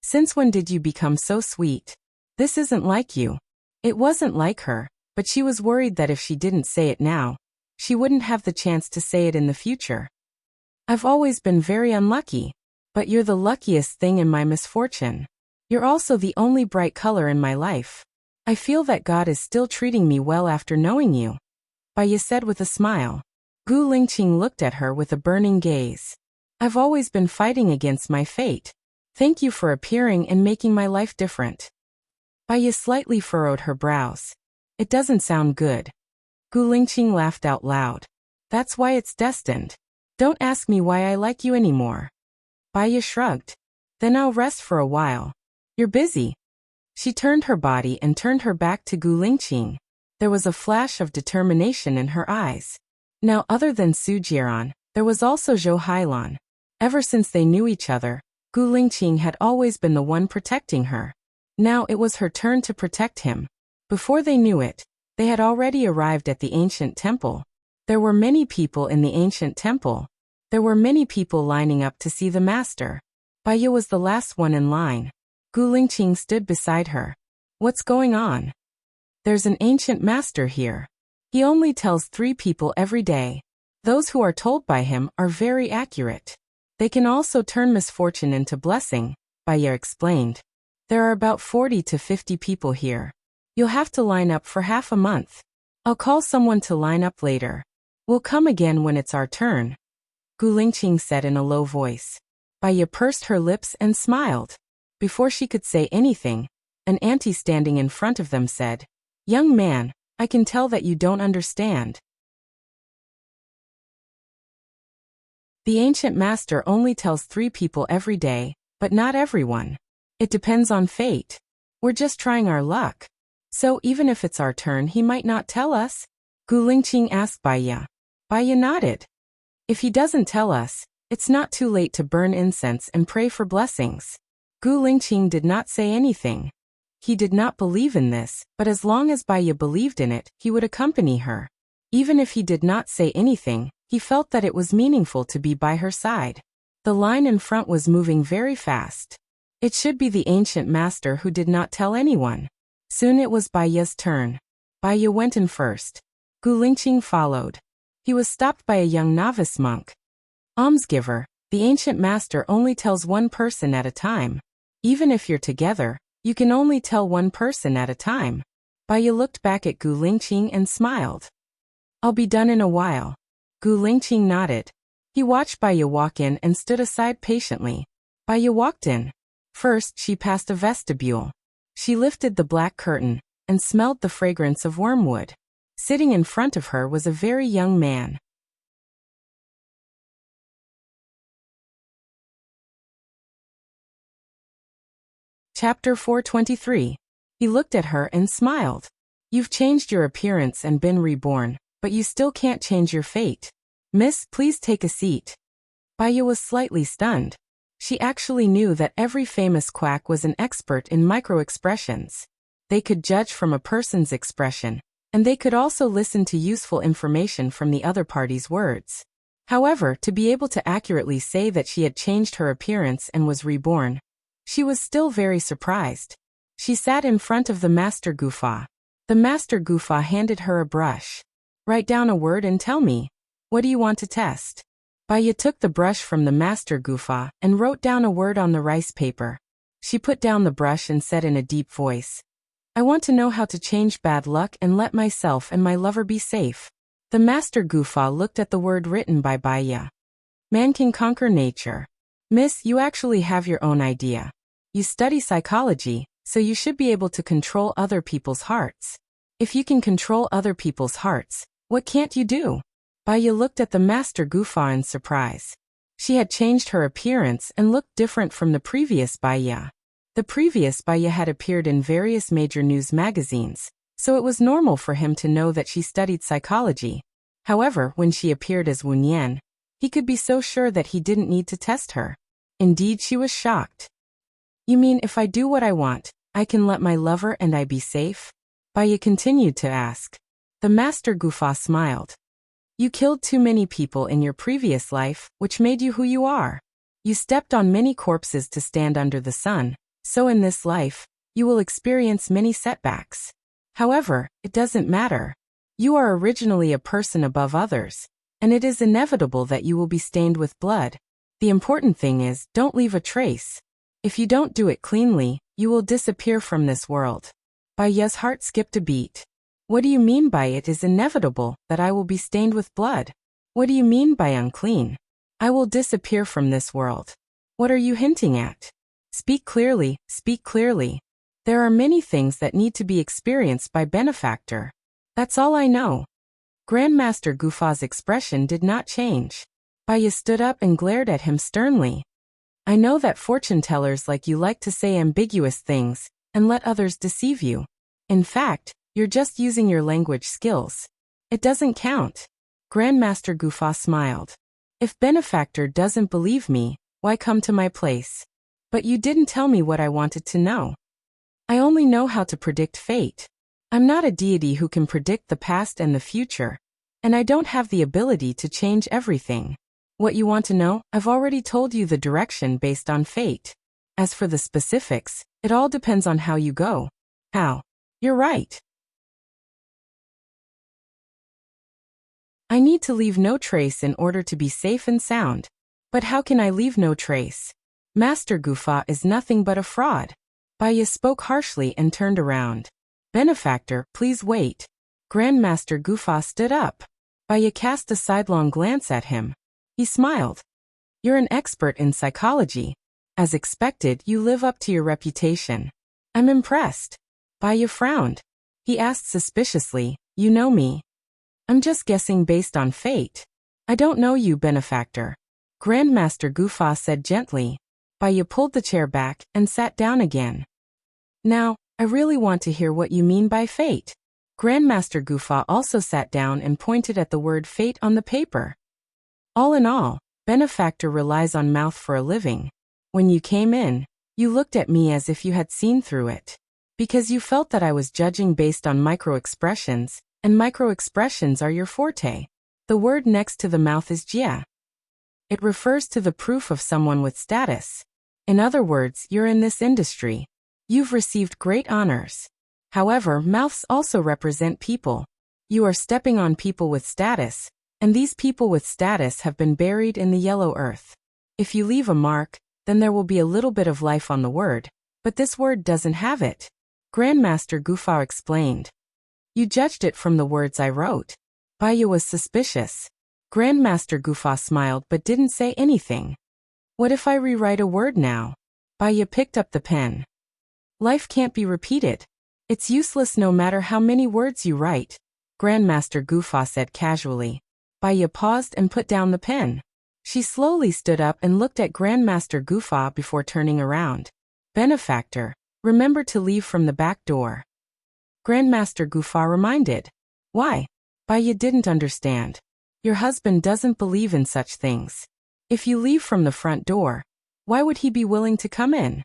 S1: Since when did you become so sweet? This isn't like you. It wasn't like her. but she was worried that if she didn't say it now, she wouldn't have the chance to say it in the future. I've always been very unlucky, but you're the luckiest thing in my misfortune. You're also the only bright color in my life. I feel that God is still treating me well after knowing you, Baya said with a smile. Gu Lingqing looked at her with a burning gaze. I've always been fighting against my fate. Thank you for appearing and making my life different. Baya slightly furrowed her brows. It doesn't sound good. Gu Lingqing laughed out loud. That's why it's destined. Don't ask me why I like you anymore. Baya shrugged. Then I'll rest for a while. You're busy. She turned her body and turned her back to Gu Lingqing. There was a flash of determination in her eyes. Now, other than Su Jiran, there was also Zhou Hailan. Ever since they knew each other, Gu Lingqing had always been the one protecting her. Now it was her turn to protect him. Before they knew it, they had already arrived at the ancient temple. There were many people in the ancient temple. There were many people lining up to see the master. Baya was the last one in line. Gu Lingqing stood beside her. What's going on? There's an ancient master here. He only tells 3 people every day. Those who are told by him are very accurate. They can also turn misfortune into blessing, Baya explained. There are about 40 to 50 people here. You'll have to line up for half a month. I'll call someone to line up later. We'll come again when it's our turn, Gu Lingqing said in a low voice. Baya pursed her lips and smiled. Before she could say anything, an auntie standing in front of them said, Young man, I can tell that you don't understand. The ancient master only tells 3 people every day, but not everyone. It depends on fate. We're just trying our luck. So even if it's our turn, he might not tell us? Gu Lingqing asked Baya. Baya nodded. If he doesn't tell us, it's not too late to burn incense and pray for blessings. Gu Lingqing did not say anything. He did not believe in this, but as long as Baya believed in it, he would accompany her. Even if he did not say anything, he felt that it was meaningful to be by her side. The line in front was moving very fast. It should be the ancient master who did not tell anyone. Soon it was Baya's turn. Baya went in first. Gu Lingqing followed. He was stopped by a young novice monk. Almsgiver, the ancient master only tells 1 person at a time. Even if you're together, you can only tell 1 person at a time. Baya looked back at Gu Lingqing and smiled. I'll be done in a while. Gu Lingqing nodded. He watched Baya walk in and stood aside patiently. Baya walked in. First, she passed a vestibule. She lifted the black curtain and smelled the fragrance of wormwood. Sitting in front of her was a very young man. Chapter 423. He looked at her and smiled. You've changed your appearance and been reborn, but you still can't change your fate. Miss, please take a seat. Baya was slightly stunned. She actually knew that every famous quack was an expert in micro-expressions. They could judge from a person's expression, and they could also listen to useful information from the other party's words. However, to be able to accurately say that she had changed her appearance and was reborn, she was still very surprised. She sat in front of the Master Gufa. The Master Gufa handed her a brush. Write down a word and tell me. What do you want to test? Baya took the brush from the Master Gufa and wrote down a word on the rice paper. She put down the brush and said in a deep voice, I want to know how to change bad luck and let myself and my lover be safe. The Master Gufa looked at the word written by Baya. Man can conquer nature. Miss, you actually have your own idea. You study psychology, so you should be able to control other people's hearts. If you can control other people's hearts, what can't you do? Baya looked at the Master Gufa in surprise. She had changed her appearance and looked different from the previous Baya. The previous Baya had appeared in various major news magazines, so it was normal for him to know that she studied psychology. However, when she appeared as Wu Nian, he could be so sure that he didn't need to test her. Indeed, she was shocked. You mean if I do what I want, I can let my lover and I be safe? Baya continued to ask. The Master Gufa smiled. You killed too many people in your previous life, which made you who you are. You stepped on many corpses to stand under the sun, so in this life, you will experience many setbacks. However, it doesn't matter. You are originally a person above others, and it is inevitable that you will be stained with blood. The important thing is, don't leave a trace. If you don't do it cleanly, you will disappear from this world. Baya's heart skipped a beat. What do you mean by it is inevitable that I will be stained with blood? What do you mean by unclean? I will disappear from this world. What are you hinting at? Speak clearly, speak clearly. There are many things that need to be experienced by benefactor. That's all I know. Grandmaster Gufa's expression did not change. Baya stood up and glared at him sternly. I know that fortune-tellers like you like to say ambiguous things and let others deceive you. In fact, you're just using your language skills. It doesn't count. Grandmaster Gufa smiled. If benefactor doesn't believe me, why come to my place? But you didn't tell me what I wanted to know. I only know how to predict fate. I'm not a deity who can predict the past and the future, and I don't have the ability to change everything. What you want to know, I've already told you the direction based on fate. As for the specifics, it all depends on how you go. How? You're right. I need to leave no trace in order to be safe and sound. But how can I leave no trace? Master Gufa is nothing but a fraud. Baya spoke harshly and turned around. Benefactor, please wait. Grandmaster Gufa stood up. Baya cast a sidelong glance at him. He smiled. You're an expert in psychology. As expected, you live up to your reputation. I'm impressed. Baya frowned. He asked suspiciously, you know me? I'm just guessing based on fate. I don't know you, benefactor. Grandmaster Gufa said gently. Baya pulled the chair back and sat down again. Now, I really want to hear what you mean by fate. Grandmaster Gufa also sat down and pointed at the word fate on the paper. All in all, benefactor relies on mouth for a living. When you came in, you looked at me as if you had seen through it. Because you felt that I was judging based on micro-expressions, and micro-expressions are your forte. The word next to the mouth is jia. It refers to the proof of someone with status. In other words, you're in this industry. You've received great honors. However, mouths also represent people. You are stepping on people with status, and these people with status have been buried in the yellow earth. If you leave a mark, then there will be a little bit of life on the word, but this word doesn't have it. Grandmaster Gufa explained. You judged it from the words I wrote. Baya was suspicious. Grandmaster Gufa smiled but didn't say anything. What if I rewrite a word now? Baya picked up the pen. Life can't be repeated. It's useless no matter how many words you write, Grandmaster Gufa said casually. Baya paused and put down the pen. She slowly stood up and looked at Grandmaster Gufa before turning around. Benefactor, remember to leave from the back door. Grandmaster Gufa reminded. Why? Baya didn't understand. Your husband doesn't believe in such things. If you leave from the front door, why would he be willing to come in?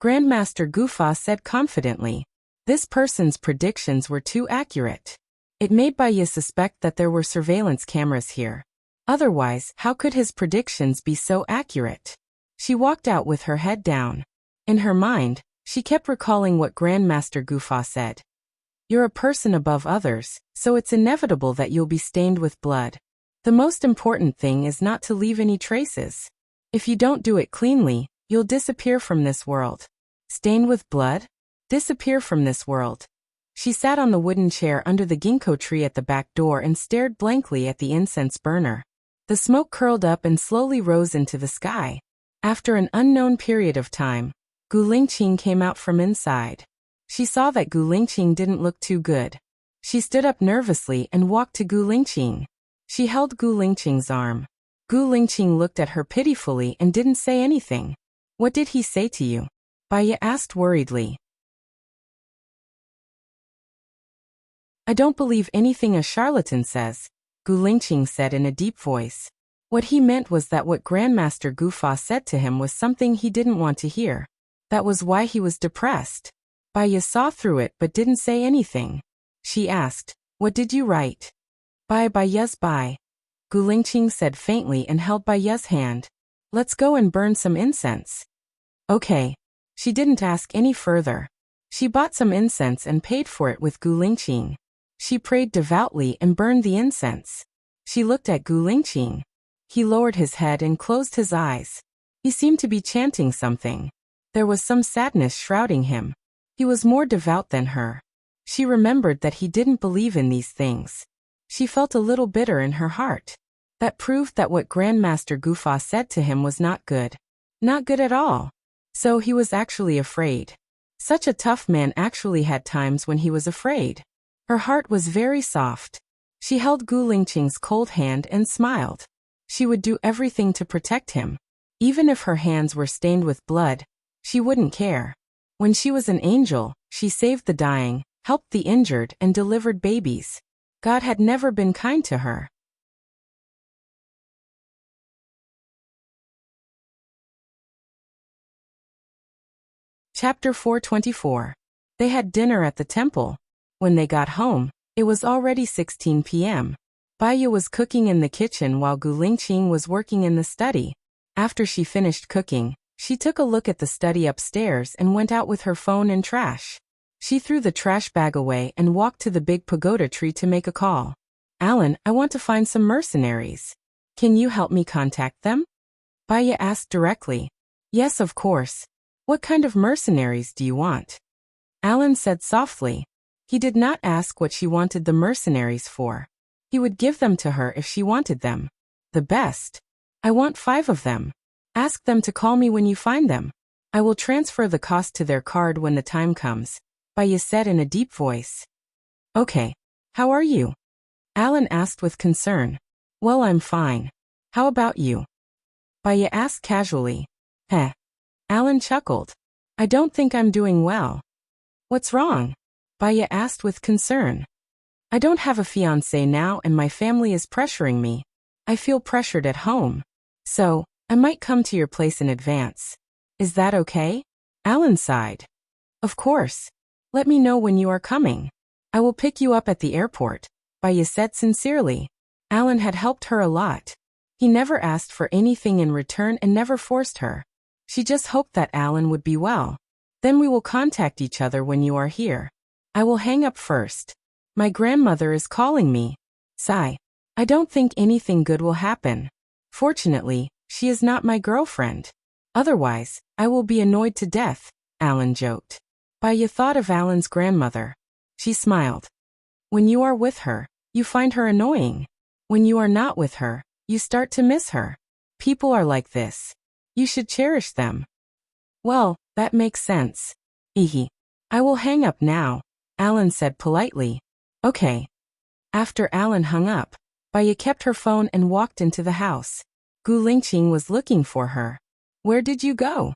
S1: Grandmaster Gufa said confidently. This person's predictions were too accurate. It made Baya suspect that there were surveillance cameras here. Otherwise, how could his predictions be so accurate? She walked out with her head down. In her mind, she kept recalling what Grandmaster Gufa said. You're a person above others, so it's inevitable that you'll be stained with blood. The most important thing is not to leave any traces. If you don't do it cleanly, you'll disappear from this world. Stained with blood? Disappear from this world. She sat on the wooden chair under the ginkgo tree at the back door and stared blankly at the incense burner. The smoke curled up and slowly rose into the sky. After an unknown period of time, Gu Lingqing came out from inside. She saw that Gu Lingqing didn't look too good. She stood up nervously and walked to Gu Lingqing. She held Gu Lingqing's arm. Gu Lingqing looked at her pitifully and didn't say anything. What did he say to you? Baya asked worriedly. I don't believe anything a charlatan says, Gu Lingqing said in a deep voice. What he meant was that what Grandmaster Gufa said to him was something he didn't want to hear. That was why he was depressed. Baya saw through it but didn't say anything. She asked, what did you write? Baya's bye. Gu Lingqing said faintly and held Baya's hand. Let's go and burn some incense. Okay. She didn't ask any further. She bought some incense and paid for it with Gu Lingqing. She prayed devoutly and burned the incense. She looked at Gu Lingqing. He lowered his head and closed his eyes. He seemed to be chanting something. There was some sadness shrouding him. He was more devout than her. She remembered that he didn't believe in these things. She felt a little bitter in her heart. That proved that what Grandmaster Gufa said to him was not good. Not good at all. So he was actually afraid. Such a tough man actually had times when he was afraid. Her heart was very soft. She held Gu Lingqing's cold hand and smiled. She would do everything to protect him. Even if her hands were stained with blood, she wouldn't care. When she was an angel, she saved the dying, helped the injured, and delivered babies. God had never been kind to her. Chapter 424. They had dinner at the temple. When they got home, it was already 16 p.m. Baiya was cooking in the kitchen while Gu Lingqing was working in the study. After she finished cooking, she took a look at the study upstairs and went out with her phone and trash. She threw the trash bag away and walked to the big pagoda tree to make a call. Alan, I want to find some mercenaries. Can you help me contact them? Baiya asked directly. Yes, of course. What kind of mercenaries do you want? Alan said softly. He did not ask what she wanted the mercenaries for. He would give them to her if she wanted them. The best. I want 5 of them. Ask them to call me when you find them. I will transfer the cost to their card when the time comes, Baiya said in a deep voice. Okay. How are you? Alan asked with concern. Well, I'm fine. How about you? Baiya asked casually. Heh. Alan chuckled. I don't think I'm doing well. What's wrong? Baiya asked with concern. I don't have a fiancé now and my family is pressuring me. I feel pressured at home. So, I might come to your place in advance. Is that okay? Alan sighed. Of course. Let me know when you are coming. I will pick you up at the airport, Baiya said sincerely. Alan had helped her a lot. He never asked for anything in return and never forced her. She just hoped that Alan would be well. Then we will contact each other when you are here. I will hang up first. My grandmother is calling me. Sigh. I don't think anything good will happen. Fortunately, she is not my girlfriend. Otherwise, I will be annoyed to death, Alan joked. Baiya thought of Alan's grandmother. She smiled. When you are with her, you find her annoying. When you are not with her, you start to miss her. People are like this. You should cherish them. Well, that makes sense. Ehe. I will hang up now, Alan said politely. Okay. After Alan hung up, Baiya kept her phone and walked into the house. Gu Lingqing was looking for her. Where did you go?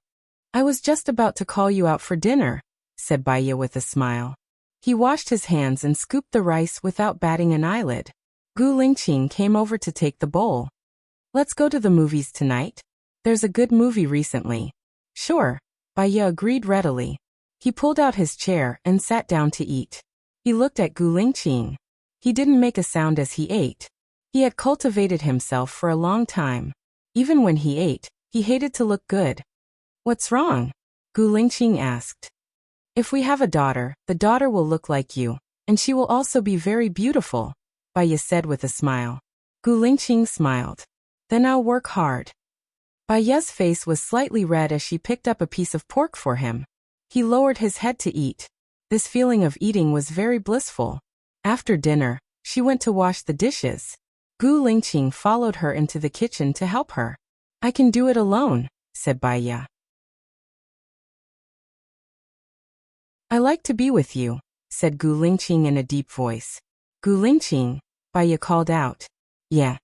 S1: I was just about to call you out for dinner, said Baiya with a smile. He washed his hands and scooped the rice without batting an eyelid. Gu Lingqing came over to take the bowl. Let's go to the movies tonight. There's a good movie recently. Sure, Baiya agreed readily. He pulled out his chair and sat down to eat. He looked at Gu Lingqing. He didn't make a sound as he ate. He had cultivated himself for a long time. Even when he ate, he hated to look good. What's wrong? Gu Lingqing asked. If we have a daughter, the daughter will look like you, and she will also be very beautiful, Baiya said with a smile. Gu Lingqing smiled. Then I'll work hard. Baiya's face was slightly red as she picked up a piece of pork for him. He lowered his head to eat. This feeling of eating was very blissful. After dinner, she went to wash the dishes. Gu Lingqing followed her into the kitchen to help her. I can do it alone, said Baiya. I like to be with you, said Gu Lingqing in a deep voice. Gu Lingqing, Baiya called out. Yeah.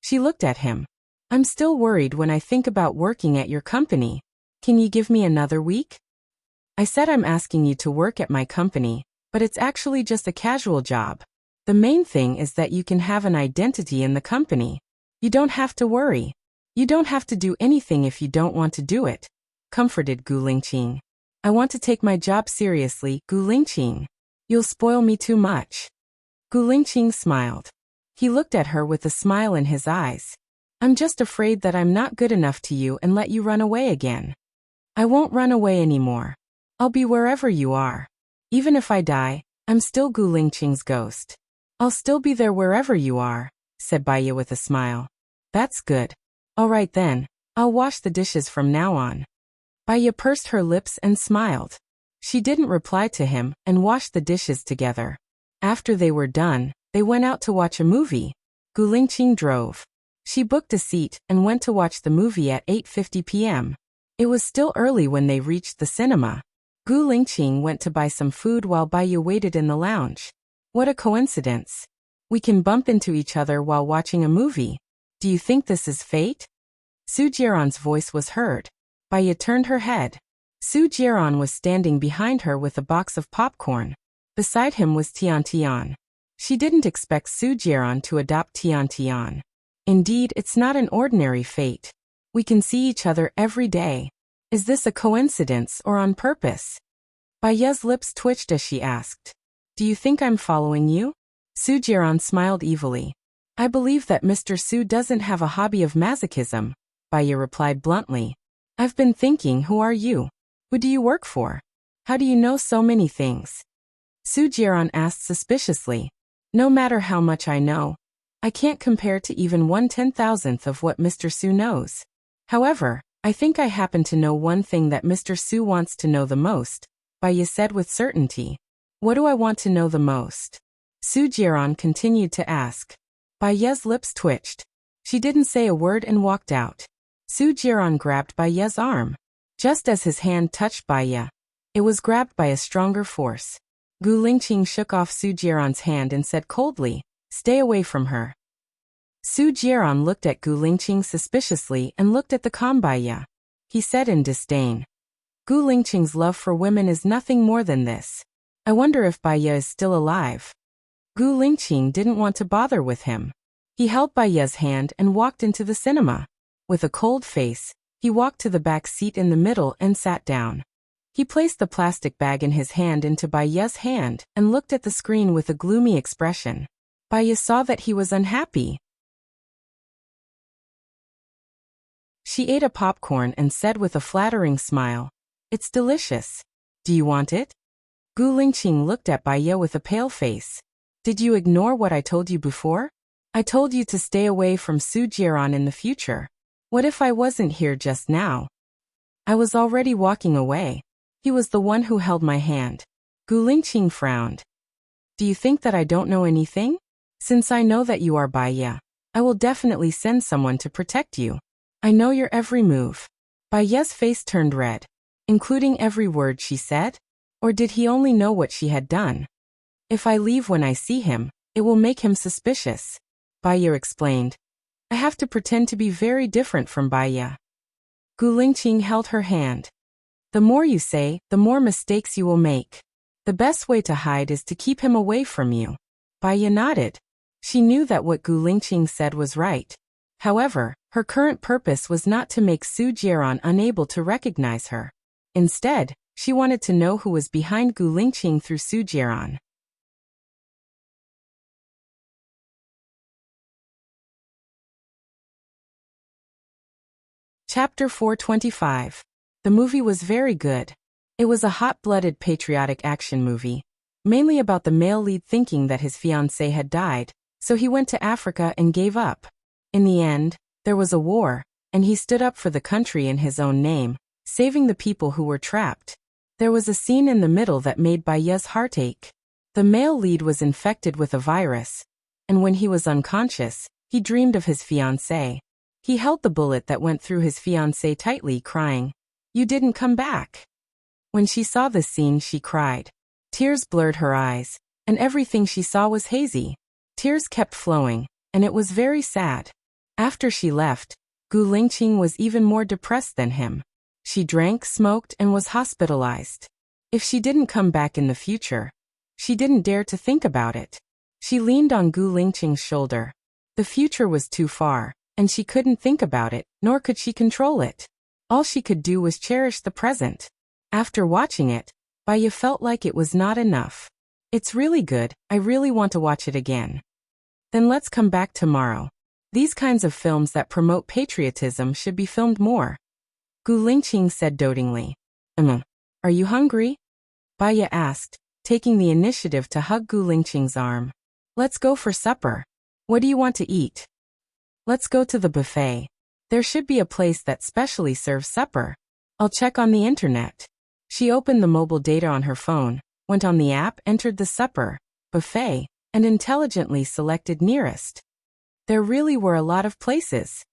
S1: She looked at him. I'm still worried when I think about working at your company. Can you give me another week? I said I'm asking you to work at my company, but it's actually just a casual job. The main thing is that you can have an identity in the company. You don't have to worry. You don't have to do anything if you don't want to do it, comforted Gu Lingqing. I want to take my job seriously, Gu Lingqing. You'll spoil me too much. Gu Lingqing smiled. He looked at her with a smile in his eyes. I'm just afraid that I'm not good enough to you and let you run away again. I won't run away anymore. I'll be wherever you are. Even if I die, I'm still Gu Lingqing's ghost. I'll still be there wherever you are, said Baiya with a smile. That's good. All right then, I'll wash the dishes from now on. Baiya pursed her lips and smiled. She didn't reply to him and washed the dishes together. After they were done, they went out to watch a movie. Gu Lingqing drove. She booked a seat and went to watch the movie at 8:50 p.m. It was still early when they reached the cinema. Gu Lingqing went to buy some food while Baiya waited in the lounge. What a coincidence. We can bump into each other while watching a movie. Do you think this is fate? Su Jiaran's voice was heard. Baiya turned her head. Su Jiaran was standing behind her with a box of popcorn. Beside him was Tian Tian. She didn't expect Su Jiaran to adopt Tian Tian. Indeed, it's not an ordinary fate. We can see each other every day. Is this a coincidence or on purpose? Baiya's lips twitched as she asked. Do you think I'm following you? Su Jiaran smiled evilly. I believe that Mr. Su doesn't have a hobby of masochism, Baiya replied bluntly. I've been thinking, who are you? Who do you work for? How do you know so many things? Su Jiaran asked suspiciously. No matter how much I know, I can't compare to even 1/10,000th of what Mr. Su knows. However, I think I happen to know one thing that Mr. Su wants to know the most, Baiya said with certainty. What do I want to know the most? Su Jiaran continued to ask. Baiya's lips twitched. She didn't say a word and walked out. Su Jiaran grabbed Baiya's arm. Just as his hand touched Baiya, it was grabbed by a stronger force. Gu Lingqing shook off Su Jiaran's hand and said coldly, stay away from her. Su Jiaran looked at Gu Lingqing suspiciously and looked at the calm Baiya. He said in disdain. Gu Lingqing's love for women is nothing more than this. I wonder if Baiya is still alive. Gu Lingqing didn't want to bother with him. He held Baiya's hand and walked into the cinema. With a cold face, he walked to the back seat in the middle and sat down. He placed the plastic bag in his hand into Baiya's hand and looked at the screen with a gloomy expression. Baiya saw that he was unhappy. She ate a popcorn and said with a flattering smile, It's delicious. Do you want it? Gu Lingqing looked at Baiya with a pale face. Did you ignore what I told you before? I told you to stay away from Su Jiaran in the future. What if I wasn't here just now? I was already walking away. He was the one who held my hand. Gu Lingqing frowned. Do you think that I don't know anything? Since I know that you are Baiya, I will definitely send someone to protect you. I know your every move. Baiya's face turned red. Including every word she said? Or did he only know what she had done? If I leave when I see him, it will make him suspicious. Baiya explained. I have to pretend to be very different from Baiya. Gu Lingqing held her hand. The more you say, the more mistakes you will make. The best way to hide is to keep him away from you. Baiya nodded. She knew that what Gu Lingqing said was right. However, her current purpose was not to make Su Jiaran unable to recognize her. Instead, she wanted to know who was behind Gu Lingqing through Su Jiaran. Chapter 425. The movie was very good. It was a hot-blooded patriotic action movie, mainly about the male lead thinking that his fiancée had died, so he went to Africa and gave up. In the end, there was a war, and he stood up for the country in his own name, saving the people who were trapped. There was a scene in the middle that made Baiya's heart ache. The male lead was infected with a virus, and when he was unconscious, he dreamed of his fiancée. He held the bullet that went through his fiancée tightly, crying, "You didn't come back." When she saw this scene, she cried. Tears blurred her eyes, and everything she saw was hazy. Tears kept flowing, and it was very sad. After she left, Gu Lingqing was even more depressed than him. She drank, smoked, and was hospitalized. If she didn't come back in the future, she didn't dare to think about it. She leaned on Gu Lingqing's shoulder. The future was too far, and she couldn't think about it, nor could she control it. All she could do was cherish the present. After watching it, Baiya felt like it was not enough. It's really good, I really want to watch it again. Then let's come back tomorrow. These kinds of films that promote patriotism should be filmed more. Gu Lingqing said dotingly. Are you hungry? Baiya asked. taking the initiative to hug Gu Lingqing's arm. Let's go for supper. What do you want to eat? Let's go to the buffet. There should be a place that specially serves supper. I'll check on the internet. She opened the mobile data on her phone, went on the app, entered the supper, buffet, and intelligently selected nearest. There really were a lot of places.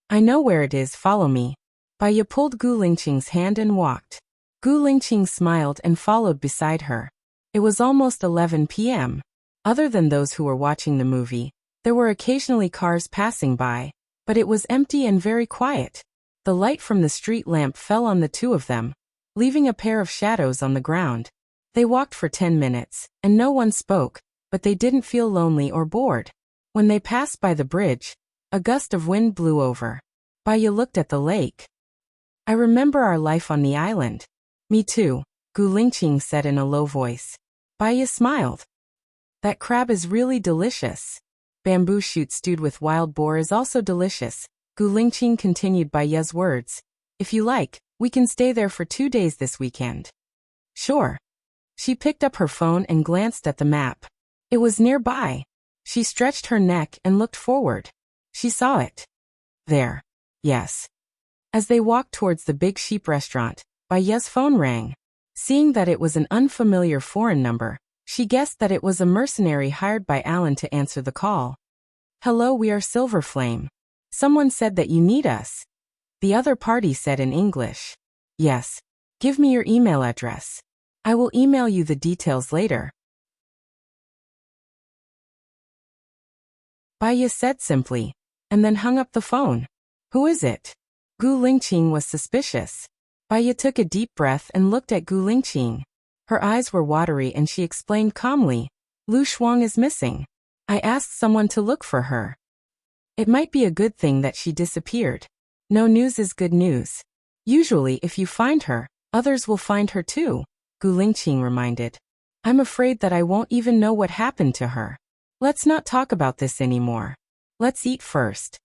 S1: I know where it is, follow me. Baiya pulled Gu Lingqing's hand and walked. Gu Lingqing smiled and followed beside her. It was almost 11 p.m. Other than those who were watching the movie, there were occasionally cars passing by, but it was empty and very quiet. The light from the street lamp fell on the two of them, leaving a pair of shadows on the ground. They walked for 10 minutes, and no one spoke, but they didn't feel lonely or bored. When they passed by the bridge, a gust of wind blew over. Baiya looked at the lake. I remember our life on the island. Me too, Gu Lingqing said in a low voice. Baiya smiled. That crab is really delicious. Bamboo shoot stewed with wild boar is also delicious. Gu Lingqing continued Baiya's words. If you like, we can stay there for 2 days this weekend. Sure. She picked up her phone and glanced at the map. It was nearby. She stretched her neck and looked forward. She saw it. There. Yes. As they walked towards the Big Sheep restaurant, Baiya's phone rang. Seeing that it was an unfamiliar foreign number, she guessed that it was a mercenary hired by Alan to answer the call. Hello, we are Silver Flame. Someone said that you need us. The other party said in English. Yes. Give me your email address. I will email you the details later. Baiya said simply, and then hung up the phone. Who is it? Gu Lingqing was suspicious. Baiya took a deep breath and looked at Gu Lingqing. Her eyes were watery and she explained calmly, Lu Shuang is missing. I asked someone to look for her. It might be a good thing that she disappeared. No news is good news. Usually if you find her, others will find her too, Gu Lingqing reminded. I'm afraid that I won't even know what happened to her. Let's not talk about this anymore. Let's eat first.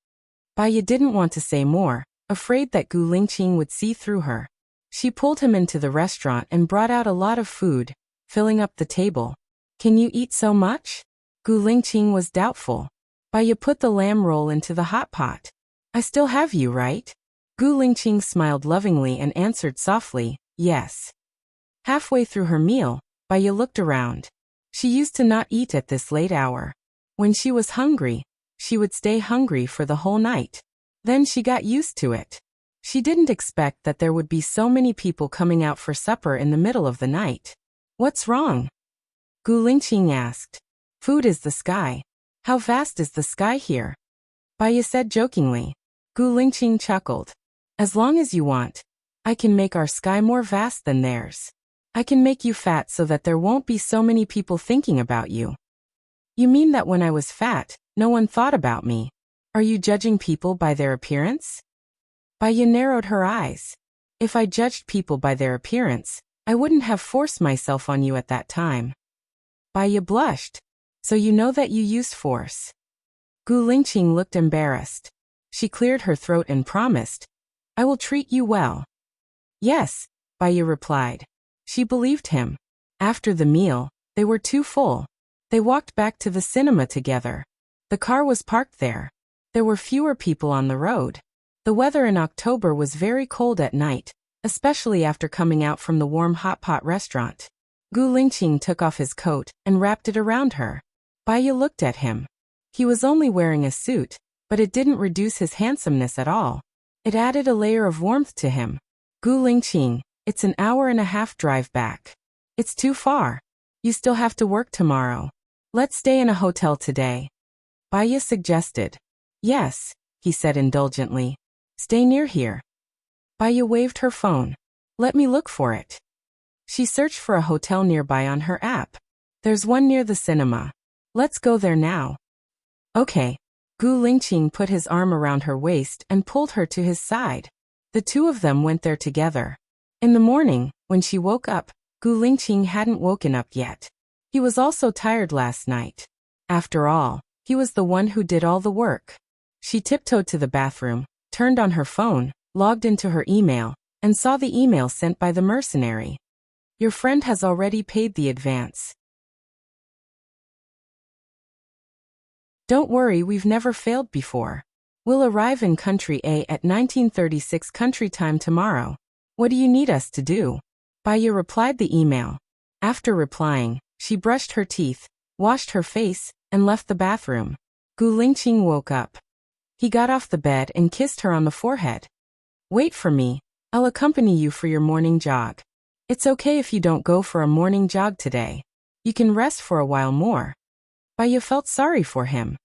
S1: Baiya didn't want to say more, afraid that Gu Lingqing would see through her. She pulled him into the restaurant and brought out a lot of food, filling up the table. Can you eat so much? Gu Lingqing was doubtful. Baiya put the lamb roll into the hot pot. I still have you, right? Gu Lingqing smiled lovingly and answered softly, yes. Halfway through her meal, Baiya looked around. She used to not eat at this late hour. When she was hungry, she would stay hungry for the whole night. Then she got used to it. She didn't expect that there would be so many people coming out for supper in the middle of the night. What's wrong? Gu Lingqing asked. Food is the sky. How vast is the sky here? Baiya said jokingly. Gu Lingqing chuckled. As long as you want, I can make our sky more vast than theirs. I can make you fat so that there won't be so many people thinking about you. You mean that when I was fat, no one thought about me? Are you judging people by their appearance? Baiya narrowed her eyes. If I judged people by their appearance, I wouldn't have forced myself on you at that time. Baiya blushed. So you know that you used force. Gu Lingqing looked embarrassed. She cleared her throat and promised, I will treat you well. Yes, Baiya replied. She believed him. After the meal, they were too full. They walked back to the cinema together. The car was parked there. There were fewer people on the road. The weather in October was very cold at night, especially after coming out from the warm hot pot restaurant. Gu Lingqing took off his coat and wrapped it around her. Baiya looked at him. He was only wearing a suit, but it didn't reduce his handsomeness at all. It added a layer of warmth to him. Gu Lingqing, it's an hour-and-a-half drive back. It's too far. You still have to work tomorrow. Let's stay in a hotel today. Baiya suggested. Yes, he said indulgently. Stay near here. Baiya waved her phone. Let me look for it. She searched for a hotel nearby on her app. There's one near the cinema. Let's go there now. Okay. Gu Lingqing put his arm around her waist and pulled her to his side. The two of them went there together. In the morning, when she woke up, Gu Lingqing hadn't woken up yet. He was also tired last night. After all, he was the one who did all the work. She tiptoed to the bathroom, turned on her phone, logged into her email, and saw the email sent by the mercenary. Your friend has already paid the advance. Don't worry, we've never failed before. We'll arrive in Country A at 1936 Country Time tomorrow. What do you need us to do? Baya replied the email. After replying, she brushed her teeth, washed her face, and left the bathroom. Gu Lingqing woke up. He got off the bed and kissed her on the forehead. Wait for me. I'll accompany you for your morning jog. It's okay if you don't go for a morning jog today. You can rest for a while more. Baya felt sorry for him.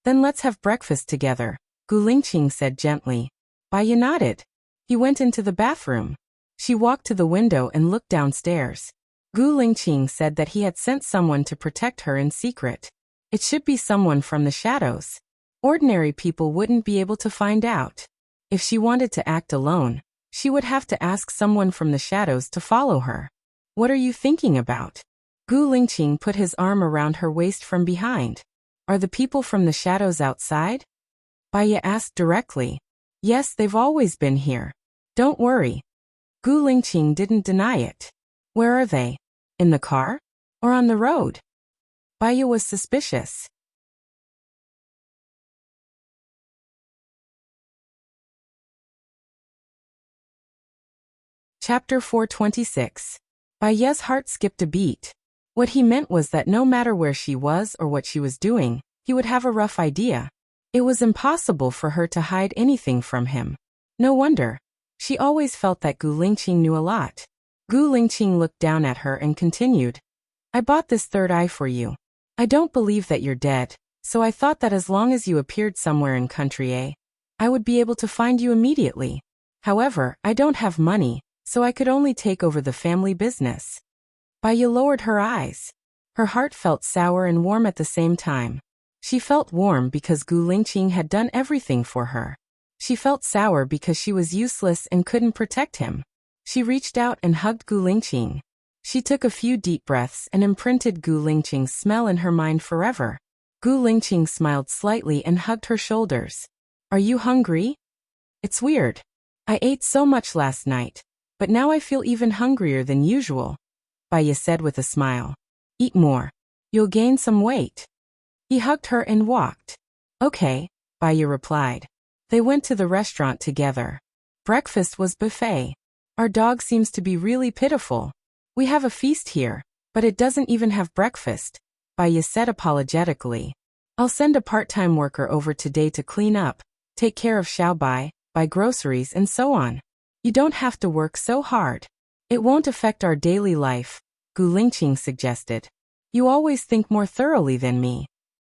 S1: Then let's have breakfast together, Gu Lingqing said gently. Baya nodded. He went into the bathroom. She walked to the window and looked downstairs. Gu Lingqing said that he had sent someone to protect her in secret. It should be someone from the shadows. Ordinary people wouldn't be able to find out. If she wanted to act alone, she would have to ask someone from the shadows to follow her. What are you thinking about? Gu Lingqing put his arm around her waist from behind. Are the people from the shadows outside? Baya asked directly. Yes, they've always been here. Don't worry. Gu Lingqing didn't deny it. Where are they? In the car? Or on the road? Baya was suspicious. Chapter 426. Baya's heart skipped a beat. What he meant was that no matter where she was or what she was doing, he would have a rough idea. It was impossible for her to hide anything from him. No wonder. She always felt that Gu Lingqing knew a lot. Gu Lingqing looked down at her and continued. I bought this third eye for you. I don't believe that you're dead, so I thought that as long as you appeared somewhere in Country A, I would be able to find you immediately. However, I don't have money, so I could only take over the family business. Baya lowered her eyes. Her heart felt sour and warm at the same time. She felt warm because Gu Lingqing had done everything for her. She felt sour because she was useless and couldn't protect him. She reached out and hugged Gu Lingqing. She took a few deep breaths and imprinted Gu Lingqing's smell in her mind forever. Gu Lingqing smiled slightly and hugged her shoulders. Are you hungry? It's weird. I ate so much last night, but now I feel even hungrier than usual, Baya said with a smile. Eat more. You'll gain some weight. He hugged her and walked. Okay, Baya replied. They went to the restaurant together. Breakfast was buffet. Our dog seems to be really pitiful. We have a feast here, but it doesn't even have breakfast, Baya said apologetically. I'll send a part-time worker over today to clean up, take care of Xiaobai, buy groceries and so on. You don't have to work so hard. It won't affect our daily life, Gu Lingqing suggested. You always think more thoroughly than me.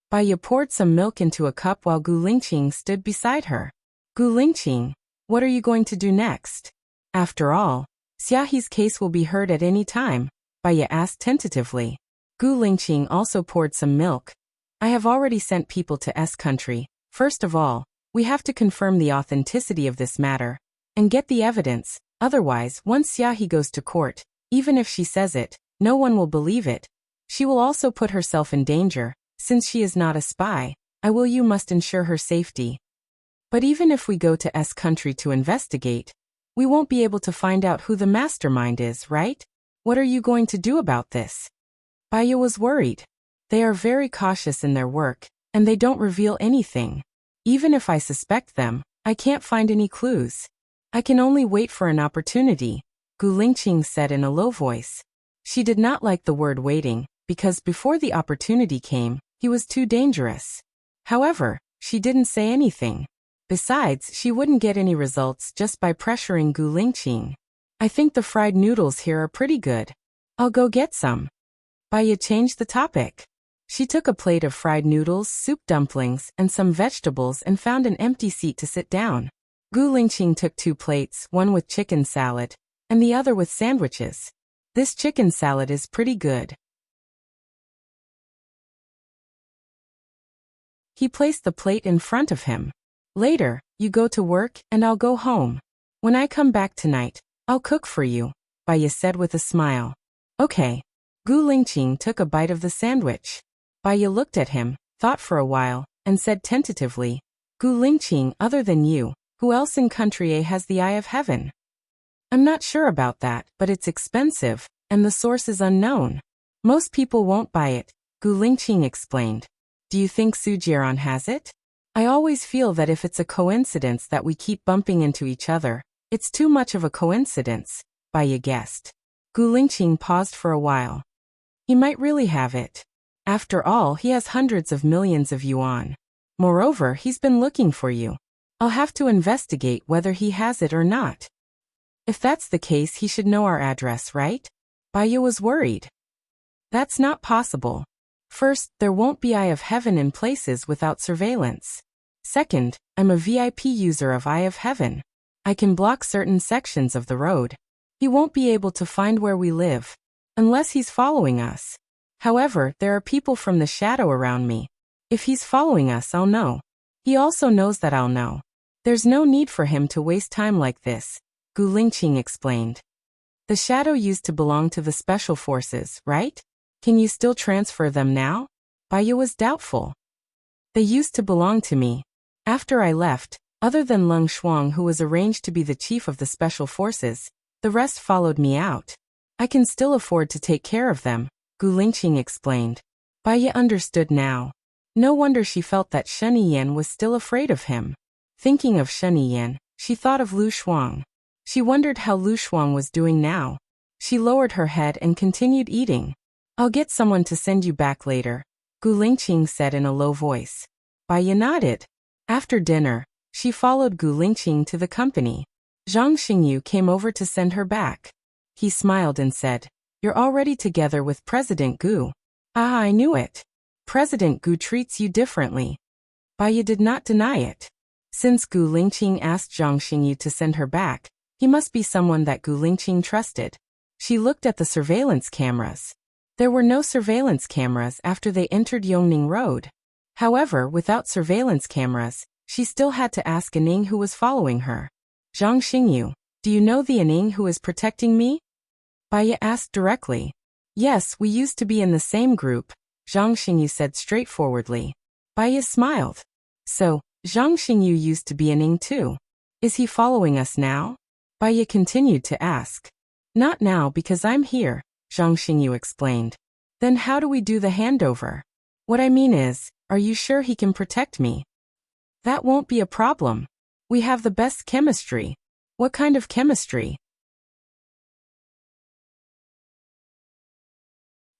S1: Baya poured some milk into a cup while Gu Lingqing stood beside her. Gu Lingqing, what are you going to do next? After all, Xiaohe's case will be heard at any time, Baya asked tentatively. Gu Lingqing also poured some milk. I have already sent people to S country. First of all, we have to confirm the authenticity of this matter and get the evidence. Otherwise, once Xiaohe goes to court, even if she says it, no one will believe it. She will also put herself in danger. Since she is not a spy, you must ensure her safety. But even if we go to S country to investigate, we won't be able to find out who the mastermind is, right? What are you going to do about this? Baya was worried. They are very cautious in their work, and they don't reveal anything. Even if I suspect them, I can't find any clues. I can only wait for an opportunity, Gu Lingqing said in a low voice. She did not like the word waiting, because before the opportunity came, he was too dangerous. However, she didn't say anything. Besides, she wouldn't get any results just by pressuring Gu Lingqing. I think the fried noodles here are pretty good. I'll go get some. Baya changed the topic. She took a plate of fried noodles, soup dumplings, and some vegetables and found an empty seat to sit down. Gu Lingqing took 2 plates, one with chicken salad, and the other with sandwiches. This chicken salad is pretty good. He placed the plate in front of him. Later, you go to work and I'll go home. When I come back tonight, I'll cook for you, Baya said with a smile. Okay. Gu Lingqing took a bite of the sandwich. Baya looked at him, thought for a while, and said tentatively, Gu Lingqing, other than you, who else in Country A has the Eye of Heaven? I'm not sure about that, but it's expensive, and the source is unknown. Most people won't buy it, Gu Lingqing explained. Do you think Su Jiaran has it? I always feel that if it's a coincidence that we keep bumping into each other, it's too much of a coincidence, Bai Ye guessed. Gu Lingqing paused for a while. He might really have it. After all, he has hundreds of millions of yuan. Moreover, he's been looking for you. I'll have to investigate whether he has it or not. If that's the case, he should know our address, right? Bai Ye was worried. That's not possible. First, there won't be Eye of Heaven in places without surveillance. Second, I'm a VIP user of Eye of Heaven. I can block certain sections of the road. He won't be able to find where we live. Unless he's following us. However, there are people from the shadow around me. If he's following us, I'll know. He also knows that I'll know. There's no need for him to waste time like this, Gu Lingqing explained. The shadow used to belong to the special forces, right? Can you still transfer them now? Bai Ye was doubtful. They used to belong to me. After I left, other than Leng Shuang, who was arranged to be the chief of the special forces, the rest followed me out. I can still afford to take care of them, Gu Lingqing explained. Bai Ye understood now. No wonder she felt that Shen Yiyan was still afraid of him. Thinking of Shen Yiyan, she thought of Lu Shuang. She wondered how Lu Shuang was doing now. She lowered her head and continued eating. I'll get someone to send you back later, Gu Lingqing said in a low voice. Bai Ye nodded. After dinner, she followed Gu Lingqing to the company. Zhang Xingyu came over to send her back. He smiled and said, You're already together with President Gu. Ah, I knew it. President Gu treats you differently. Bai Ye did not deny it. Since Gu Lingqing asked Zhang Xingyu to send her back, he must be someone that Gu Lingqing trusted. She looked at the surveillance cameras. There were no surveillance cameras after they entered Yongning Road. However, without surveillance cameras, she still had to ask Aning who was following her. Zhang Xingyu, do you know the Aning who is protecting me? Bai Ye asked directly. Yes, we used to be in the same group, Zhang Xingyu said straightforwardly. Bai Ye smiled. So, Zhang Xingyu used to be Aning too. Is he following us now? Bai Ye continued to ask. Not now because I'm here, Zhang Xingyu explained. Then how do we do the handover? What I mean is, are you sure he can protect me? That won't be a problem. We have the best chemistry. What kind of chemistry?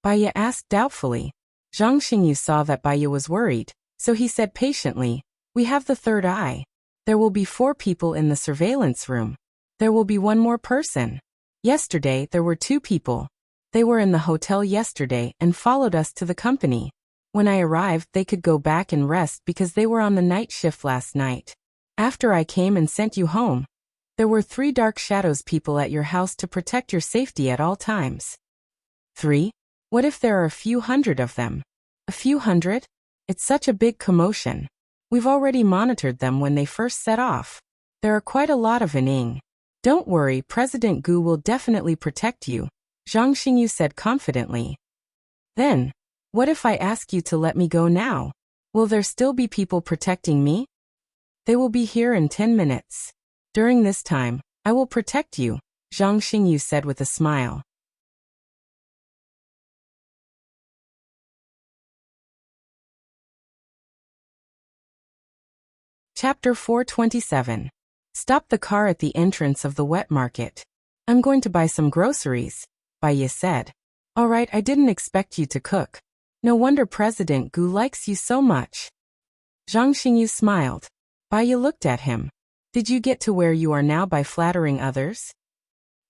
S1: Bai Ye asked doubtfully. Zhang Xingyu saw that Bai Ye was worried, so he said patiently, We have the third eye. There will be 4 people in the surveillance room. There will be one more person. Yesterday there were 2 people. They were in the hotel yesterday and followed us to the company. When I arrived, they could go back and rest because they were on the night shift last night. After I came and sent you home, there were 3 Dark Shadows people at your house to protect your safety at all times. 3? What if there are a few hundred of them? A few hundred? It's such a big commotion. We've already monitored them when they first set off. There are quite a lot of Aning. Don't worry, President Gu will definitely protect you, Zhang Xingyu said confidently. Then, what if I ask you to let me go now? Will there still be people protecting me? They will be here in 10 minutes. During this time, I will protect you, Zhang Xingyu said with a smile. Chapter 427. Stop the car at the entrance of the wet market. I'm going to buy some groceries, Bai Ye said. All right, I didn't expect you to cook. No wonder President Gu likes you so much. Zhang Xingyu smiled. Bai Ye looked at him. Did you get to where you are now by flattering others?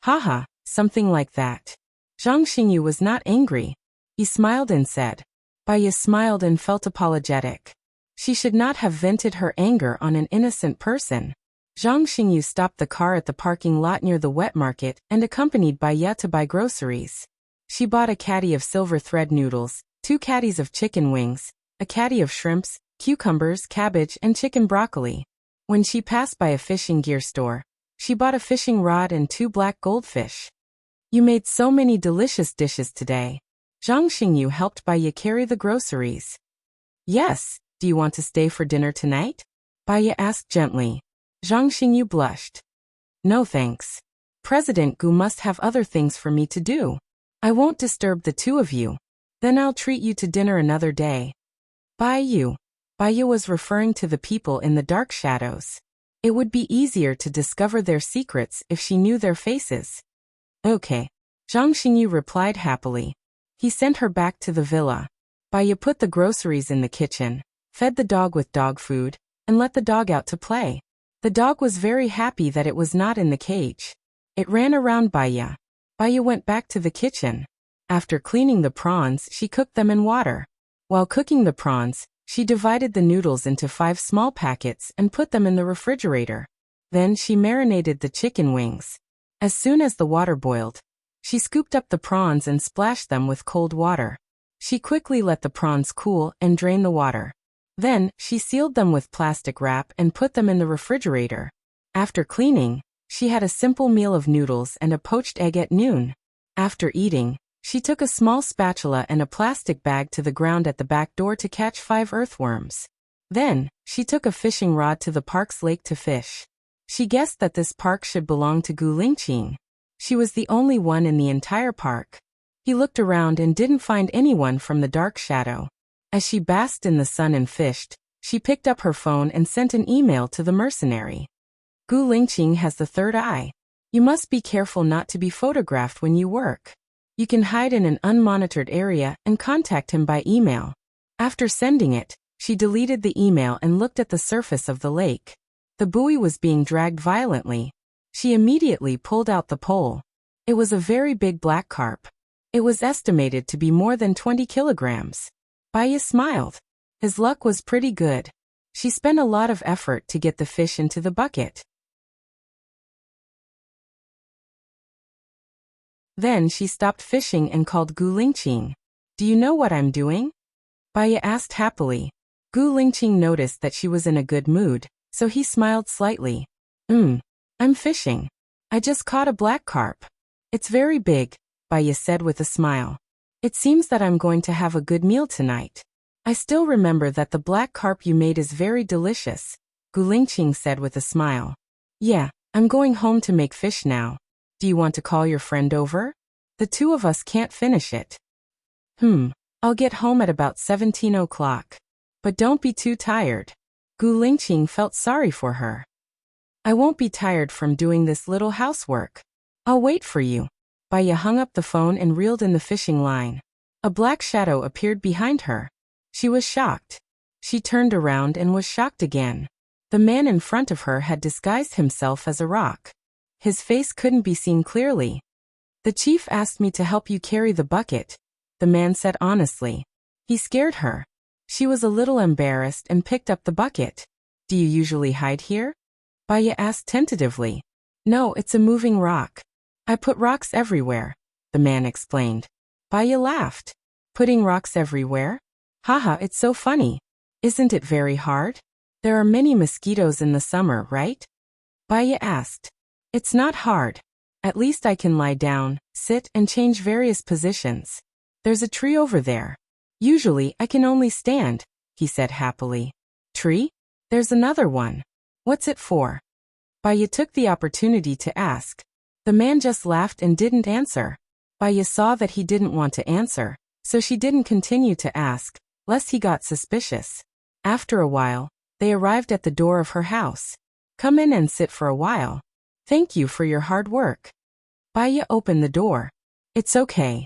S1: Haha, something like that. Zhang Xingyu was not angry. He smiled and said. Bai Ye smiled and felt apologetic. She should not have vented her anger on an innocent person. Zhang Xingyu stopped the car at the parking lot near the wet market and accompanied Bai Ye to buy groceries. She bought a caddy of silver thread noodles, 2 caddies of chicken wings, a caddy of shrimps, cucumbers, cabbage, and chicken broccoli. When she passed by a fishing gear store, she bought a fishing rod and 2 black goldfish. You made so many delicious dishes today. Zhang Xingyu helped Bai Ye carry the groceries. Yes, do you want to stay for dinner tonight? Bai Ye asked gently. Zhang Xingyu blushed. No thanks. President Gu must have other things for me to do. I won't disturb the two of you. Then I'll treat you to dinner another day. Baiyu. Baiyu was referring to the people in the dark shadows. It would be easier to discover their secrets if she knew their faces. Okay. Zhang Xingyu replied happily. He sent her back to the villa. Baiyu put the groceries in the kitchen, fed the dog with dog food, and let the dog out to play. The dog was very happy that it was not in the cage. It ran around Baiyu. Baiyu went back to the kitchen. After cleaning the prawns, she cooked them in water. While cooking the prawns, she divided the noodles into 5 small packets and put them in the refrigerator. Then she marinated the chicken wings. As soon as the water boiled, she scooped up the prawns and splashed them with cold water. She quickly let the prawns cool and drain the water. Then, she sealed them with plastic wrap and put them in the refrigerator. After cleaning, she had a simple meal of noodles and a poached egg at noon. After eating, she took a small spatula and a plastic bag to the ground at the back door to catch 5 earthworms. Then, she took a fishing rod to the park's lake to fish. She guessed that this park should belong to Gu Lingqing. She was the only one in the entire park. He looked around and didn't find anyone from the dark shadow. As she basked in the sun and fished, she picked up her phone and sent an email to the mercenary. Gu Lingqing has the third eye. You must be careful not to be photographed when you work. You can hide in an unmonitored area and contact him by email. After sending it, she deleted the email and looked at the surface of the lake. The buoy was being dragged violently. She immediately pulled out the pole. It was a very big black carp. It was estimated to be more than 20 kilograms. Baiyu smiled. His luck was pretty good. She spent a lot of effort to get the fish into the bucket. Then she stopped fishing and called Gu Lingqing. Do you know what I'm doing? Baiyu asked happily. Gu Lingqing noticed that she was in a good mood, so he smiled slightly. I'm fishing. I just caught a black carp. It's very big, Baiyu said with a smile. It seems that I'm going to have a good meal tonight. I still remember that the black carp you made is very delicious, Gu Lingqing said with a smile. Yeah, I'm going home to make fish now. Do you want to call your friend over? The two of us can't finish it. I'll get home at about 17 o'clock. But don't be too tired. Gu Lingqing felt sorry for her. I won't be tired from doing this little housework. I'll wait for you. Baiyu hung up the phone and reeled in the fishing line. A black shadow appeared behind her. She was shocked. She turned around and was shocked again. The man in front of her had disguised himself as a rock. His face couldn't be seen clearly. The chief asked me to help you carry the bucket, the man said honestly. He scared her. She was a little embarrassed and picked up the bucket. Do you usually hide here? Baiyu asked tentatively. No, it's a moving rock. I put rocks everywhere, the man explained. Baiyu laughed. Putting rocks everywhere? Haha, it's so funny. Isn't it very hard? There are many mosquitoes in the summer, right? Baiyu asked. It's not hard. At least I can lie down, sit, and change various positions. There's a tree over there. Usually, I can only stand, he said happily. Tree? There's another one. What's it for? Baiyu took the opportunity to ask. The man just laughed and didn't answer. Baiyu saw that he didn't want to answer, so she didn't continue to ask, lest he got suspicious. After a while, they arrived at the door of her house. Come in and sit for a while. Thank you for your hard work. Baiyu opened the door. It's okay.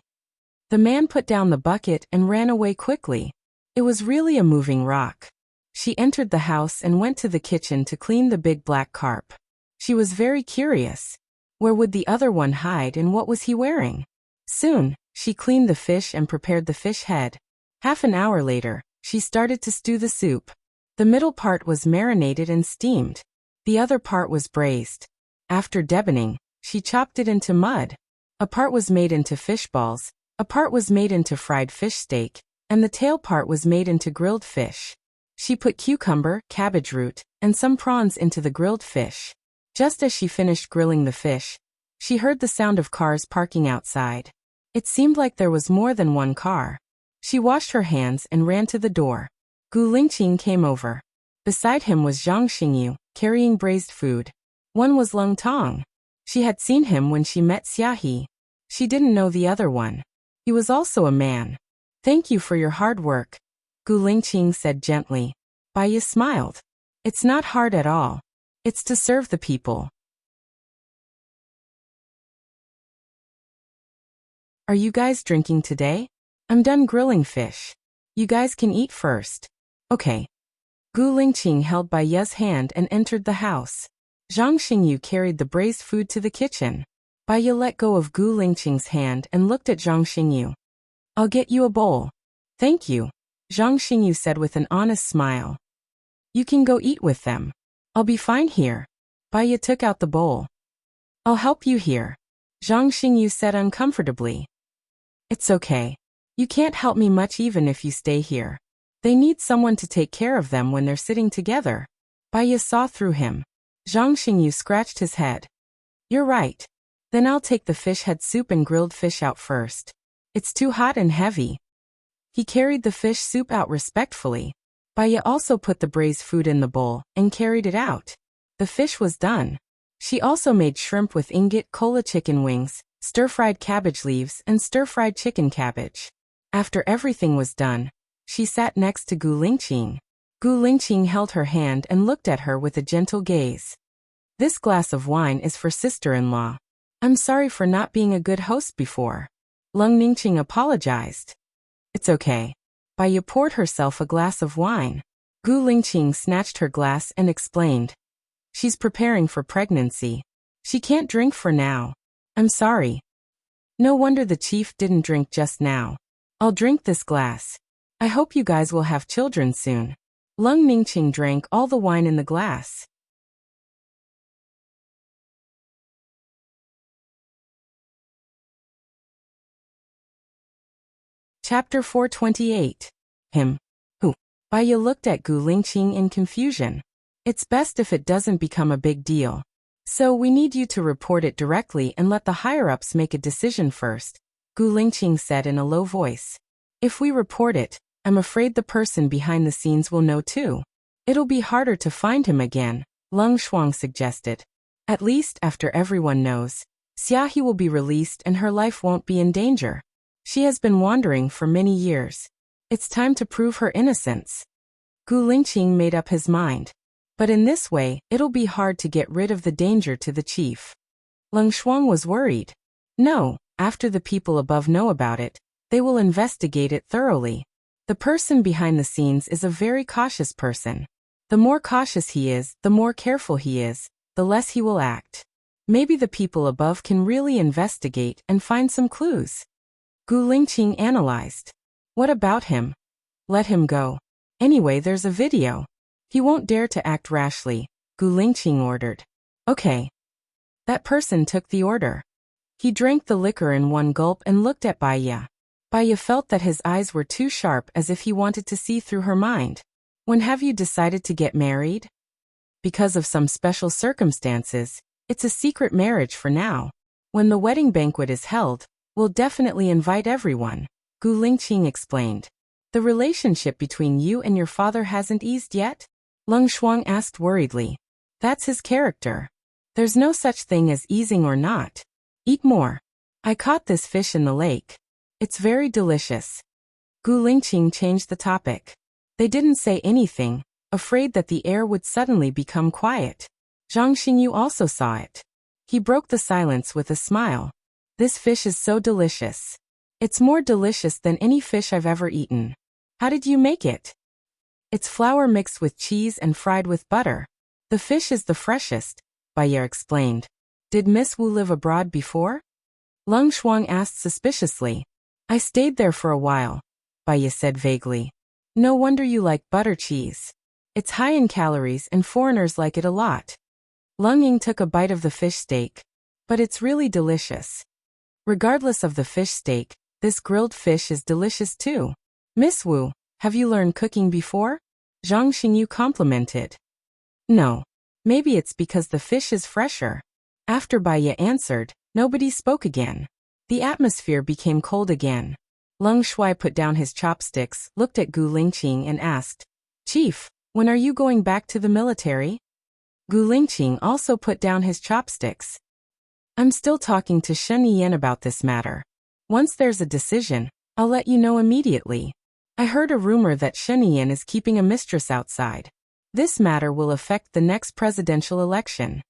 S1: The man put down the bucket and ran away quickly. It was really a moving rock. She entered the house and went to the kitchen to clean the big black carp. She was very curious. Where would the other one hide and what was he wearing? Soon, she cleaned the fish and prepared the fish head. Half an hour later, she started to stew the soup. The middle part was marinated and steamed. The other part was braised. After deboning, she chopped it into mud. A part was made into fish balls, a part was made into fried fish steak, and the tail part was made into grilled fish. She put cucumber, cabbage root, and some prawns into the grilled fish. Just as she finished grilling the fish, she heard the sound of cars parking outside. It seemed like there was more than one car. She washed her hands and ran to the door. Gu Lingqing came over. Beside him was Zhang Xingyu, carrying braised food. One was Leng Tong. She had seen him when she met Xiahe. She didn't know the other one. He was also a man. Thank you for your hard work, Gu Lingqing said gently. Bai Ye smiled. It's not hard at all. It's to serve the people. Are you guys drinking today? I'm done grilling fish. You guys can eat first. Okay. Gu Lingqing held Bai Ye's hand and entered the house. Zhang Xingyu carried the braised food to the kitchen. Bai Ye let go of Gu Lingqing's hand and looked at Zhang Xingyu. I'll get you a bowl. Thank you, Zhang Xingyu said with an honest smile. You can go eat with them. I'll be fine here. Bai Ye took out the bowl. I'll help you here, Zhang Xingyu said uncomfortably. It's okay. You can't help me much even if you stay here. They need someone to take care of them when they're sitting together. Bai Ye saw through him. Zhang Xingyu scratched his head. You're right. Then I'll take the fish head soup and grilled fish out first. It's too hot and heavy. He carried the fish soup out respectfully. Bai Ye also put the braised food in the bowl and carried it out. The fish was done. She also made shrimp with ingot cola chicken wings, stir-fried cabbage leaves and stir-fried chicken cabbage. After everything was done, she sat next to Gu Lingqing. Gu Lingqing held her hand and looked at her with a gentle gaze. This glass of wine is for sister-in-law. I'm sorry for not being a good host before. Lung Ningqing apologized. It's okay. Bai Ye poured herself a glass of wine. Gu Lingqing snatched her glass and explained. She's preparing for pregnancy. She can't drink for now. I'm sorry. No wonder the chief didn't drink just now. I'll drink this glass. I hope you guys will have children soon. Lung Ningqing drank all the wine in the glass. Chapter 428. Him. Who? Bai Ye looked at Gu Lingqing in confusion. It's best if it doesn't become a big deal. So we need you to report it directly and let the higher-ups make a decision first, Gu Lingqing said in a low voice. If we report it, I'm afraid the person behind the scenes will know too. It'll be harder to find him again, Lung Shuang suggested. At least after everyone knows, Xiaohe will be released and her life won't be in danger. She has been wandering for many years. It's time to prove her innocence. Gu Lingqing made up his mind. But in this way, it'll be hard to get rid of the danger to the chief. Lung Shuang was worried. No, after the people above know about it, they will investigate it thoroughly. The person behind the scenes is a very cautious person. The more cautious he is, the more careful he is, the less he will act. Maybe the people above can really investigate and find some clues. Gu Lingqing analyzed. What about him? Let him go. Anyway, there's a video. He won't dare to act rashly, Gu Lingqing ordered. Okay. That person took the order. He drank the liquor in one gulp and looked at Bai Ye. Bai Ye felt that his eyes were too sharp as if he wanted to see through her mind. When have you decided to get married? Because of some special circumstances, it's a secret marriage for now. When the wedding banquet is held, we'll definitely invite everyone, Gu Lingqing explained. The relationship between you and your father hasn't eased yet? Lung Shuang asked worriedly. That's his character. There's no such thing as easing or not. Eat more. I caught this fish in the lake. It's very delicious. Gu Lingqing changed the topic. They didn't say anything, afraid that the air would suddenly become quiet. Zhang Xingyu also saw it. He broke the silence with a smile. This fish is so delicious. It's more delicious than any fish I've ever eaten. How did you make it? It's flour mixed with cheese and fried with butter. The fish is the freshest, Bai Ye explained. Did Miss Wu live abroad before? Lung Shuang asked suspiciously. I stayed there for a while, Bai Ye said vaguely. No wonder you like butter cheese. It's high in calories and foreigners like it a lot. Lung Ying took a bite of the fish steak. But it's really delicious. Regardless of the fish steak, this grilled fish is delicious too. Miss Wu, have you learned cooking before? Zhang Xingyu complimented. No. Maybe it's because the fish is fresher. After Bai Ye answered, nobody spoke again. The atmosphere became cold again. Lung Shuai put down his chopsticks, looked at Gu Lingqing and asked, Chief, when are you going back to the military? Gu Lingqing also put down his chopsticks. I'm still talking to Shen Yan about this matter. Once there's a decision, I'll let you know immediately. I heard a rumor that Shen Yan is keeping a mistress outside. This matter will affect the next presidential election.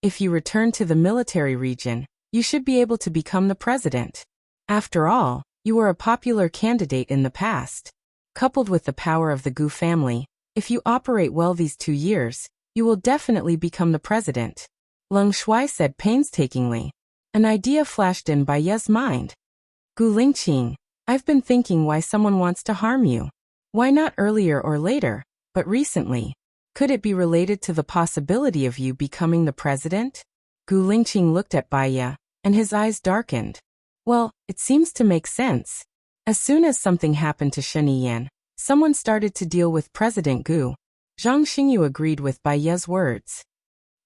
S1: If you return to the military region, you should be able to become the president. After all, you were a popular candidate in the past. Coupled with the power of the Gu family, if you operate well these 2 years, you will definitely become the president. Leng Shuai said painstakingly. An idea flashed in Bai Ye's mind. Gu Lingqing, I've been thinking why someone wants to harm you. Why not earlier or later, but recently? Could it be related to the possibility of you becoming the president? Gu Lingqing looked at Bai Ye, and his eyes darkened. Well, it seems to make sense. As soon as something happened to Shen Yan, someone started to deal with President Gu. Zhang Xingyu agreed with Bai Ye's words.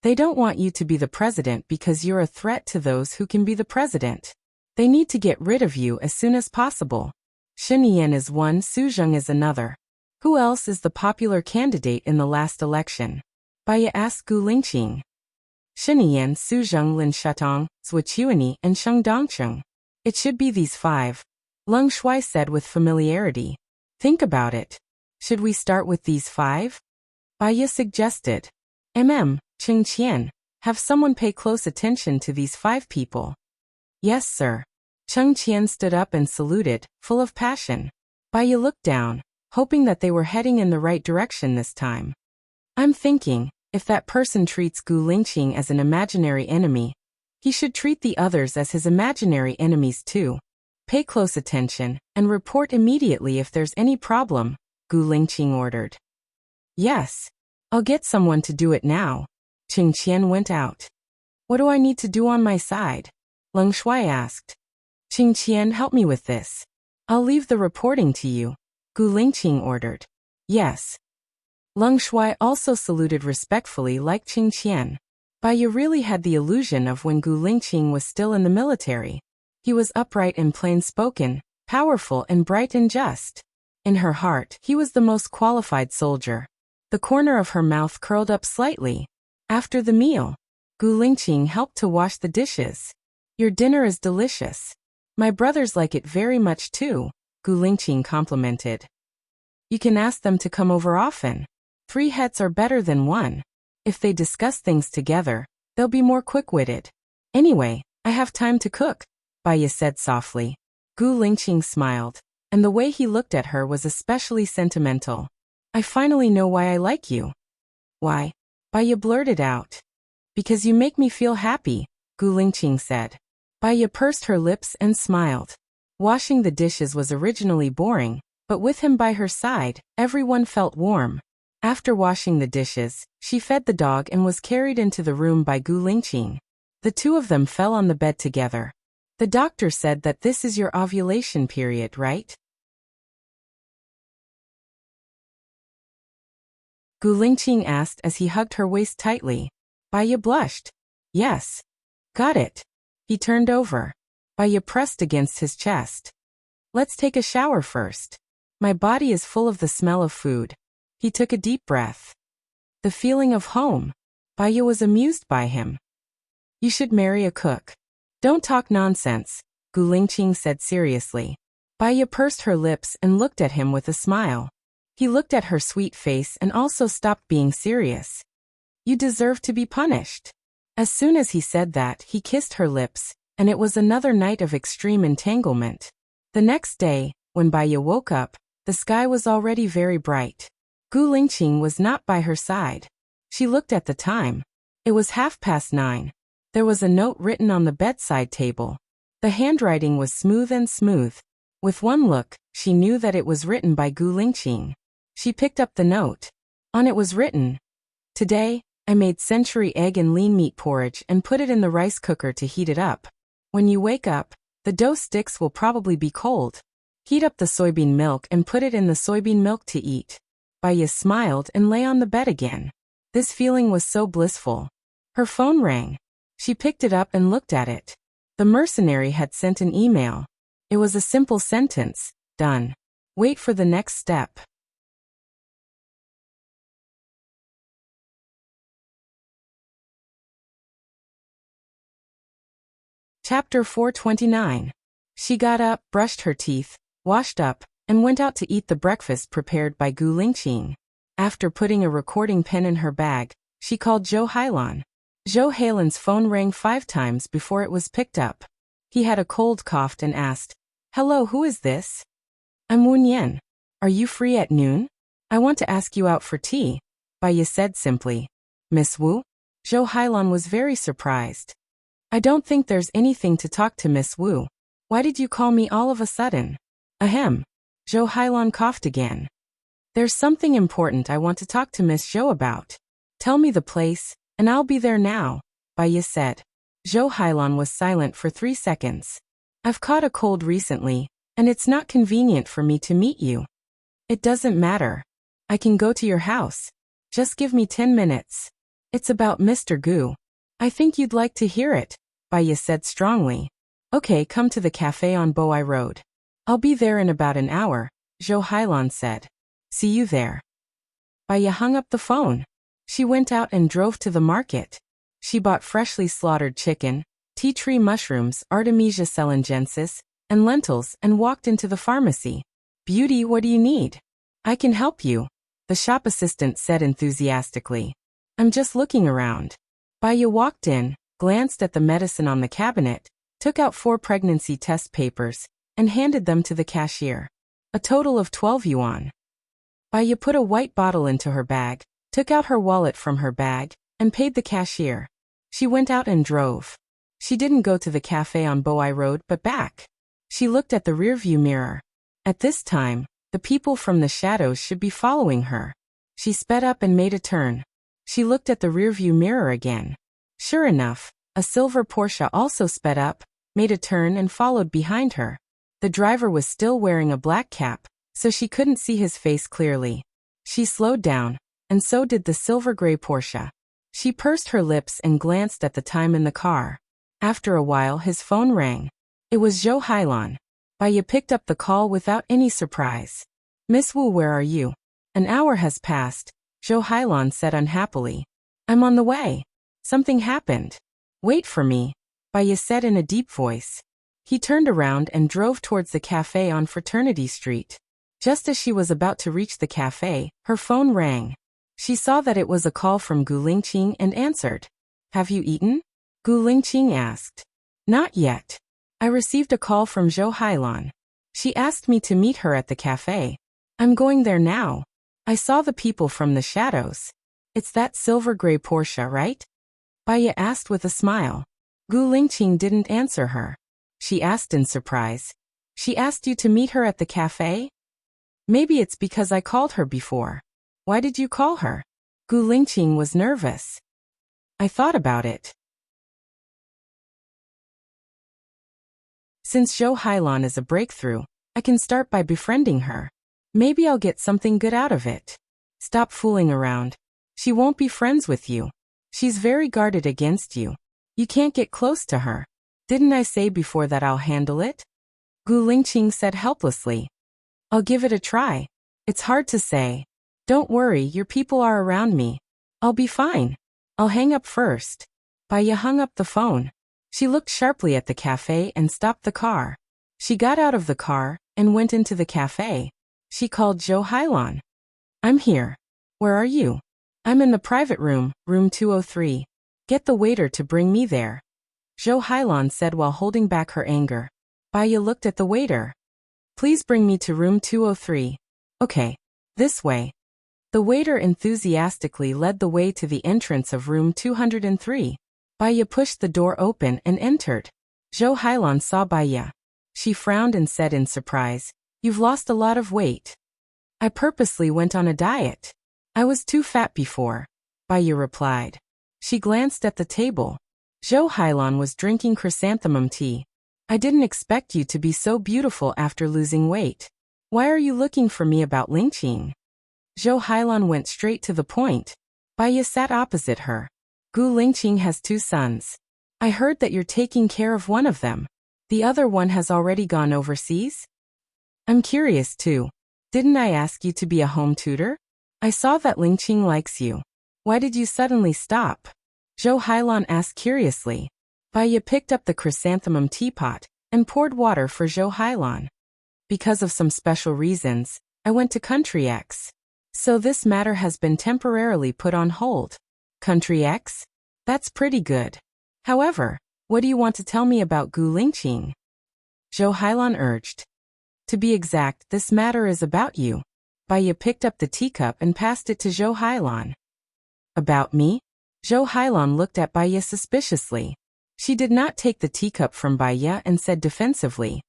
S1: They don't want you to be the president because you're a threat to those who can be the president. They need to get rid of you as soon as possible. Shen Yan is one, Su Zheng is another. Who else is the popular candidate in the last election? Bai Ye asked Gu Lingqing. Shen Yan, Su Zheng, Lin Shatong, Zhou Chuani, and Sheng Dongcheng. It should be these 5. Leng Shuai said with familiarity. Think about it. Should we start with these 5? Bai Ye suggested. Cheng Qian, have someone pay close attention to these 5 people. Yes, sir. Cheng Qian stood up and saluted, full of passion. Bai Ye looked down, hoping that they were heading in the right direction this time. I'm thinking, if that person treats Gu Lingqing as an imaginary enemy, he should treat the others as his imaginary enemies too. Pay close attention, and report immediately if there's any problem, Gu Lingqing ordered. Yes. I'll get someone to do it now. Cheng Qian went out. What do I need to do on my side? Leng Shuai asked. Cheng Qian, help me with this. I'll leave the reporting to you, Gu Lingqing ordered. Yes. Leng Shuai also saluted respectfully like Cheng Qian. Bai Ye really had the illusion of when Gu Lingqing was still in the military. He was upright and plain-spoken, powerful and bright and just. In her heart, he was the most qualified soldier. The corner of her mouth curled up slightly. After the meal, Gu Lingqing helped to wash the dishes. Your dinner is delicious. My brothers like it very much too, Gu Lingqing complimented. You can ask them to come over often. 3 heads are better than 1. If they discuss things together, they'll be more quick-witted. Anyway, I have time to cook, Bai Ye said softly. Gu Lingqing smiled, and the way he looked at her was especially sentimental. I finally know why I like you. Why? Bai Ye blurted out. Because you make me feel happy, Gu Lingqing said. Bai Ye pursed her lips and smiled. Washing the dishes was originally boring, but with him by her side, everyone felt warm. After washing the dishes, she fed the dog and was carried into the room by Gu Lingqing. The 2 of them fell on the bed together. The doctor said that this is your ovulation period, right? Gu Lingqing asked as he hugged her waist tightly. Bai Ye blushed. Yes. Got it. He turned over. Bai Ye pressed against his chest. Let's take a shower first. My body is full of the smell of food. He took a deep breath. The feeling of home. Bai Ye was amused by him. You should marry a cook. Don't talk nonsense, Gu Lingqing said seriously. Bai Ye pursed her lips and looked at him with a smile. He looked at her sweet face and also stopped being serious. You deserve to be punished. As soon as he said that, he kissed her lips, and it was another night of extreme entanglement. The next day, when Bai Ye woke up, the sky was already very bright. Gu Lingqing was not by her side. She looked at the time. It was 9:30. There was a note written on the bedside table. The handwriting was smooth and smooth. With one look, she knew that it was written by Gu Lingqing. She picked up the note. On it was written, Today, I made century egg and lean meat porridge and put it in the rice cooker to heat it up. When you wake up, the dough sticks will probably be cold. Heat up the soybean milk and put it in the soybean milk to eat. Bai Ye smiled and lay on the bed again. This feeling was so blissful. Her phone rang. She picked it up and looked at it. The mercenary had sent an email. It was a simple sentence, done. Wait for the next step. Chapter 429. She got up, brushed her teeth, washed up, and went out to eat the breakfast prepared by Gu Lingqing. After putting a recording pen in her bag, she called Zhou Hailan. Zhou Hailan's phone rang 5 times before it was picked up. He had a cold cough and asked, "Hello, who is this?" "I'm Wu Nian. Are you free at noon? I want to ask you out for tea," Baiya said simply. "Miss Wu?" Zhou Hailan was very surprised. "I don't think there's anything to talk to Miss Wu. Why did you call me all of a sudden?" "Ahem." Zhou Hailan coughed again. "There's something important I want to talk to Miss Zhou about. Tell me the place, and I'll be there now," Baiya said. Zhou Hailan was silent for 3 seconds. "I've caught a cold recently, and it's not convenient for me to meet you." "It doesn't matter. I can go to your house. Just give me 10 minutes. It's about Mr. Gu. I think you'd like to hear it," Baiya said strongly. "Okay, come to the cafe on Boai Road. I'll be there in about an hour," Zhou Hailan said. "See you there." Baiya hung up the phone. She went out and drove to the market. She bought freshly slaughtered chicken, tea tree mushrooms, Artemisia celengensis, and lentils and walked into the pharmacy. "Beauty, what do you need?" "I can help you," the shop assistant said enthusiastically. "I'm just looking around." Baiya walked in, glanced at the medicine on the cabinet, took out 4 pregnancy test papers, and handed them to the cashier. A total of 12 yuan. Baiya put a white bottle into her bag, took out her wallet from her bag, and paid the cashier. She went out and drove. She didn't go to the cafe on Boai Road but back. She looked at the rearview mirror. At this time, the people from the shadows should be following her. She sped up and made a turn. She looked at the rearview mirror again. Sure enough, a silver Porsche also sped up, made a turn and followed behind her. The driver was still wearing a black cap, so she couldn't see his face clearly. She slowed down, and so did the silver-gray Porsche. She pursed her lips and glanced at the time in the car. After a while his phone rang. It was Zhou Hailan. Baiya picked up the call without any surprise. "Miss Wu, where are you?" "An hour has passed," Zhou Hailan said unhappily. "I'm on the way. Something happened." "Wait for me," Baiya said in a deep voice. He turned around and drove towards the cafe on Fraternity Street. Just as she was about to reach the cafe, her phone rang. She saw that it was a call from Gu Lingqing and answered. "Have you eaten?" Gu Lingqing asked. "Not yet. I received a call from Zhou Hailan. She asked me to meet her at the cafe. I'm going there now. I saw the people from the shadows. It's that silver-gray Porsche, right?" Baiya asked with a smile. Gu Lingqing didn't answer her. She asked in surprise. "She asked you to meet her at the cafe?" "Maybe it's because I called her before." "Why did you call her?" Gu Lingqing was nervous. "I thought about it. Since Zhou Hailan is a breakthrough, I can start by befriending her. Maybe I'll get something good out of it." "Stop fooling around. She won't be friends with you. She's very guarded against you. You can't get close to her. Didn't I say before that I'll handle it?" Gu Lingqing said helplessly. "I'll give it a try. It's hard to say. Don't worry, your people are around me. I'll be fine. I'll hang up first." Baiya hung up the phone. She looked sharply at the cafe and stopped the car. She got out of the car and went into the cafe. She called Zhou Hailan. "I'm here. Where are you?" "I'm in the private room, room 203. Get the waiter to bring me there," Zhou Hailan said while holding back her anger. Baiya looked at the waiter. "Please bring me to room 203. "Okay. This way." The waiter enthusiastically led the way to the entrance of room 203. Baiya pushed the door open and entered. Zhou Hailan saw Baiya. She frowned and said in surprise, "You've lost a lot of weight." "I purposely went on a diet. I was too fat before," Baiya replied. She glanced at the table. Zhou Hailan was drinking chrysanthemum tea. "I didn't expect you to be so beautiful after losing weight. Why are you looking for me about Lingqing?" Zhou Hailan went straight to the point. Baiya sat opposite her. "Gu Lingqing has 2 sons. I heard that you're taking care of one of them. The other one has already gone overseas?" "I'm curious too. Didn't I ask you to be a home tutor? I saw that Lingqing likes you. Why did you suddenly stop?" Zhou Hailan asked curiously. Baya picked up the chrysanthemum teapot and poured water for Zhou Hailan. Because of some special reasons, I went to Country X. So this matter has been temporarily put on hold. Country X? That's pretty good. However, what do you want to tell me about Gu Lingqing? Zhou Hailan urged. To be exact, this matter is about you. Baya picked up the teacup and passed it to Zhou Hailan. About me? Zhou Hailan looked at Baya suspiciously. She did not take the teacup from Baya and said defensively,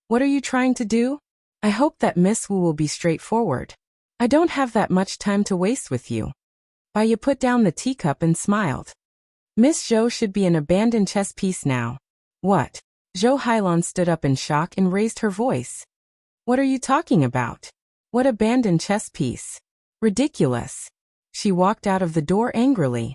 S1: "What are you trying to do? I hope that Miss Wu will be straightforward. I don't have that much time to waste with you." Baya put down the teacup and smiled. Miss Zhou should be an abandoned chess piece now. What? Zhou Hailan stood up in shock and raised her voice. What are you talking about? What abandoned chess piece? Ridiculous. She walked out of the door angrily.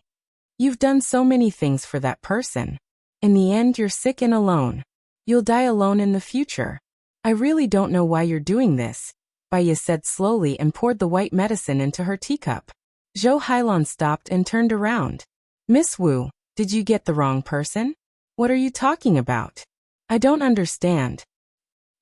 S1: You've done so many things for that person. In the end, you're sick and alone. You'll die alone in the future. I really don't know why you're doing this, Baya said slowly and poured the white medicine into her teacup. Zhou Hailan stopped and turned around. Miss Wu, did you get the wrong person? What are you talking about? I don't understand.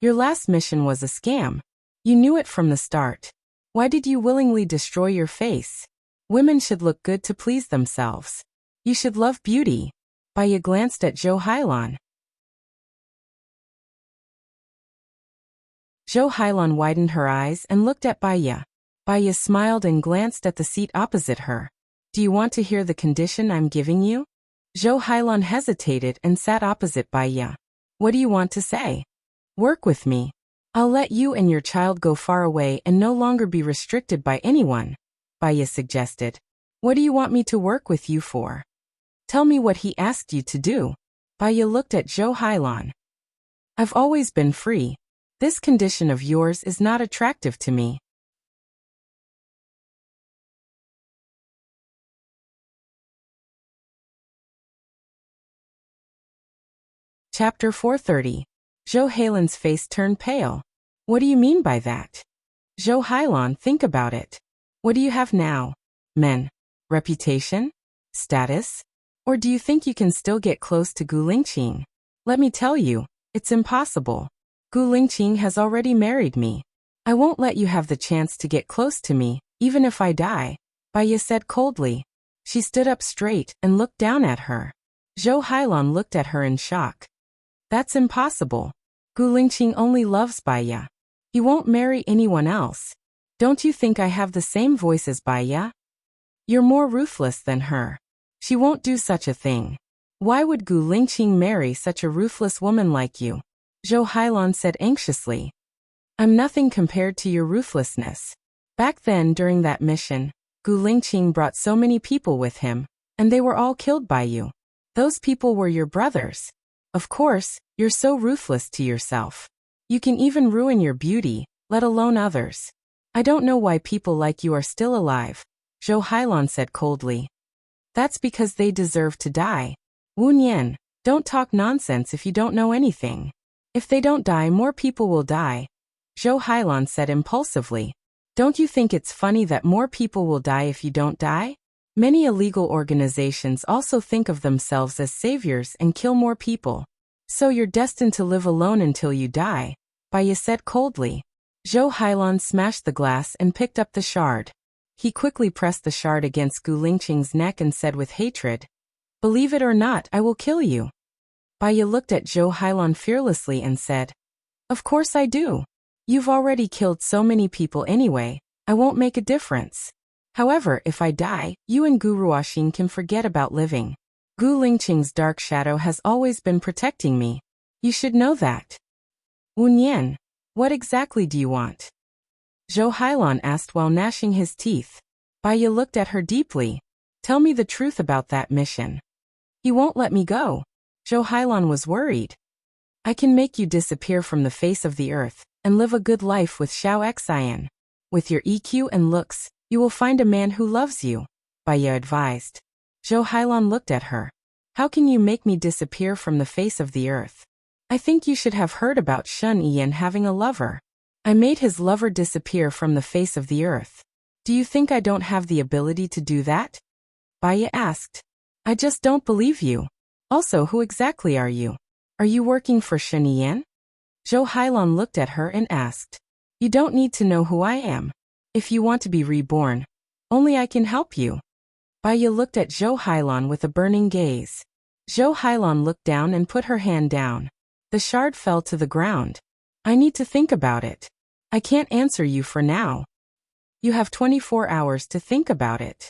S1: Your last mission was a scam. You knew it from the start. Why did you willingly destroy your face? Women should look good to please themselves. You should love beauty. Baya glanced at Zhou Hailan. Zhou Hailan widened her eyes and looked at Baya. Baya smiled and glanced at the seat opposite her. Do you want to hear the condition I'm giving you? Zhou Hailan hesitated and sat opposite Baya. What do you want to say? Work with me. I'll let you and your child go far away and no longer be restricted by anyone, Baya suggested. What do you want me to work with you for? Tell me what he asked you to do. Baya looked at Zhou Hailan. I've always been free. This condition of yours is not attractive to me. Chapter 430. Zhou Hailan's face turned pale. What do you mean by that? Zhou Hailan, think about it. What do you have now? Men? Reputation? Status? Or do you think you can still get close to Gu Lingqing? Let me tell you, it's impossible. Gu Lingqing has already married me. I won't let you have the chance to get close to me, even if I die, Baya said coldly. She stood up straight and looked down at her. Zhou Hailan looked at her in shock. That's impossible. Gu Lingqing only loves Baya. He won't marry anyone else. Don't you think I have the same voice as Baya? You're more ruthless than her. She won't do such a thing. Why would Gu Lingqing marry such a ruthless woman like you? Zhou Hailan said anxiously. I'm nothing compared to your ruthlessness. Back then during that mission, Gu Lingqing brought so many people with him, and they were all killed by you. Those people were your brothers. Of course, you're so ruthless to yourself. You can even ruin your beauty, let alone others. I don't know why people like you are still alive, Zhou Hailan said coldly. That's because they deserve to die. Wu Nian, don't talk nonsense if you don't know anything. If they don't die, more people will die, Zhou Hailan said impulsively. Don't you think it's funny that more people will die if you don't die? Many illegal organizations also think of themselves as saviors and kill more people. So you're destined to live alone until you die, Baya said coldly. Zhou Hailan smashed the glass and picked up the shard. He quickly pressed the shard against Gu Lingqing's neck and said with hatred, Believe it or not, I will kill you. Baya looked at Zhou Hailan fearlessly and said, Of course I do. You've already killed so many people anyway, I won't make a difference. However, if I die, you and Gu Ruoxin can forget about living. Gu Lingqing's dark shadow has always been protecting me. You should know that. Wu Nian, what exactly do you want? Zhou Hailan asked while gnashing his teeth. Baya looked at her deeply. Tell me the truth about that mission. He won't let me go. Zhou Hailan was worried. I can make you disappear from the face of the earth and live a good life with Xiao Xian. With your EQ and looks, you will find a man who loves you, Baya advised. Zhou Hailan looked at her. How can you make me disappear from the face of the earth? I think you should have heard about Shun Yian having a lover. I made his lover disappear from the face of the earth. Do you think I don't have the ability to do that? Baya asked. I just don't believe you. Also, who exactly are you? Are you working for Sheniyan? Zhou Hailan looked at her and asked. You don't need to know who I am. If you want to be reborn, only I can help you. Baiya looked at Zhou Hailan with a burning gaze. Zhou Hailan looked down and put her hand down. The shard fell to the ground. I need to think about it. I can't answer you for now. You have 24 hours to think about it.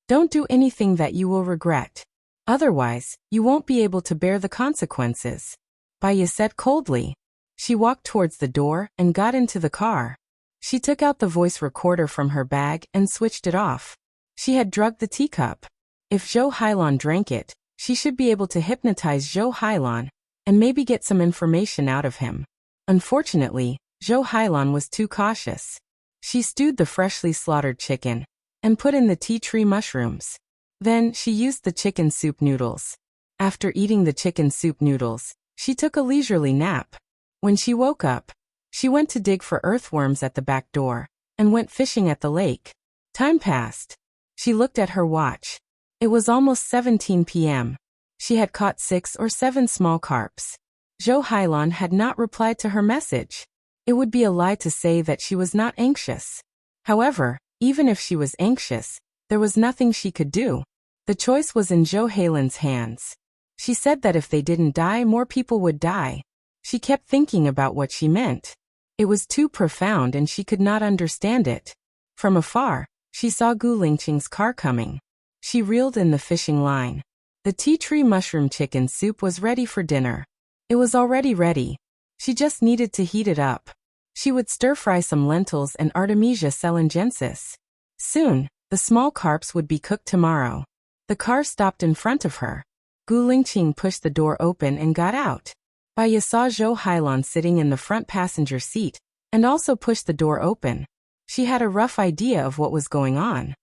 S1: Don't do anything that you will regret. Otherwise, you won't be able to bear the consequences. Baiya said coldly. She walked towards the door and got into the car. She took out the voice recorder from her bag and switched it off. She had drugged the teacup. If Zhou Hailan drank it, she should be able to hypnotize Zhou Hailan and maybe get some information out of him. Unfortunately, Zhou Hailan was too cautious. She stewed the freshly slaughtered chicken and put in the tea tree mushrooms. Then she used the chicken soup noodles. After eating the chicken soup noodles, she took a leisurely nap. When she woke up, she went to dig for earthworms at the back door and went fishing at the lake. Time passed. She looked at her watch. It was almost 17 p.m. She had caught 6 or 7 small carps. Zhou Hailan had not replied to her message. It would be a lie to say that she was not anxious. However, even if she was anxious, there was nothing she could do. The choice was in Zhou Hailan's hands. She said that if they didn't die, more people would die. She kept thinking about what she meant. It was too profound and she could not understand it. From afar, she saw Gu Lingqing's car coming. She reeled in the fishing line. The tea tree mushroom chicken soup was ready for dinner. It was already ready. She just needed to heat it up. She would stir-fry some lentils and Artemisia selengensis. Soon, the small carps would be cooked tomorrow. The car stopped in front of her. Gu Lingqing pushed the door open and got out. Baiya saw Zhou Hailan sitting in the front passenger seat and also pushed the door open. She had a rough idea of what was going on.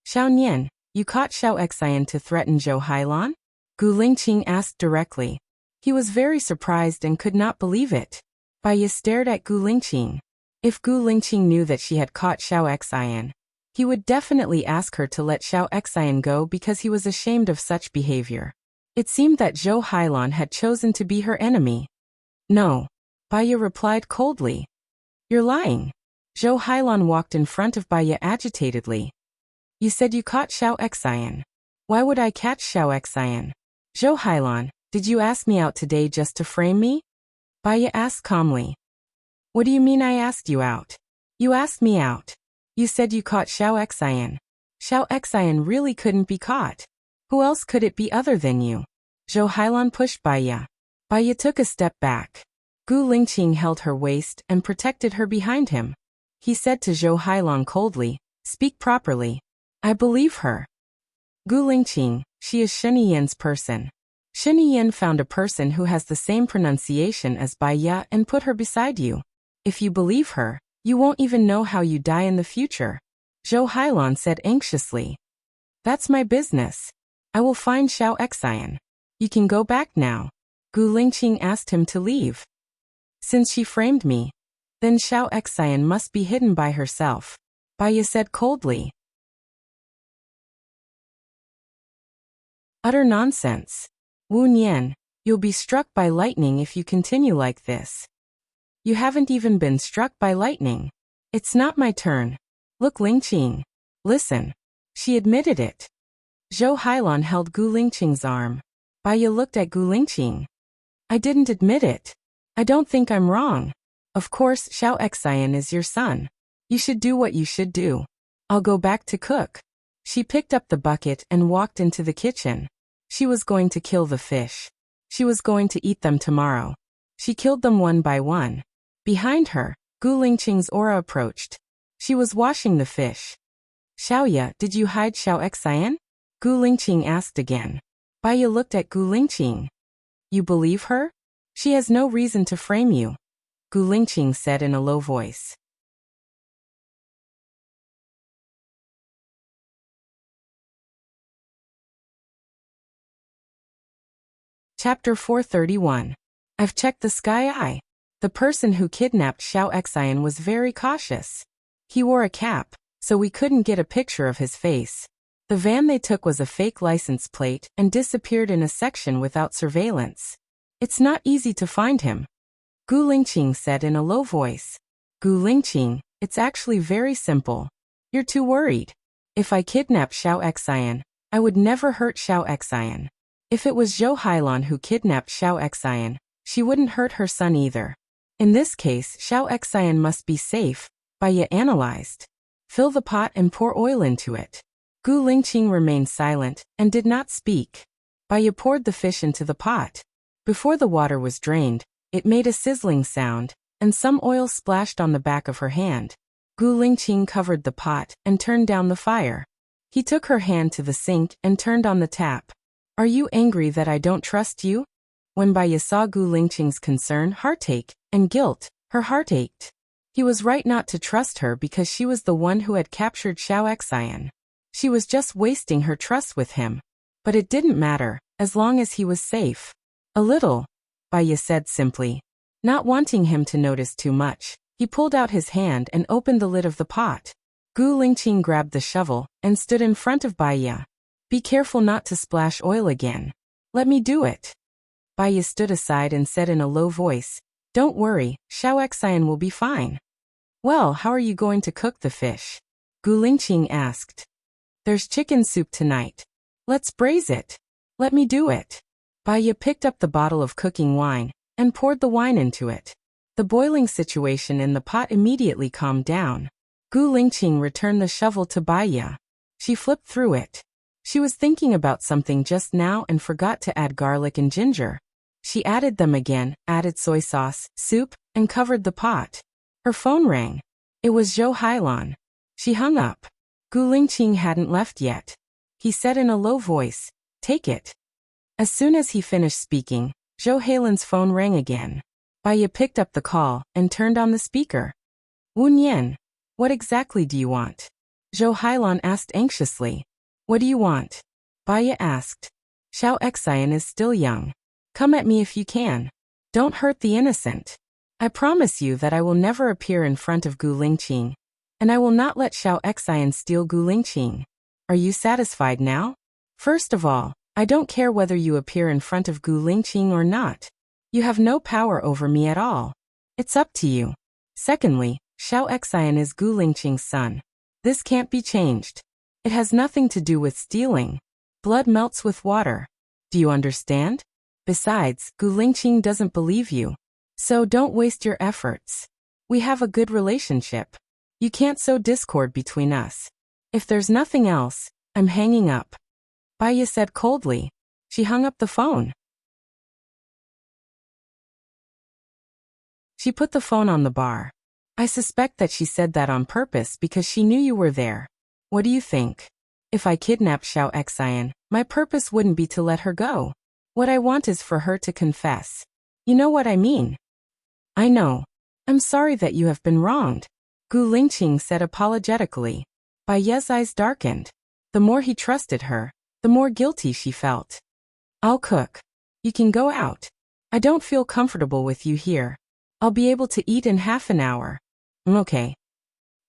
S1: Xiao Nian, you caught Xiao Xian to threaten Zhou Hailan? Gu Lingqing asked directly. He was very surprised and could not believe it. Baiya stared at Gu Lingqing. If Gu Lingqing knew that she had caught Xiao Xian, he would definitely ask her to let Xiao Xian go because he was ashamed of such behavior. It seemed that Zhou Hailan had chosen to be her enemy. No. Baiya replied coldly. You're lying. Zhou Hailan walked in front of Baiya agitatedly. You said you caught Xiao Xian. Why would I catch Xiao Xian? Zhou Hailan, did you ask me out today just to frame me? Baiya asked calmly. What do you mean I asked you out? You asked me out. You said you caught Xiao Xian. Xiao Xian really couldn't be caught. Who else could it be other than you? Zhou Hailan pushed Baiya. Baiya took a step back. Gu Lingqing held her waist and protected her behind him. He said to Zhou Hailan coldly, Speak properly. I believe her. Gu Lingqing, she is Sheniyan's person. Sheniyan found a person who has the same pronunciation as Baiya and put her beside you. If you believe her, you won't even know how you die in the future. Zhou Hailan said anxiously. That's my business. I will find Xiao Xian. You can go back now. Gu Lingqing asked him to leave. Since she framed me, then Xiao Xian must be hidden by herself. Baiya said coldly. Utter nonsense. Wu Nian, you'll be struck by lightning if you continue like this. You haven't even been struck by lightning. It's not my turn. Look, Lingqing. Listen. She admitted it. Zhou Hailan held Gu Lingqing's arm. Baiya looked at Gu Lingqing. I didn't admit it. I don't think I'm wrong. Of course, Xiao Xian is your son. You should do what you should do. I'll go back to cook. She picked up the bucket and walked into the kitchen. She was going to kill the fish. She was going to eat them tomorrow. She killed them one by one. Behind her, Gu Lingqing's aura approached. She was washing the fish. Xiaoya, did you hide Xiao Xian? Gu Lingqing asked again. Baiya looked at Gu Lingqing. You believe her? She has no reason to frame you. Gu Lingqing said in a low voice. Chapter 431. I've checked the sky eye. The person who kidnapped Xiao Xian was very cautious. He wore a cap, so we couldn't get a picture of his face. The van they took was a fake license plate and disappeared in a section without surveillance. It's not easy to find him, Gu Lingqing said in a low voice. Gu Lingqing, it's actually very simple. You're too worried. If I kidnap Xiao Xian, I would never hurt Xiao Xian. If it was Zhou Hailan who kidnapped Xiao Xian, she wouldn't hurt her son either. In this case, Xiao Xian must be safe, Baiya analyzed. Fill the pot and pour oil into it. Gu Lingqing remained silent and did not speak. Baiya poured the fish into the pot. Before the water was drained, it made a sizzling sound, and some oil splashed on the back of her hand. Gu Lingqing covered the pot and turned down the fire. He took her hand to the sink and turned on the tap. Are you angry that I don't trust you? When Baiya saw Gu Lingqing's concern, heartache, and guilt, her heart ached. He was right not to trust her because she was the one who had captured Xiao Xian. She was just wasting her trust with him. But it didn't matter, as long as he was safe. A little, Baiya said simply. Not wanting him to notice too much, he pulled out his hand and opened the lid of the pot. Gu Lingqing grabbed the shovel and stood in front of Baiya. Be careful not to splash oil again. Let me do it. Baiya stood aside and said in a low voice, Don't worry, Xiao Xian will be fine. Well, how are you going to cook the fish? Gu Lingqing asked. There's chicken soup tonight. Let's braise it. Let me do it. Baiya picked up the bottle of cooking wine and poured the wine into it. The boiling situation in the pot immediately calmed down. Gu Lingqing returned the shovel to Baiya. She flipped through it. She was thinking about something just now and forgot to add garlic and ginger. She added them again, added soy sauce, soup, and covered the pot. Her phone rang. It was Zhou Hailan. She hung up. Gu Lingqing hadn't left yet. He said in a low voice, Take it. As soon as he finished speaking, Zhou Hailan's phone rang again. Baiya picked up the call and turned on the speaker. Wu Nian, what exactly do you want? Zhou Hailan asked anxiously. What do you want? Baiya asked. Xiao Xian is still young. Come at me if you can. Don't hurt the innocent. I promise you that I will never appear in front of Gu Lingqing, and I will not let Xiao Xian steal Gu Lingqing. Are you satisfied now? First of all, I don't care whether you appear in front of Gu Lingqing or not. You have no power over me at all. It's up to you. Secondly, Xiao Xian is Gu Lingqing's son. This can't be changed. It has nothing to do with stealing. Blood melts with water. Do you understand? Besides, Gu Lingqing doesn't believe you. So don't waste your efforts. We have a good relationship. You can't sow discord between us. If there's nothing else, I'm hanging up. Baiya said coldly. She hung up the phone. She put the phone on the bar. I suspect that she said that on purpose because she knew you were there. What do you think? If I kidnap Xiao Xian, my purpose wouldn't be to let her go. What I want is for her to confess. You know what I mean? I know. I'm sorry that you have been wronged, Gu Lingqing said apologetically. Baiya's eyes darkened. The more he trusted her, the more guilty she felt. I'll cook. You can go out. I don't feel comfortable with you here. I'll be able to eat in half an hour. Okay.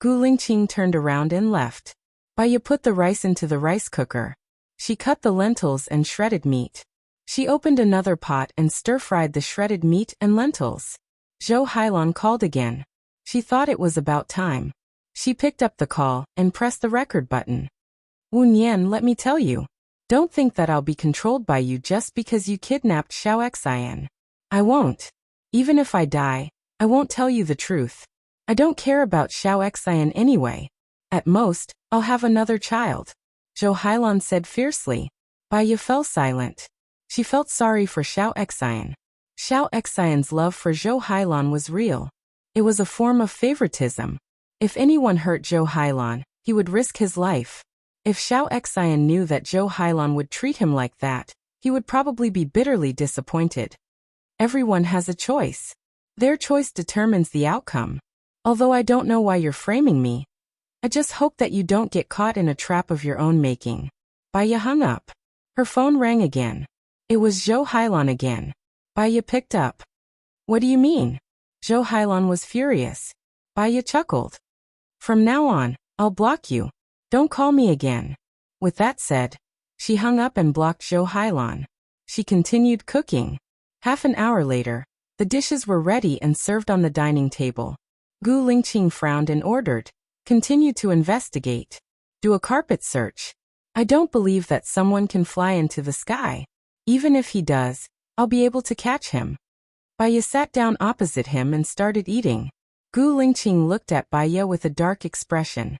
S1: Gu Lingqing turned around and left. Baiya put the rice into the rice cooker. She cut the lentils and shredded meat. She opened another pot and stir-fried the shredded meat and lentils. Zhou Hailan called again. She thought it was about time. She picked up the call and pressed the record button. Wu Nian, let me tell you. Don't think that I'll be controlled by you just because you kidnapped Xiao Xian. I won't. Even if I die, I won't tell you the truth. I don't care about Xiao Xian anyway. At most, I'll have another child. Zhou Hailan said fiercely. Baiya fell silent. She felt sorry for Xiao Xian. Xiao Xian's love for Zhou Hailan was real. It was a form of favoritism. If anyone hurt Zhou Hailan, he would risk his life. If Xiao Xian knew that Zhou Hailan would treat him like that, he would probably be bitterly disappointed. Everyone has a choice. Their choice determines the outcome. Although I don't know why you're framing me, I just hope that you don't get caught in a trap of your own making. Baiya hung up. Her phone rang again. It was Zhou Hailan again. Baiya picked up. What do you mean? Zhou Hailan was furious. Baiya chuckled. From now on, I'll block you. Don't call me again. With that said, she hung up and blocked Zhou Hailan. She continued cooking. Half an hour later, the dishes were ready and served on the dining table. Gu Lingqing frowned and ordered, "Continue to investigate. Do a carpet search. I don't believe that someone can fly into the sky. Even if he does, I'll be able to catch him." Baiya sat down opposite him and started eating. Gu Lingqing looked at Baiya with a dark expression.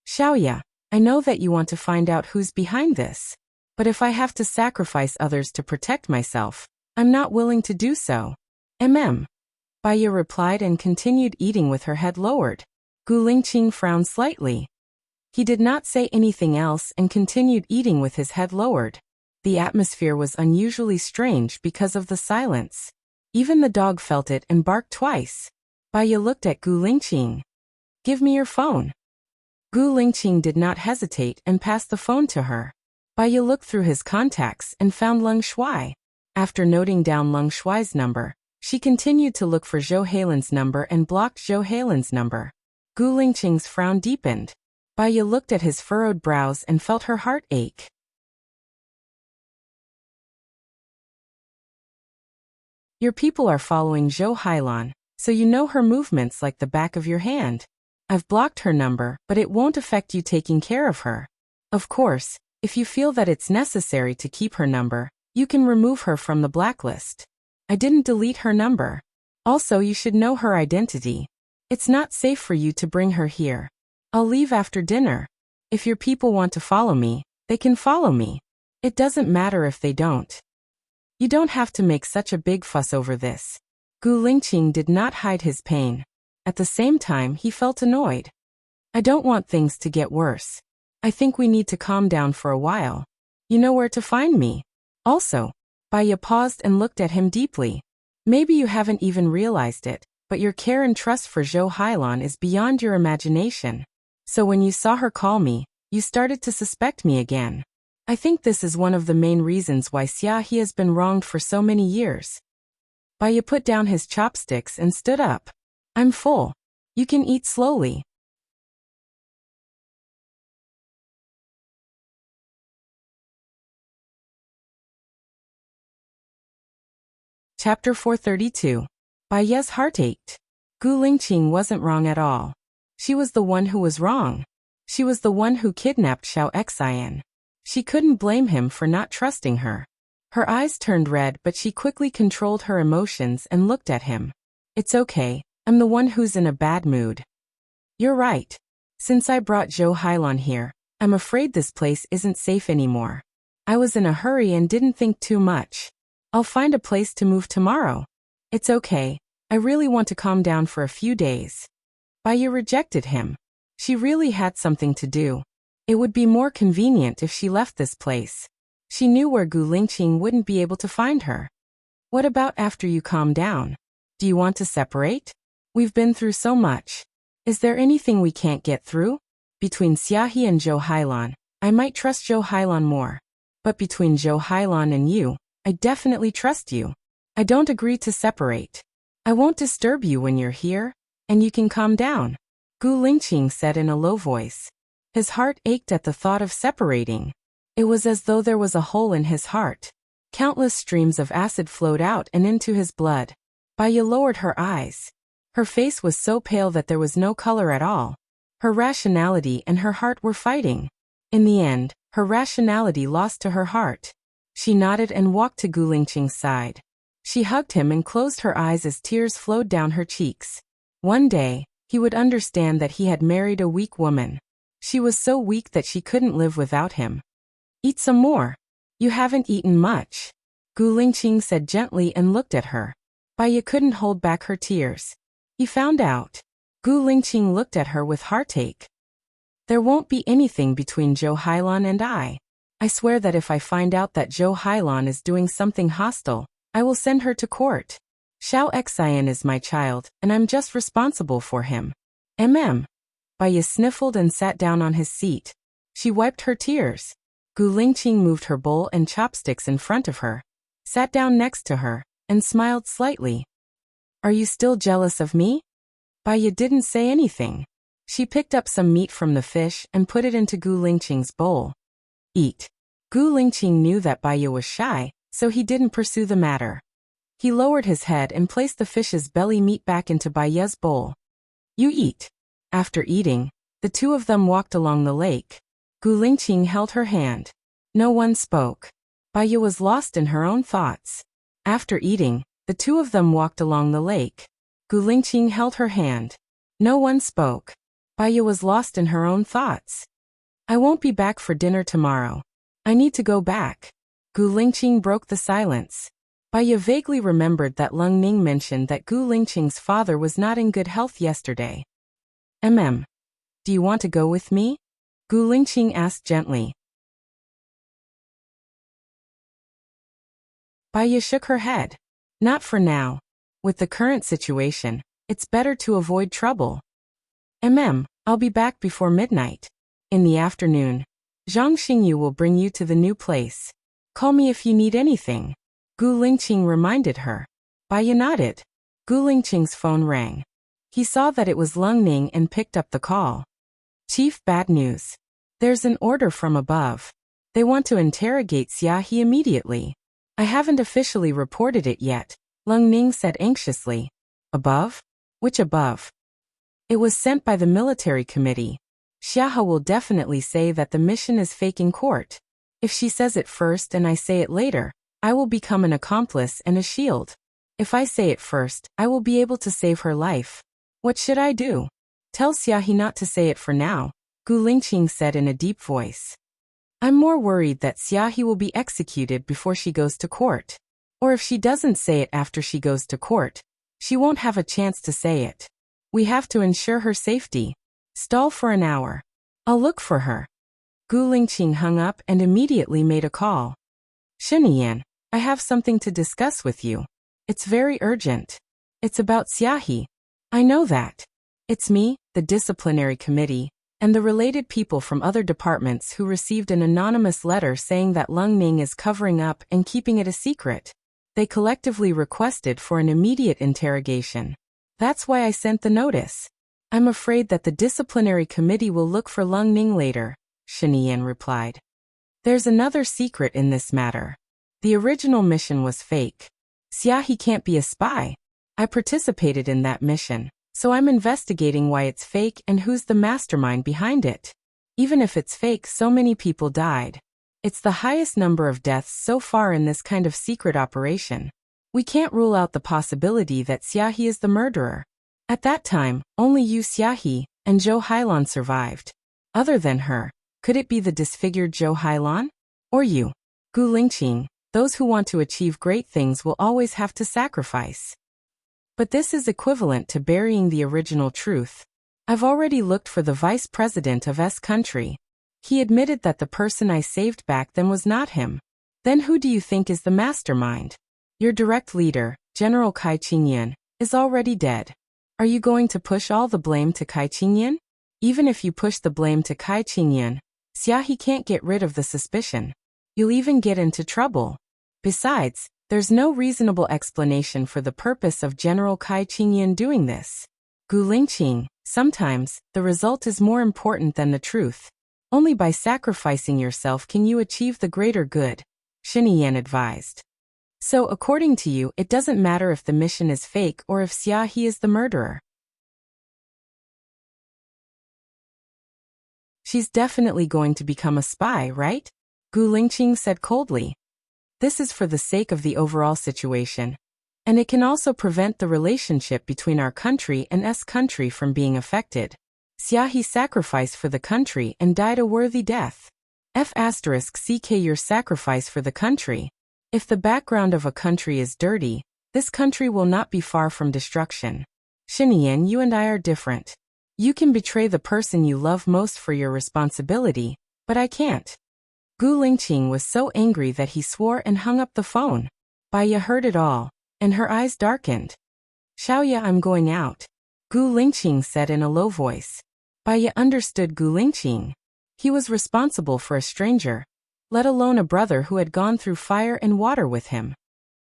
S1: "Xiaoya, I know that you want to find out who's behind this. But if I have to sacrifice others to protect myself, I'm not willing to do so." Baiya replied and continued eating with her head lowered. Gu Lingqing frowned slightly. He did not say anything else and continued eating with his head lowered. The atmosphere was unusually strange because of the silence. Even the dog felt it and barked twice. Baiya looked at Gu Lingqing. "Give me your phone." Gu Lingqing did not hesitate and passed the phone to her. Baiya looked through his contacts and found Leng Shuai. After noting down Leng Shuai's number, she continued to look for Zhou Hailan's number and blocked Zhou Hailan's number. Gu Lingqing's frown deepened. Baiya looked at his furrowed brows and felt her heart ache. Your people are following Zhou Hailan, so you know her movements like the back of your hand. I've blocked her number, but it won't affect you taking care of her. Of course, if you feel that it's necessary to keep her number, you can remove her from the blacklist. I didn't delete her number. Also, you should know her identity. It's not safe for you to bring her here. I'll leave after dinner. If your people want to follow me, they can follow me. It doesn't matter if they don't. You don't have to make such a big fuss over this. Gu Lingqing did not hide his pain. At the same time, he felt annoyed. I don't want things to get worse. I think we need to calm down for a while. You know where to find me. Also, Baiya paused and looked at him deeply. Maybe you haven't even realized it, but your care and trust for Zhou Hailan is beyond your imagination. So when you saw her call me, you started to suspect me again. I think this is one of the main reasons why Xia has been wronged for so many years. Baiya put down his chopsticks and stood up. I'm full. You can eat slowly. Chapter 432. Baiya's heart ached. Gu Lingqing wasn't wrong at all. She was the one who was wrong. She was the one who kidnapped Xiao Xian. She couldn't blame him for not trusting her. Her eyes turned red, but she quickly controlled her emotions and looked at him. It's okay, I'm the one who's in a bad mood. You're right. Since I brought Zhou Hailan here, I'm afraid this place isn't safe anymore. I was in a hurry and didn't think too much. I'll find a place to move tomorrow. It's okay, I really want to calm down for a few days. Baiya rejected him. She really had something to do. It would be more convenient if she left this place. She knew where Gu Lingqing wouldn't be able to find her. What about after you calm down? Do you want to separate? We've been through so much. Is there anything we can't get through? Between Xiaohe and Zhou Hailan, I might trust Zhou Hailan more. But between Zhou Hailan and you, I definitely trust you. I don't agree to separate. I won't disturb you when you're here, and you can calm down, Gu Lingqing said in a low voice. His heart ached at the thought of separating. It was as though there was a hole in his heart. Countless streams of acid flowed out and into his blood. Baiya lowered her eyes. Her face was so pale that there was no color at all. Her rationality and her heart were fighting. In the end, her rationality lost to her heart. She nodded and walked to Gu Lingqing's side. She hugged him and closed her eyes as tears flowed down her cheeks. One day, he would understand that he had married a weak woman. She was so weak that she couldn't live without him. Eat some more. You haven't eaten much, Gu Lingqing said gently and looked at her. Baiya couldn't hold back her tears. He found out. Gu Lingqing looked at her with heartache. There won't be anything between Zhou Hailan and I. I swear that if I find out that Zhou Hailan is doing something hostile, I will send her to court. Xiao Xian is my child, and I'm just responsible for him. Baiya sniffled and sat down on his seat. She wiped her tears. Gu Lingqing moved her bowl and chopsticks in front of her, sat down next to her, and smiled slightly. Are you still jealous of me? Baiya didn't say anything. She picked up some meat from the fish and put it into Gu Lingqing's bowl. Eat. Gu Lingqing knew that Baiya was shy, so he didn't pursue the matter. He lowered his head and placed the fish's belly meat back into Baiya's bowl. You eat. After eating, the two of them walked along the lake. Gu Lingqing held her hand. No one spoke. Baiya was lost in her own thoughts. After eating, the two of them walked along the lake. Gu Lingqing held her hand. No one spoke. Baiya was lost in her own thoughts. I won't be back for dinner tomorrow. I need to go back. Gu Lingqing broke the silence. Baiya vaguely remembered that Lung Ning mentioned that Gu Lingqing's father was not in good health yesterday. Do you want to go with me? Gu Lingqing asked gently. Baiya shook her head. Not for now. With the current situation, it's better to avoid trouble. I'll be back before midnight. In the afternoon, Zhang Xingyu will bring you to the new place. Call me if you need anything. Gu Lingqing reminded her. Baiya nodded. Gu Lingqing's phone rang. He saw that it was Lung Ning and picked up the call. Chief, bad news. There's an order from above. They want to interrogate Xia He immediately. I haven't officially reported it yet, Lung Ning said anxiously. Above? Which above? It was sent by the military committee. Xia He will definitely say that the mission is fake in court. If she says it first and I say it later, I will become an accomplice and a shield. If I say it first, I will be able to save her life. What should I do? Tell Xia He not to say it for now, Gu Lingqing said in a deep voice. I'm more worried that Xia He will be executed before she goes to court. Or if she doesn't say it after she goes to court, she won't have a chance to say it. We have to ensure her safety. Stall for an hour. I'll look for her. Gu Lingqing hung up and immediately made a call. Shiniyan, I have something to discuss with you. It's very urgent. It's about Xia He. I know that. It's me, the disciplinary committee, and the related people from other departments who received an anonymous letter saying that Lung Ning is covering up and keeping it a secret. They collectively requested for an immediate interrogation. That's why I sent the notice. I'm afraid that the disciplinary committee will look for Lung Ning later, Shiniyan replied. There's another secret in this matter. The original mission was fake. Xia He can't be a spy. I participated in that mission, so I'm investigating why it's fake and who's the mastermind behind it. Even if it's fake, so many people died. It's the highest number of deaths so far in this kind of secret operation. We can't rule out the possibility that Xia He is the murderer. At that time, only Yu Xiahe and Zhou Hailan survived. Other than her, could it be the disfigured Zhou Hailan? Or you? Gu Lingqing, those who want to achieve great things will always have to sacrifice. But this is equivalent to burying the original truth. I've already looked for the vice president of S country. He admitted that the person I saved back then was not him. Then who do you think is the mastermind? Your direct leader, General Kai Qingyan, is already dead. Are you going to push all the blame to Kai Qingyan? Even if you push the blame to Kai Qingyan, Xia He can't get rid of the suspicion. You'll even get into trouble. Besides, there's no reasonable explanation for the purpose of General Kai Qingyan doing this. Gu Lingqing, sometimes, the result is more important than the truth. Only by sacrificing yourself can you achieve the greater good, Shiniyan advised. So according to you, it doesn't matter if the mission is fake or if Xia He is the murderer. She's definitely going to become a spy, right? Gu Lingqing said coldly. This is for the sake of the overall situation. And it can also prevent the relationship between our country and S country from being affected. Xia He sacrificed for the country and died a worthy death. *CK your sacrifice for the country. If the background of a country is dirty, this country will not be far from destruction. Shiniyan, you and I are different. You can betray the person you love most for your responsibility, but I can't. Gu Lingqing was so angry that he swore and hung up the phone. Baiya heard it all, and her eyes darkened. Xiaoya, I'm going out, Gu Lingqing said in a low voice. Baiya understood Gu Lingqing. He was responsible for a stranger, let alone a brother who had gone through fire and water with him.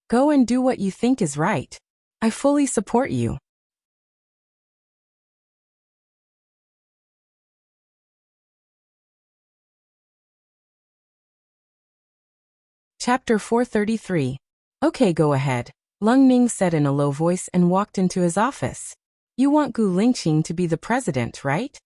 S1: Go and do what you think is right. I fully support you. Chapter 433. Okay, go ahead, Lung Ning said in a low voice and walked into his office. You want Gu Lingqing to be the president, right?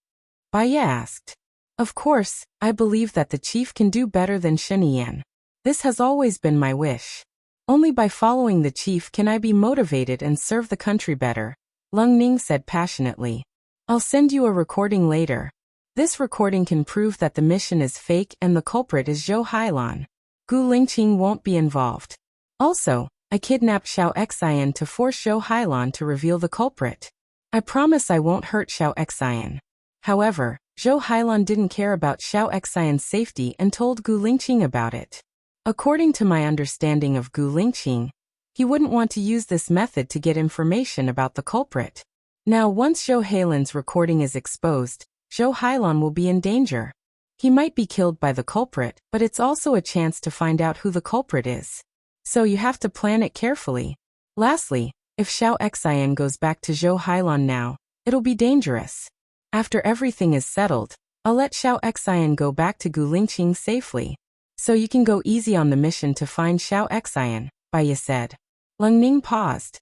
S1: Baiye asked. Of course, I believe that the chief can do better than Sheniyan. This has always been my wish. Only by following the chief can I be motivated and serve the country better, Lung Ning said passionately. I'll send you a recording later. This recording can prove that the mission is fake and the culprit is Zhou Hailan. Gu Lingqing won't be involved. Also, I kidnapped Xiao Xian to force Zhou Hailan to reveal the culprit. I promise I won't hurt Xiao Xian. However, Zhou Hailan didn't care about Xiao Xian's safety and told Gu Lingqing about it. According to my understanding of Gu Lingqing, he wouldn't want to use this method to get information about the culprit. Now once Zhou Hailan's recording is exposed, Zhou Hailan will be in danger. He might be killed by the culprit, but it's also a chance to find out who the culprit is. So you have to plan it carefully. Lastly, if Xiao Xian goes back to Zhou Hailan now, it'll be dangerous. After everything is settled, I'll let Xiao Xian go back to Gu Lingqing safely. So you can go easy on the mission to find Xiao Xian, Baiye said. Lung Ning paused.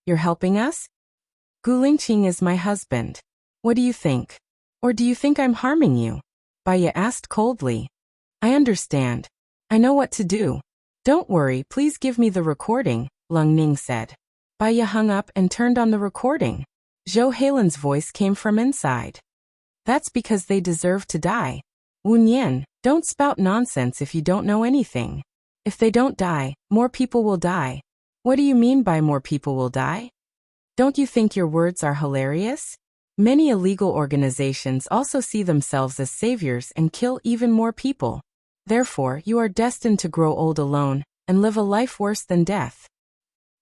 S1: You're helping us? Gu Lingqing is my husband. What do you think? Or do you think I'm harming you? Baiye asked coldly. I understand. I know what to do. Don't worry, please give me the recording, Lung Ning said. Baiye hung up and turned on the recording. Zhou Hailan's voice came from inside. That's because they deserve to die. Wu Nian, don't spout nonsense if you don't know anything. If they don't die, more people will die. What do you mean by more people will die? Don't you think your words are hilarious? Many illegal organizations also see themselves as saviors and kill even more people. Therefore, you are destined to grow old alone and live a life worse than death.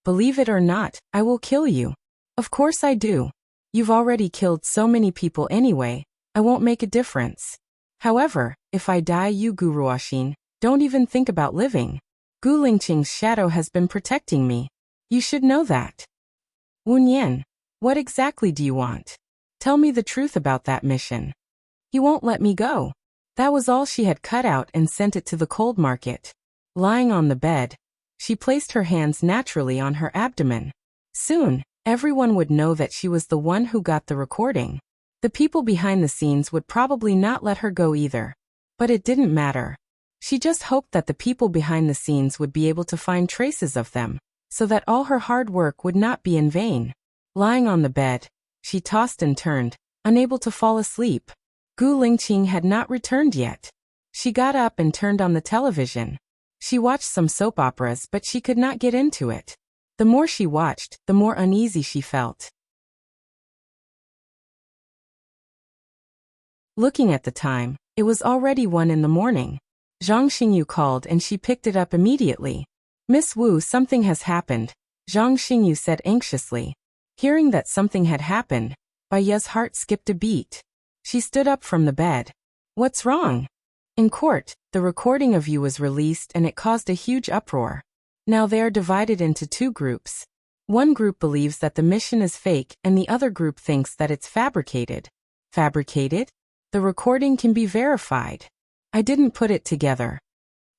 S1: Believe it or not, I will kill you. Of course I do. You've already killed so many people anyway, I won't make a difference. However, if I die, you Gu Ruoxin, don't even think about living. Gu Lingqing's shadow has been protecting me. You should know that. Wu Nian, what exactly do you want? Tell me the truth about that mission. He won't let me go. That was all she had cut out and sent it to the cold market. Lying on the bed, she placed her hands naturally on her abdomen. Soon, everyone would know that she was the one who got the recording. The people behind the scenes would probably not let her go either. But it didn't matter. She just hoped that the people behind the scenes would be able to find traces of them, so that all her hard work would not be in vain. Lying on the bed, she tossed and turned, unable to fall asleep. Gu Lingqing had not returned yet. She got up and turned on the television. She watched some soap operas, but she could not get into it. The more she watched, the more uneasy she felt. Looking at the time, it was already 1 a.m. Zhang Xingyu called and she picked it up immediately. Miss Wu, something has happened, Zhang Xingyu said anxiously. Hearing that something had happened, Baiye's heart skipped a beat. She stood up from the bed. What's wrong? In court, the recording of you was released and it caused a huge uproar. Now they are divided into 2 groups. One group believes that the mission is fake and the other group thinks that it's fabricated. Fabricated? The recording can be verified. I didn't put it together.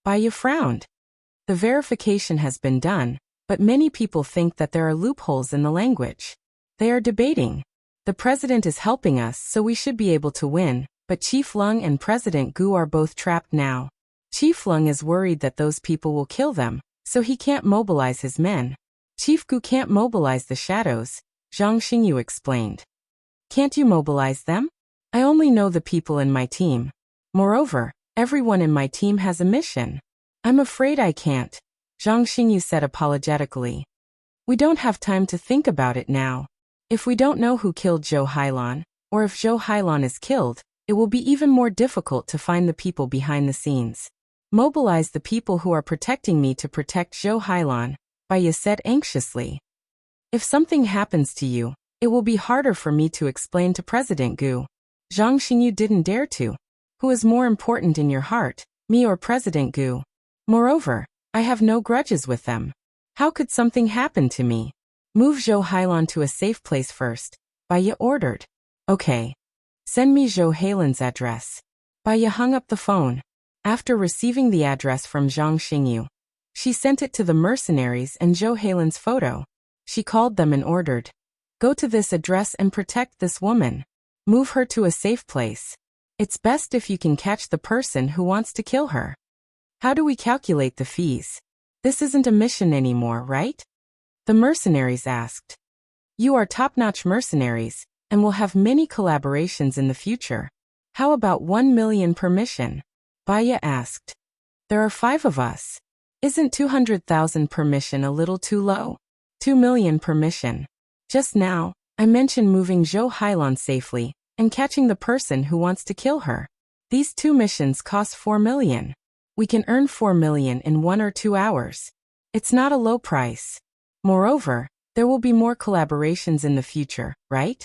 S1: Baiye frowned. The verification has been done, but many people think that there are loopholes in the language. They are debating. The president is helping us, so we should be able to win, but Chief Lung and President Gu are both trapped now. Chief Lung is worried that those people will kill them, so he can't mobilize his men. Chief Gu can't mobilize the shadows, Zhang Xingyu explained. Can't you mobilize them? I only know the people in my team. Moreover, everyone in my team has a mission. I'm afraid I can't, Zhang Xingyu said apologetically. We don't have time to think about it now. If we don't know who killed Zhou Hailan, or if Zhou Hailan is killed, it will be even more difficult to find the people behind the scenes. Mobilize the people who are protecting me to protect Zhou Hailan, Baiye said anxiously. If something happens to you, it will be harder for me to explain to President Gu. Zhang Xingyu didn't dare to. Who is more important in your heart, me or President Gu? Moreover, I have no grudges with them. How could something happen to me? Move Zhou Hailan to a safe place first, Baiye ordered. Okay. Send me Zhou Hailan's address. Baiye hung up the phone. After receiving the address from Zhang Xingyu, She sent it to the mercenaries and Zhou Heilan's photo. She called them and ordered, "Go to this address and protect this woman. Move her to a safe place. It's best if you can catch the person who wants to kill her." "How do we calculate the fees? This isn't a mission anymore, right?" the mercenaries asked. "You are top-notch mercenaries, and will have many collaborations in the future. How about 1 million per mission?" Baya asked. "There are 5 of us. Isn't 200,000 per mission a little too low? 2 million per mission. Just now, I mentioned moving Zhou Heilan safely and catching the person who wants to kill her. These 2 missions cost 4 million. We can earn 4 million in 1 or 2 hours. It's not a low price. Moreover, there will be more collaborations in the future, right?"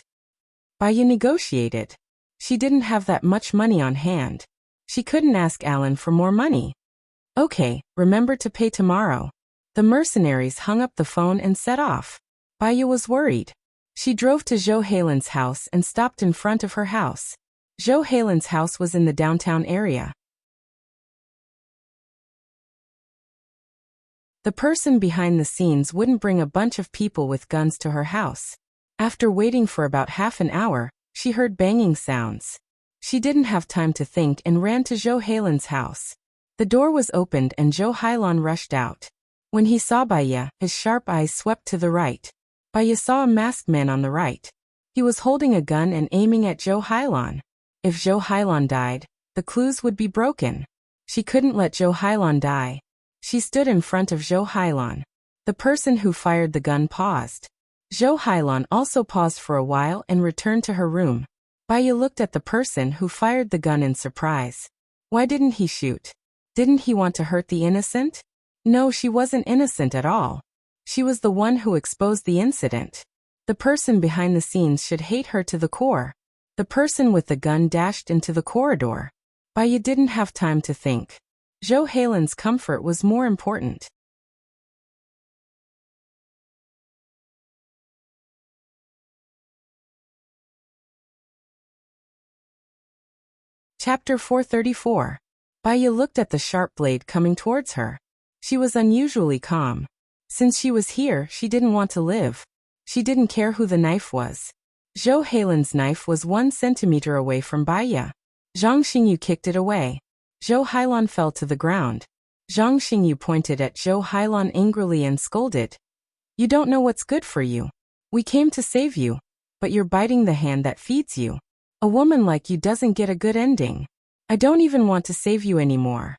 S1: Baya negotiated. She didn't have that much money on hand. She couldn't ask Alan for more money. "Okay, remember to pay tomorrow." The mercenaries hung up the phone and set off. Baya was worried. She drove to Zhou Heilan's house and stopped in front of her house. Zhou Heilan's house was in the downtown area. The person behind the scenes wouldn't bring a bunch of people with guns to her house. After waiting for about half an hour, she heard banging sounds. She didn't have time to think and ran to Zhou Heilan's house. The door was opened and Zhou Heilan rushed out. When he saw Baya, his sharp eyes swept to the right. Baya saw a masked man on the right. He was holding a gun and aiming at Zhou Heilan. If Zhou Heilan died, the clues would be broken. She couldn't let Zhou Heilan die. She stood in front of Zhou Heilan. The person who fired the gun paused. Zhou Heilan also paused for a while and returned to her room. Baya looked at the person who fired the gun in surprise. Why didn't he shoot? Didn't he want to hurt the innocent? No, she wasn't innocent at all. She was the one who exposed the incident. The person behind the scenes should hate her to the core. The person with the gun dashed into the corridor. Baya didn't have time to think. Zhou Heilan's comfort was more important. Chapter 434. Baya looked at the sharp blade coming towards her. She was unusually calm. Since she was here, she didn't want to live. She didn't care who the knife was. Zhou Heilan's knife was 1 centimeter away from Baya. Zhang Xingyu kicked it away. Zhou Heilan fell to the ground. Zhang Xingyu pointed at Zhou Heilan angrily and scolded. "You don't know what's good for you. We came to save you, but you're biting the hand that feeds you. A woman like you doesn't get a good ending. I don't even want to save you anymore."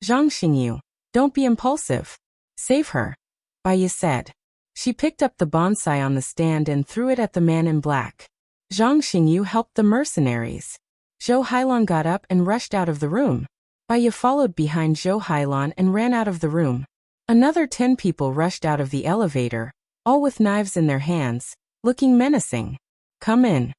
S1: "Zhang Xingyu, don't be impulsive. Save her," Baya said. She picked up the bonsai on the stand and threw it at the man in black. Zhang Xingyu helped the mercenaries. Zhou Heilan got up and rushed out of the room. Baya followed behind Zhou Heilan and ran out of the room. Another 10 people rushed out of the elevator, all with knives in their hands, looking menacing. "Come in."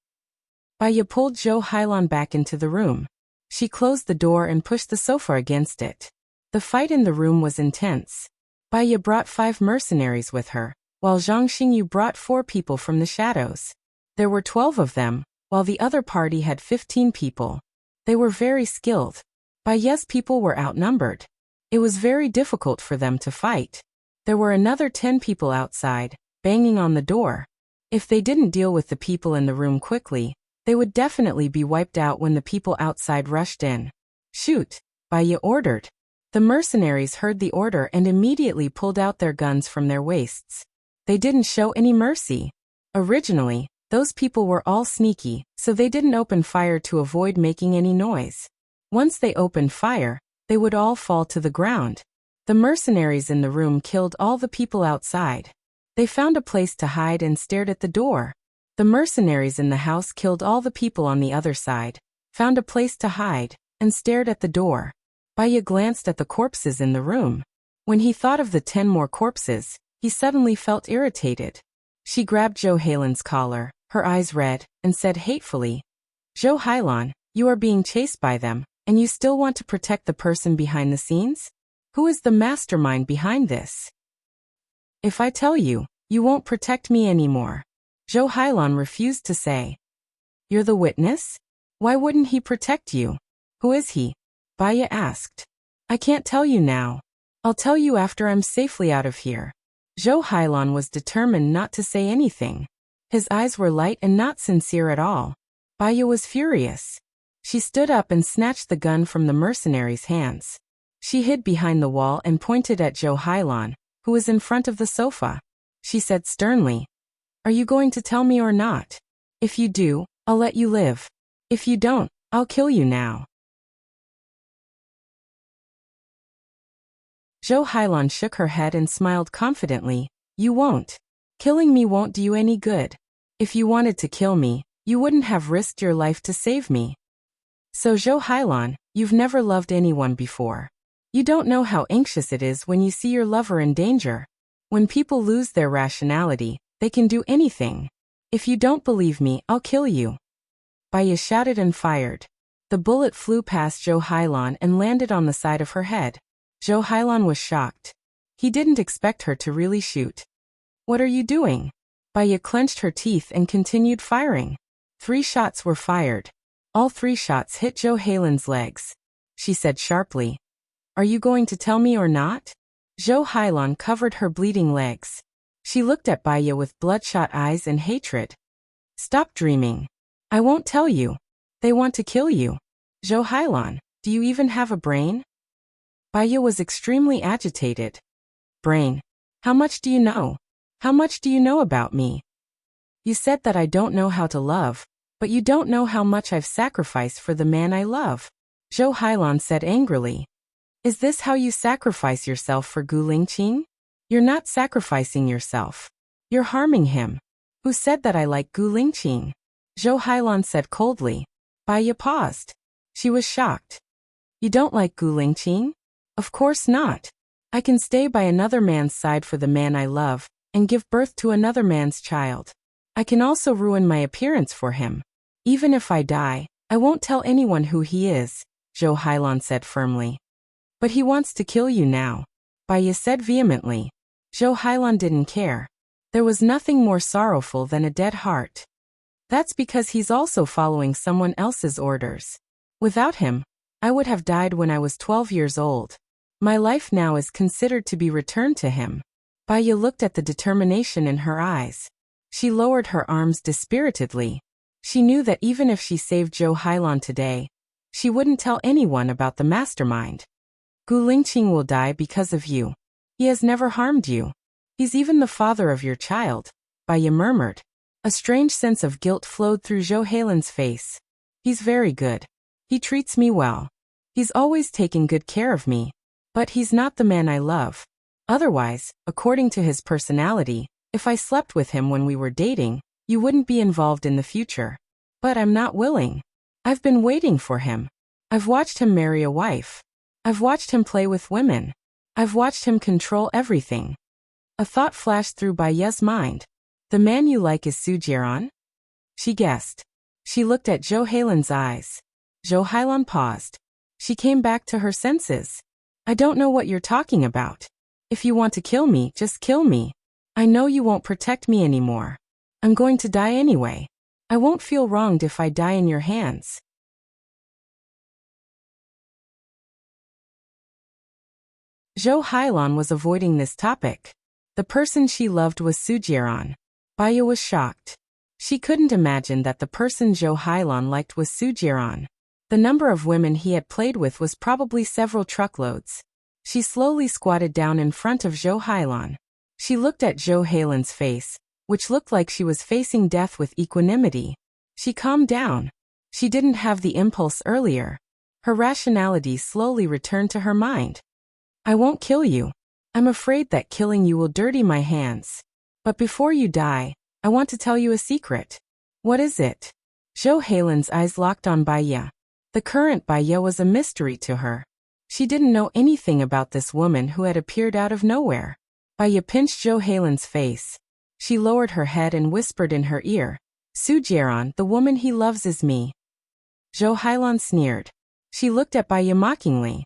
S1: Baya pulled Zhou Heilan back into the room. She closed the door and pushed the sofa against it. The fight in the room was intense. Baya brought 5 mercenaries with her, while Zhang Xingyu brought 4 people from the shadows. There were 12 of them, while the other party had 15 people. They were very skilled. Baya's people were outnumbered. It was very difficult for them to fight. There were another 10 people outside, banging on the door. If they didn't deal with the people in the room quickly, they would definitely be wiped out when the people outside rushed in. "Shoot," Baya ordered. The mercenaries heard the order and immediately pulled out their guns from their waists. They didn't show any mercy. Originally, those people were all sneaky, so they didn't open fire to avoid making any noise. Once they opened fire, they would all fall to the ground. The mercenaries in the room killed all the people outside. They found a place to hide and stared at the door. The mercenaries in the house killed all the people on the other side, found a place to hide, and stared at the door. Baya glanced at the corpses in the room. When he thought of the 10 more corpses, he suddenly felt irritated. She grabbed Zhou Heilan's collar, her eyes red, and said hatefully, "Zhou Heilan, you are being chased by them, and you still want to protect the person behind the scenes? Who is the mastermind behind this? If I tell you, you won't protect me anymore." Zhou Heilan refused to say. "You're the witness? Why wouldn't he protect you? Who is he?" Baya asked. "I can't tell you now. I'll tell you after I'm safely out of here. Zhou Hailan was determined not to say anything. His eyes were light and not sincere at all. Baya was furious. She stood up and snatched the gun from the mercenary's hands. She hid behind the wall and pointed at Zhou Hailan, who was in front of the sofa. She said sternly, "Are you going to tell me or not? If you do, I'll let you live. If you don't, I'll kill you now." Zhou Hailan shook her head and smiled confidently. "You won't. Killing me won't do you any good. If you wanted to kill me, you wouldn't have risked your life to save me. So Zhou Hailan, you've never loved anyone before. You don't know how anxious it is when you see your lover in danger. When people lose their rationality, they can do anything. If you don't believe me, I'll kill you." Baya shouted and fired. The bullet flew past Zhou Hailan and landed on the side of her head. Zhou Hailan was shocked. He didn't expect her to really shoot. "What are you doing?" Baya clenched her teeth and continued firing. 3 shots were fired. All 3 shots hit Zhou Hailan's legs. She said sharply, "Are you going to tell me or not?" Zhou Hailan covered her bleeding legs. She looked at Baya with bloodshot eyes and hatred. "Stop dreaming. I won't tell you. They want to kill you. Zhou Hailan, do you even have a brain?" Baya was extremely agitated. "Brain? How much do you know? How much do you know about me? You said that I don't know how to love, but you don't know how much I've sacrificed for the man I love," Zhou Hailan said angrily. "Is this how you sacrifice yourself for Gu Lingqing? You're not sacrificing yourself. You're harming him." "Who said that I like Gu Lingqing?" Zhou Hailan said coldly. Baya paused. She was shocked. "You don't like Gu Lingqing?" "Of course not. I can stay by another man's side for the man I love, and give birth to another man's child. I can also ruin my appearance for him. Even if I die, I won't tell anyone who he is," Zhou Hailan said firmly. "But he wants to kill you now," Baya said vehemently. Zhou Hailan didn't care. There was nothing more sorrowful than a dead heart. "That's because he's also following someone else's orders. Without him, I would have died when I was 12 years old. My life now is considered to be returned to him." Baya looked at the determination in her eyes. She lowered her arms dispiritedly. She knew that even if she saved Zhou Hailan today, she wouldn't tell anyone about the mastermind. "Gu Lingqing will die because of you. He has never harmed you. He's even the father of your child," Baya murmured. A strange sense of guilt flowed through Zhou Hailan's face. "He's very good. He treats me well. He's always taken good care of me. But he's not the man I love. Otherwise, according to his personality, if I slept with him when we were dating, you wouldn't be involved in the future. But I'm not willing. I've been waiting for him. I've watched him marry a wife. I've watched him play with women. I've watched him control everything." A thought flashed through Baya's mind. "The man you like is Su Jiran?" She guessed. She looked at Zhou Hailan's eyes. Zhou Hailan paused. She came back to her senses. "I don't know what you're talking about. If you want to kill me, just kill me. I know you won't protect me anymore. I'm going to die anyway. I won't feel wronged if I die in your hands." Zhou Hailan was avoiding this topic. The person she loved was Su Jiran. Baya was shocked. She couldn't imagine that the person Zhou Hailan liked was Su Jiran. The number of women he had played with was probably several truckloads. She slowly squatted down in front of Zhou Hailan. She looked at Zhou Hailan's face, which looked like she was facing death with equanimity. She calmed down. She didn't have the impulse earlier. Her rationality slowly returned to her mind. "I won't kill you. I'm afraid that killing you will dirty my hands. But before you die, I want to tell you a secret." "What is it?" Zhou Hailan's eyes locked on Baya. The current Baya was a mystery to her. She didn't know anything about this woman who had appeared out of nowhere. Baya pinched Zhou Hailan's face. She lowered her head and whispered in her ear, "Su Jiran, the woman he loves is me." Zhou Hailan sneered. She looked at Baya mockingly.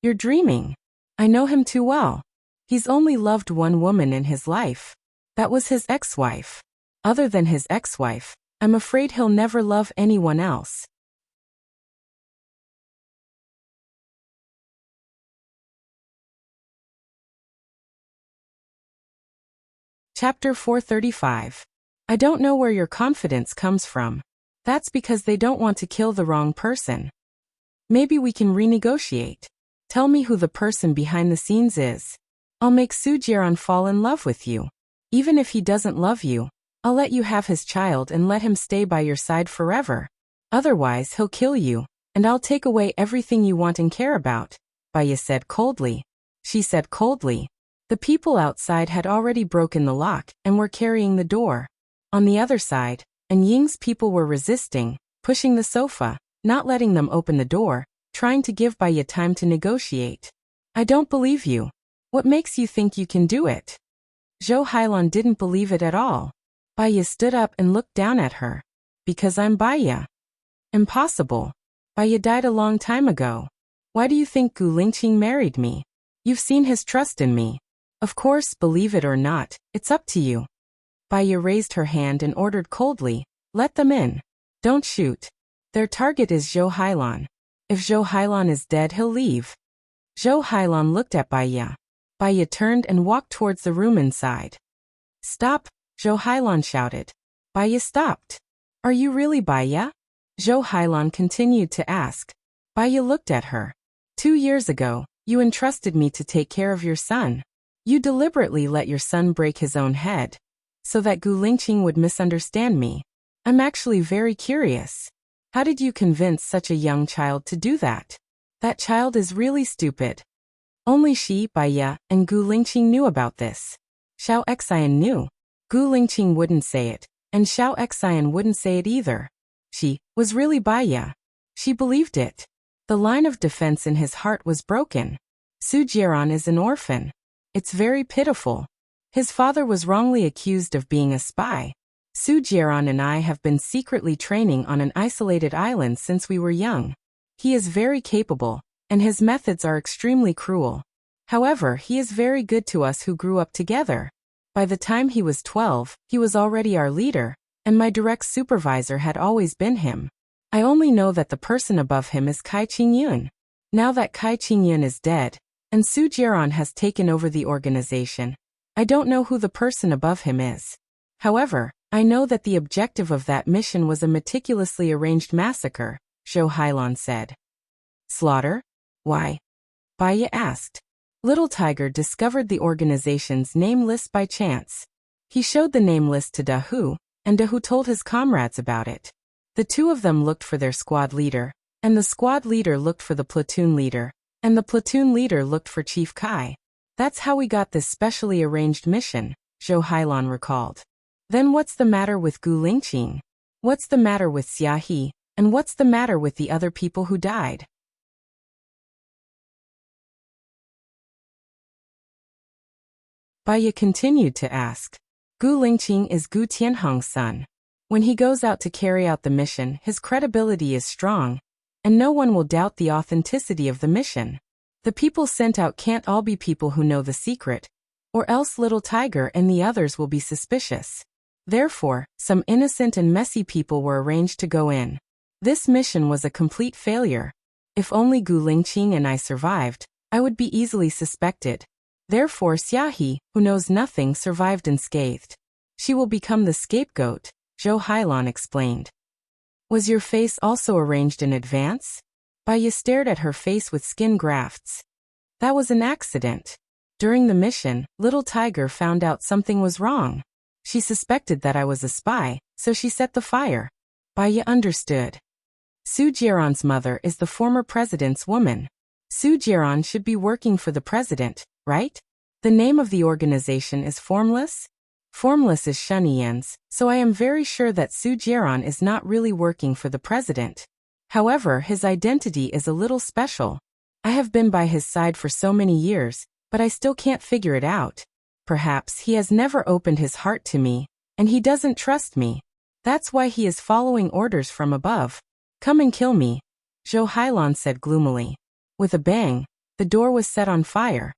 S1: "You're dreaming. I know him too well. He's only loved one woman in his life. That was his ex-wife. Other than his ex-wife, I'm afraid he'll never love anyone else." Chapter 435. I don't know where your confidence comes from. That's because they don't want to kill the wrong person. Maybe we can renegotiate. Tell me who the person behind the scenes is. I'll make Su Jiran fall in love with you. Even if he doesn't love you, I'll let you have his child and let him stay by your side forever. Otherwise he'll kill you, and I'll take away everything you want and care about, Baya said coldly. She said coldly. The people outside had already broken the lock and were carrying the door. On the other side, and Ying's people were resisting, pushing the sofa, not letting them open the door, trying to give Baya time to negotiate. I don't believe you. What makes you think you can do it? Zhou Hailan didn't believe it at all. Baya stood up and looked down at her. Because I'm Baya. Impossible. Baya died a long time ago. Why do you think Gu Lingqing married me? You've seen his trust in me. Of course, believe it or not, it's up to you. Baya raised her hand and ordered coldly, let them in. Don't shoot. Their target is Zhou Hailan. If Zhou Hailan is dead, he'll leave. Zhou Hailan looked at Baya. Baya turned and walked towards the room inside. Stop, Zhou Hailan shouted. Baya stopped. Are you really Baya? Zhou Hailan continued to ask. Baya looked at her. 2 years ago, you entrusted me to take care of your son. You deliberately let your son break his own head, so that Gu Lingqing would misunderstand me. I'm actually very curious. How did you convince such a young child to do that? That child is really stupid. Only she, Baya, and Gu Lingqing knew about this. Xiao Xian knew. Gu Lingqing wouldn't say it, and Xiao Xian wouldn't say it either. She was really Baya. She believed it. The line of defense in his heart was broken. Su Jiran is an orphan. It's very pitiful. His father was wrongly accused of being a spy. Su Jiran and I have been secretly training on an isolated island since we were young. He is very capable, and his methods are extremely cruel. However, he is very good to us who grew up together. By the time he was 12, he was already our leader, and my direct supervisor had always been him. I only know that the person above him is Kai Qingyun. Now that Kai Qingyun is dead, and Su Jiran has taken over the organization, I don't know who the person above him is. However, I know that the objective of that mission was a meticulously arranged massacre, Zhou Hailan said. Slaughter? Why? Baya asked. Little Tiger discovered the organization's name list by chance. He showed the name list to Dahu, and Dahu told his comrades about it. The two of them looked for their squad leader, and the squad leader looked for the platoon leader, and the platoon leader looked for Chief Kai. That's how we got this specially arranged mission, Zhou Hailan recalled. Then what's the matter with Gu Lingqing? What's the matter with Xia He? And what's the matter with the other people who died? Baya continued to ask. Gu Lingqing is Gu Tianheng's son. When he goes out to carry out the mission, his credibility is strong, and no one will doubt the authenticity of the mission. The people sent out can't all be people who know the secret, or else Little Tiger and the others will be suspicious. Therefore, some innocent and messy people were arranged to go in. This mission was a complete failure. If only Gu Lingqing and I survived, I would be easily suspected. Therefore Xia He, who knows nothing, survived unscathed. She will become the scapegoat, Zhou Hailan explained. Was your face also arranged in advance? Baya stared at her face with skin grafts. That was an accident. During the mission, Little Tiger found out something was wrong. She suspected that I was a spy, so she set the fire. Baya understood. Su Jiran's mother is the former president's woman. Su Jiran should be working for the president, right? The name of the organization is Formless? Formless is Shunyan's, so I am very sure that Su Jiran is not really working for the president. However, his identity is a little special. I have been by his side for so many years, but I still can't figure it out. Perhaps he has never opened his heart to me, and he doesn't trust me. That's why he is following orders from above. Come and kill me, Zhou Hailan said gloomily. With a bang, the door was set on fire.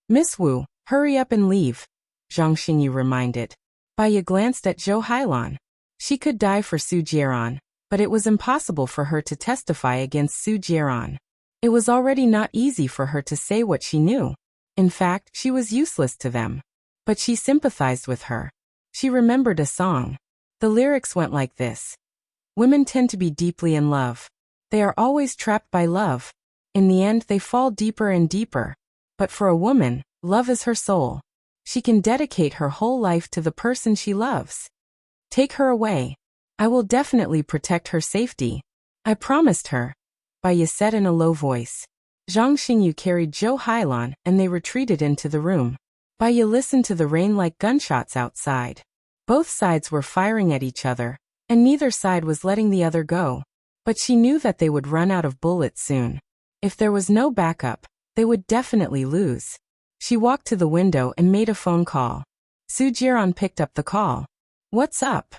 S1: Miss Wu, hurry up and leave, Zhang Xingyu reminded. Baya glanced at Zhou Hailan. She could die for Su Jiran, but it was impossible for her to testify against Su Jiran. It was already not easy for her to say what she knew. In fact, she was useless to them. But she sympathized with her. She remembered a song. The lyrics went like this. Women tend to be deeply in love. They are always trapped by love. In the end, they fall deeper and deeper. But for a woman, love is her soul. She can dedicate her whole life to the person she loves. Take her away. I will definitely protect her safety. I promised her. Baiya said in a low voice. Zhang Xingyu carried Zhou Hailan and they retreated into the room. Baiya listened to the rain like gunshots outside. Both sides were firing at each other, and neither side was letting the other go. But she knew that they would run out of bullets soon. If there was no backup, they would definitely lose. She walked to the window and made a phone call. Su Jiran picked up the call. What's up?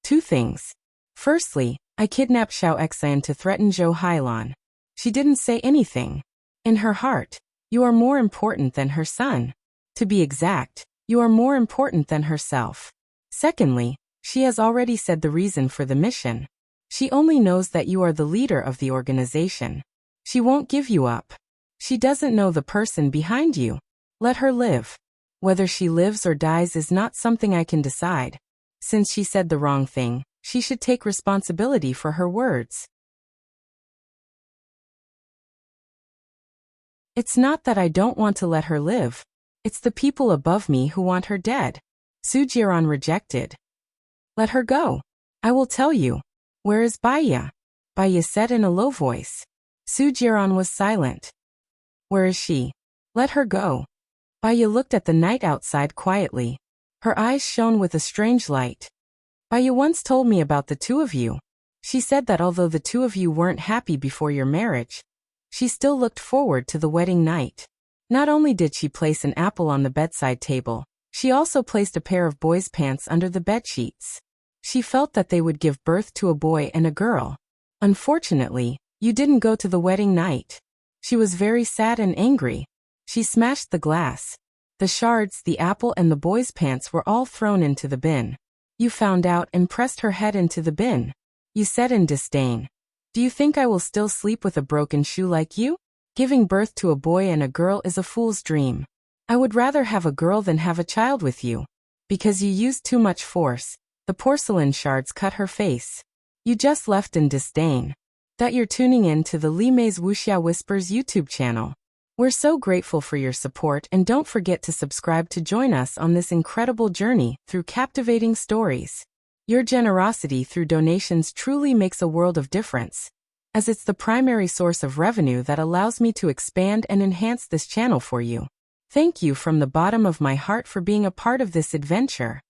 S1: 2 things. Firstly, I kidnapped Xiao Exan to threaten Zhou Hailan. She didn't say anything. In her heart, you are more important than her son. To be exact, you are more important than herself. Secondly, she has already said the reason for the mission. She only knows that you are the leader of the organization. She won't give you up. She doesn't know the person behind you. Let her live. Whether she lives or dies is not something I can decide. Since she said the wrong thing, she should take responsibility for her words. It's not that I don't want to let her live. It's the people above me who want her dead. Su Jiran rejected. Let her go. I will tell you. Where is Baiya? Baiya said in a low voice. Su Jiran was silent. Where is she? Let her go. Baiya looked at the night outside quietly. Her eyes shone with a strange light. Baiya once told me about the 2 of you. She said that although the 2 of you weren't happy before your marriage, she still looked forward to the wedding night. Not only did she place an apple on the bedside table, she also placed a pair of boys' pants under the bedsheets. She felt that they would give birth to a boy and a girl. Unfortunately, you didn't go to the wedding night. She was very sad and angry. She smashed the glass. The shards, the apple and the boys' pants were all thrown into the bin. You found out and pressed her head into the bin. You said in disdain, "Do you think I will still sleep with a broken shoe like you? Giving birth to a boy and a girl is a fool's dream. I would rather have a girl than have a child with you. Because you used too much force, the porcelain shards cut her face. You just left in disdain." That you're tuning in to the Li Mei's Wuxia Whispers YouTube channel. We're so grateful for your support and don't forget to subscribe to join us on this incredible journey through captivating stories. Your generosity through donations truly makes a world of difference, as it's the primary source of revenue that allows me to expand and enhance this channel for you. Thank you from the bottom of my heart for being a part of this adventure.